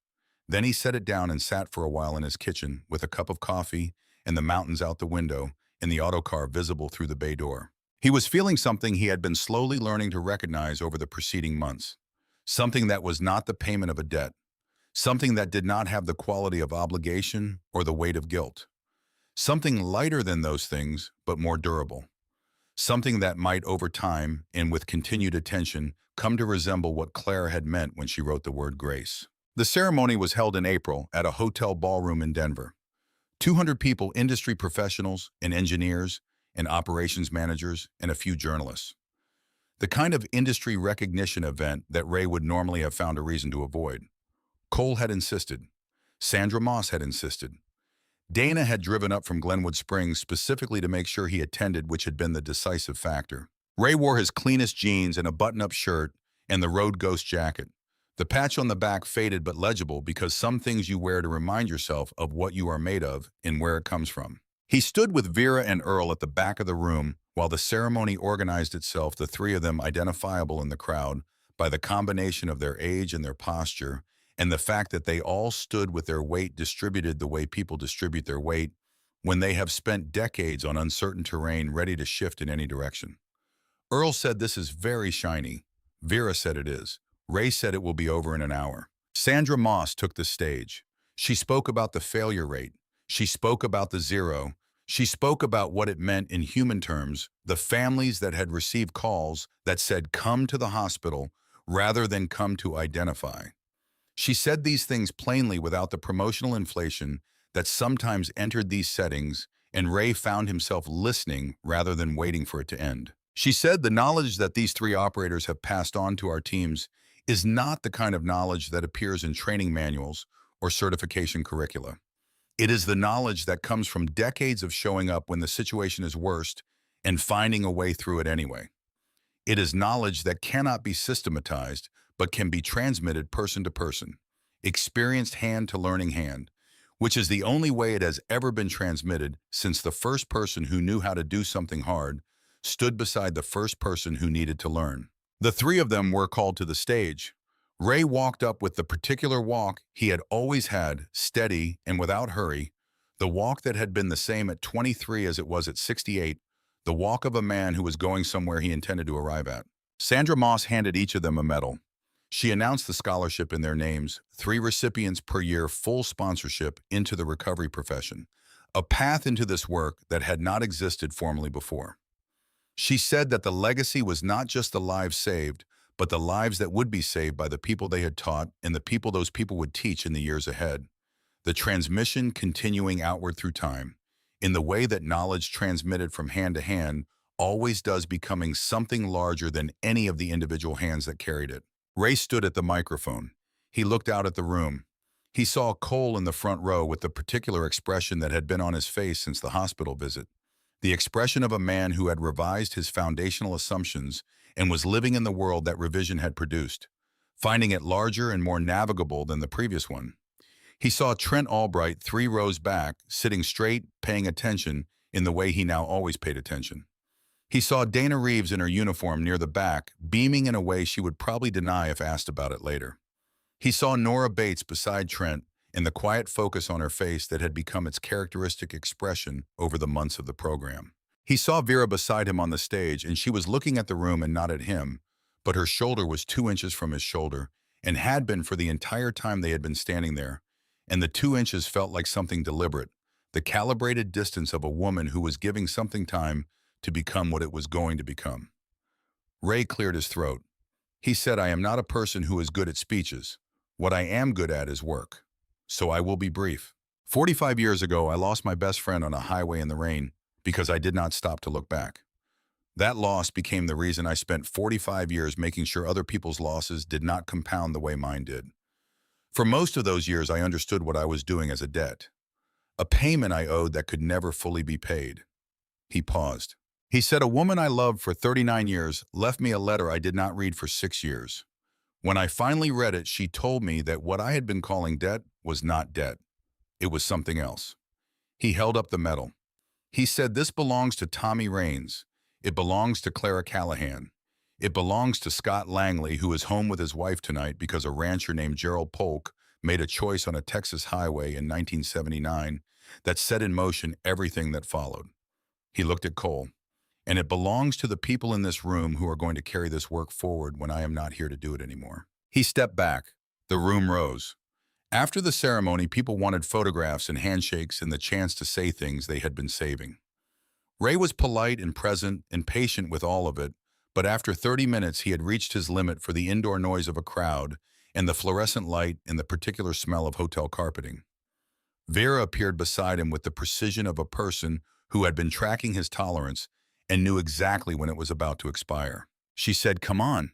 Then he set it down and sat for a while in his kitchen with a cup of coffee and the mountains out the window and the autocar visible through the bay door. He was feeling something he had been slowly learning to recognize over the preceding months. Something that was not the payment of a debt. Something that did not have the quality of obligation or the weight of guilt. Something lighter than those things, but more durable. Something that might, over time and with continued attention, come to resemble what Claire had meant when she wrote the word grace. The ceremony was held in April at a hotel ballroom in Denver. 200 people, industry professionals and engineers and operations managers, and a few journalists. The kind of industry recognition event that Ray would normally have found a reason to avoid. Cole had insisted. Sandra Moss had insisted. Dana had driven up from Glenwood Springs specifically to make sure he attended, which had been the decisive factor. Ray wore his cleanest jeans and a button-up shirt and the Road Ghost jacket. The patch on the back faded but legible, because some things you wear to remind yourself of what you are made of and where it comes from. He stood with Vera and Earl at the back of the room while the ceremony organized itself, the three of them identifiable in the crowd by the combination of their age and their posture, and the fact that they all stood with their weight distributed the way people distribute their weight when they have spent decades on uncertain terrain ready to shift in any direction. Earl said, "This is very shiny." Vera said, "It is." Ray said, "It will be over in an hour." Sandra Moss took the stage. She spoke about the failure rate. She spoke about the zero. She spoke about what it meant in human terms, the families that had received calls that said, "Come to the hospital," rather than "come to identify." She said these things plainly without the promotional inflation that sometimes entered these settings, and Ray found himself listening rather than waiting for it to end. She said, "The knowledge that these three operators have passed on to our teams is not the kind of knowledge that appears in training manuals or certification curricula. It is the knowledge that comes from decades of showing up when the situation is worst and finding a way through it anyway. It is knowledge that cannot be systematized, but can be transmitted person to person, experienced hand to learning hand, which is the only way it has ever been transmitted since the first person who knew how to do something hard stood beside the first person who needed to learn. The three of them were called to the stage. Ray walked up with the particular walk he had always had, steady and without hurry, the walk that had been the same at 23 as it was at 68, the walk of a man who was going somewhere he intended to arrive at. Sandra Moss handed each of them a medal. She announced the scholarship in their names, 3 recipients per year, full sponsorship into the recovery profession, a path into this work that had not existed formally before. She said that the legacy was not just the lives saved, but the lives that would be saved by the people they had taught and the people those people would teach in the years ahead. The transmission continuing outward through time, in the way that knowledge transmitted from hand to hand always does, becoming something larger than any of the individual hands that carried it. Ray stood at the microphone. He looked out at the room. He saw Cole in the front row with the particular expression that had been on his face since the hospital visit. The expression of a man who had revised his foundational assumptions and was living in the world that revision had produced, finding it larger and more navigable than the previous one. He saw Trent Albright 3 rows back, sitting straight, paying attention in the way he now always paid attention. He saw Dana Reeves in her uniform near the back, beaming in a way she would probably deny if asked about it later. He saw Nora Bates beside Trent, and the quiet focus on her face that had become its characteristic expression over the months of the program. He saw Vera beside him on the stage, and she was looking at the room and not at him, but her shoulder was 2 inches from his shoulder, and had been for the entire time they had been standing there, and the 2 inches felt like something deliberate, the calibrated distance of a woman who was giving something time to become what it was going to become. Ray cleared his throat. He said, "I am not a person who is good at speeches. What I am good at is work. So I will be brief. 45 years ago, I lost my best friend on a highway in the rain because I did not stop to look back. That loss became the reason I spent 45 years making sure other people's losses did not compound the way mine did. For most of those years, I understood what I was doing as a debt, a payment I owed that could never fully be paid." He paused. He said, "A woman I loved for 39 years left me a letter I did not read for 6 years. When I finally read it, she told me that what I had been calling debt was not debt. It was something else." He held up the medal. He said, "This belongs to Tommy Raines. It belongs to Clara Callahan. It belongs to Scott Langley, who is home with his wife tonight because a rancher named Gerald Polk made a choice on a Texas highway in 1979 that set in motion everything that followed." He looked at Cole. "And it belongs to the people in this room who are going to carry this work forward when I am not here to do it anymore." He stepped back. The room rose. After the ceremony, people wanted photographs and handshakes and the chance to say things they had been saving. Ray was polite and present and patient with all of it, but after 30 minutes he had reached his limit for the indoor noise of a crowd and the fluorescent light and the particular smell of hotel carpeting. Vera appeared beside him with the precision of a person who had been tracking his tolerance and knew exactly when it was about to expire. She said, "Come on."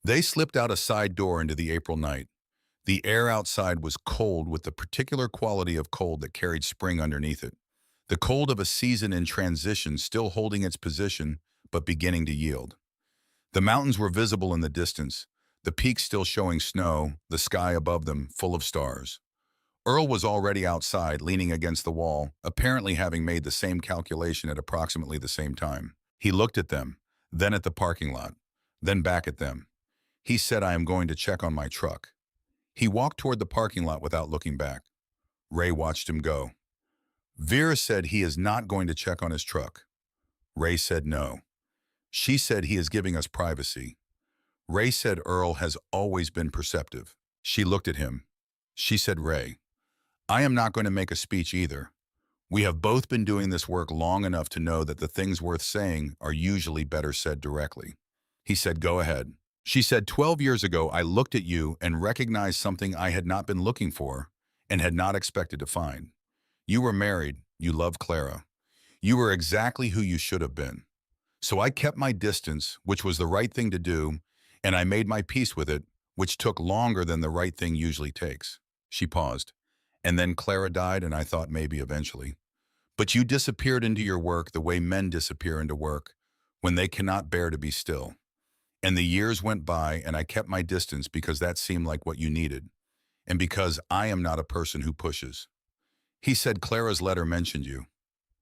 They slipped out a side door into the April night. The air outside was cold with the particular quality of cold that carried spring underneath it. The cold of a season in transition, still holding its position, but beginning to yield. The mountains were visible in the distance, the peaks still showing snow, the sky above them full of stars. Earl was already outside, leaning against the wall, apparently having made the same calculation at approximately the same time. He looked at them, then at the parking lot, then back at them. He said, "I am going to check on my truck." He walked toward the parking lot without looking back. Ray watched him go. Vera said he is not going to check on his truck. Ray said no. She said he is giving us privacy. Ray said Earl has always been perceptive. She looked at him. She said, "Ray, I am not going to make a speech either. We have both been doing this work long enough to know that the things worth saying are usually better said directly." He said, "Go ahead." She said, 12 years ago, I looked at you and recognized something I had not been looking for and had not expected to find. You were married. You loved Clara. You were exactly who you should have been. So I kept my distance, which was the right thing to do, and I made my peace with it, which took longer than the right thing usually takes." She paused. "And then Clara died, and I thought maybe eventually. But you disappeared into your work the way men disappear into work, when they cannot bear to be still. And the years went by, and I kept my distance because that seemed like what you needed, and because I am not a person who pushes." He said, "Clara's letter mentioned you."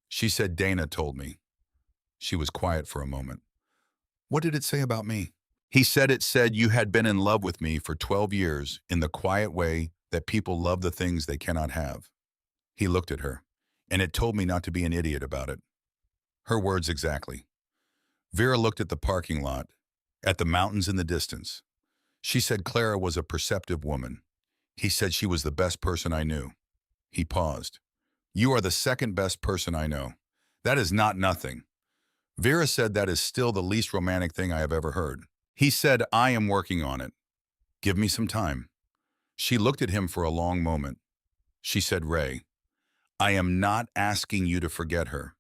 She said, "Dana told me." She was quiet for a moment. What did it say about me? He said it said you had been in love with me for 12 years in the quiet way that people love the things they cannot have. He looked at her, and it told me not to be an idiot about it. Her words exactly. Vera looked at the parking lot, at the mountains in the distance. She said Clara was a perceptive woman. He said she was the best person I knew. He paused. You are the second best person I know. That is not nothing. Vera said that is still the least romantic thing I have ever heard. He said, I am working on it. Give me some time. She looked at him for a long moment. She said, Ray, I am not asking you to forget her.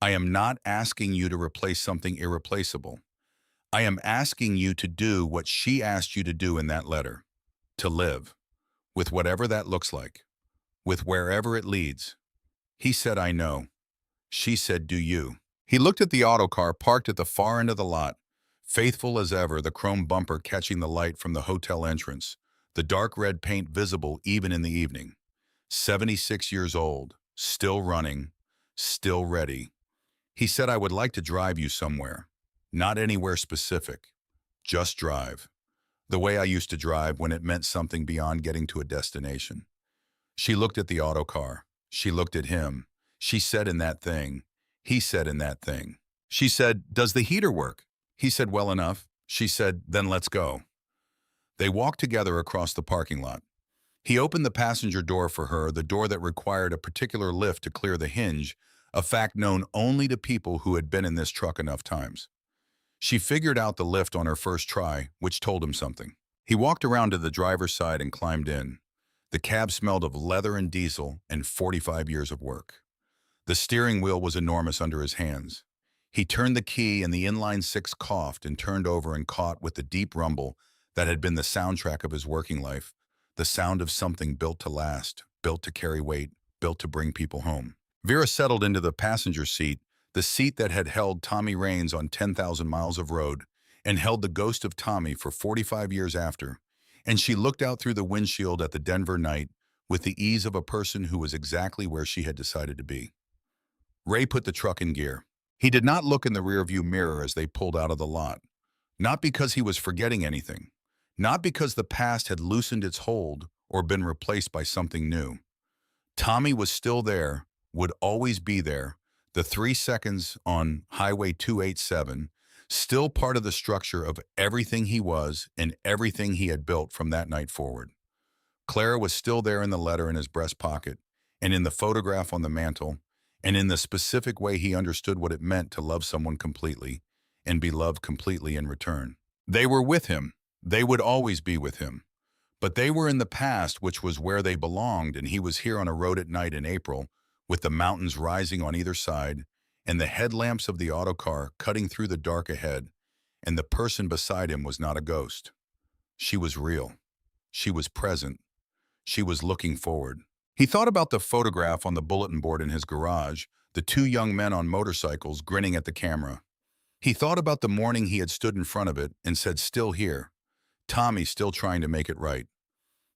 I am not asking you to replace something irreplaceable. I am asking you to do what she asked you to do in that letter. To live. With whatever that looks like. With wherever it leads. He said, I know. She said, do you? He looked at the autocar parked at the far end of the lot, faithful as ever, the chrome bumper catching the light from the hotel entrance, the dark red paint visible even in the evening. 76 years old, still running, still ready. He said, I would like to drive you somewhere. Not anywhere specific. Just drive. The way I used to drive when it meant something beyond getting to a destination. She looked at the autocar. She looked at him. She said in that thing. He said in that thing. She said, does the heater work? He said, well enough. She said, then let's go. They walked together across the parking lot. He opened the passenger door for her, the door that required a particular lift to clear the hinge, a fact known only to people who had been in this truck enough times. She figured out the lift on her first try, which told him something. He walked around to the driver's side and climbed in. The cab smelled of leather and diesel and 45 years of work. The steering wheel was enormous under his hands. He turned the key and the inline-six coughed and turned over and caught with the deep rumble that had been the soundtrack of his working life, the sound of something built to last, built to carry weight, built to bring people home. Vera settled into the passenger seat, the seat that had held Tommy Raines on 10,000 miles of road and held the ghost of Tommy for 45 years after, and she looked out through the windshield at the Denver night with the ease of a person who was exactly where she had decided to be. Ray put the truck in gear. He did not look in the rearview mirror as they pulled out of the lot. Not because he was forgetting anything. Not because the past had loosened its hold or been replaced by something new. Tommy was still there, would always be there, the 3 seconds on Highway 287, still part of the structure of everything he was and everything he had built from that night forward. Clara was still there in the letter in his breast pocket, and in the photograph on the mantle, and in the specific way he understood what it meant to love someone completely and be loved completely in return. They were with him. They would always be with him. But they were in the past, which was where they belonged, and he was here on a road at night in April, with the mountains rising on either side, and the headlamps of the autocar cutting through the dark ahead, and the person beside him was not a ghost. She was real. She was present. She was looking forward. He thought about the photograph on the bulletin board in his garage, the 2 young men on motorcycles grinning at the camera. He thought about the morning he had stood in front of it and said, still here. Tommy still trying to make it right.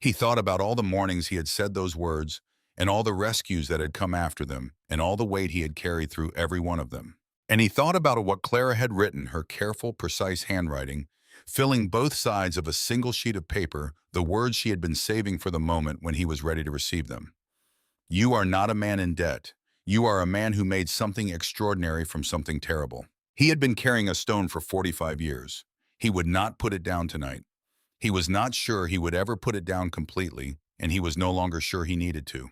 He thought about all the mornings he had said those words and all the rescues that had come after them and all the weight he had carried through every one of them. And he thought about what Clara had written, her careful, precise handwriting, filling both sides of a single sheet of paper, the words she had been saving for the moment when he was ready to receive them. You are not a man in debt. You are a man who made something extraordinary from something terrible. He had been carrying a stone for 45 years. He would not put it down tonight. He was not sure he would ever put it down completely, and he was no longer sure he needed to.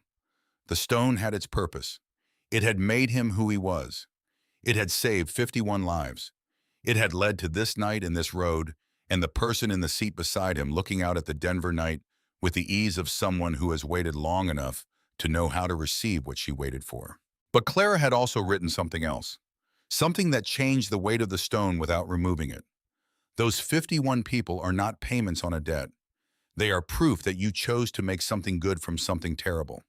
The stone had its purpose. It had made him who he was. It had saved 51 lives. It had led to this night and this road, and the person in the seat beside him looking out at the Denver night with the ease of someone who has waited long enough to know how to receive what she waited for. But Clara had also written something else, something that changed the weight of the stone without removing it. Those 51 people are not payments on a debt. They are proof that you chose to make something good from something terrible.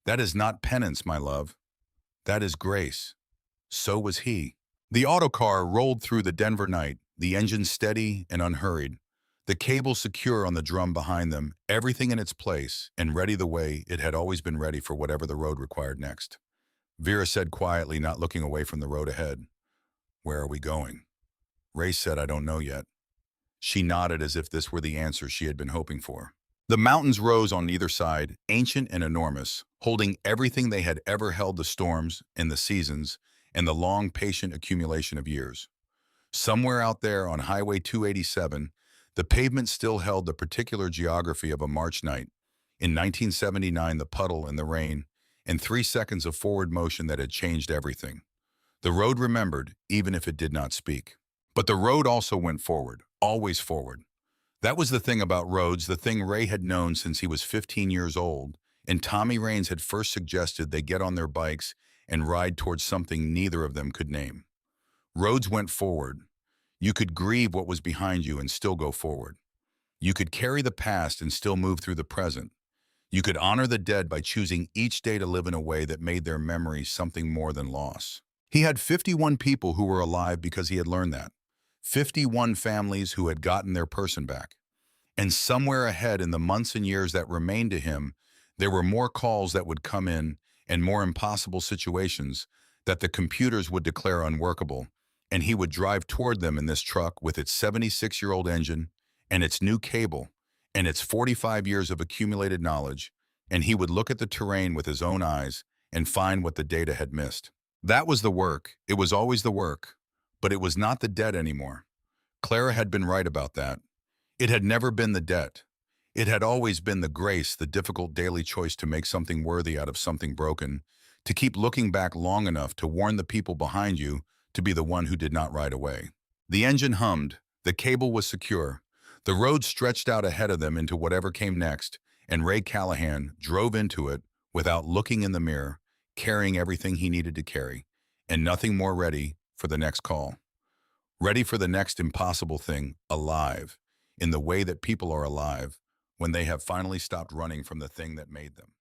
That is not penance, my love. That is grace. So was he. The autocar rolled through the Denver night, the engine steady and unhurried, the cable secure on the drum behind them, everything in its place and ready the way it had always been ready for whatever the road required next. Vera said quietly, not looking away from the road ahead, "Where are we going?" Ray said, "I don't know yet." She nodded as if this were the answer she had been hoping for. The mountains rose on either side, ancient and enormous, holding everything they had ever held: the storms and the seasons and the long, patient accumulation of years. Somewhere out there on Highway 287, the pavement still held the particular geography of a March night. In 1979, the puddle and the rain, and 3 seconds of forward motion that had changed everything. The road remembered, even if it did not speak. But the road also went forward, always forward. That was the thing about roads, the thing Ray had known since he was 15 years old, and Tommy Raines had first suggested they get on their bikes and ride towards something neither of them could name. Roads went forward. You could grieve what was behind you and still go forward. You could carry the past and still move through the present. You could honor the dead by choosing each day to live in a way that made their memories something more than loss. He had 51 people who were alive because he had learned that. 51 families who had gotten their person back. And somewhere ahead in the months and years that remained to him, there were more calls that would come in and more impossible situations that the computers would declare unworkable, and he would drive toward them in this truck with its 76-year-old engine and its new cable and its 45 years of accumulated knowledge, and he would look at the terrain with his own eyes and find what the data had missed. That was the work. It was always the work. But it was not the debt anymore. Clara had been right about that. It had never been the debt. It had always been the grace, the difficult daily choice to make something worthy out of something broken, to keep looking back long enough to warn the people behind you to be the one who did not ride away. The engine hummed, the cable was secure, the road stretched out ahead of them into whatever came next, and Ray Callahan drove into it without looking in the mirror, carrying everything he needed to carry, and nothing more, ready for the next call. Ready for the next impossible thing, alive, in the way that people are alive when they have finally stopped running from the thing that made them.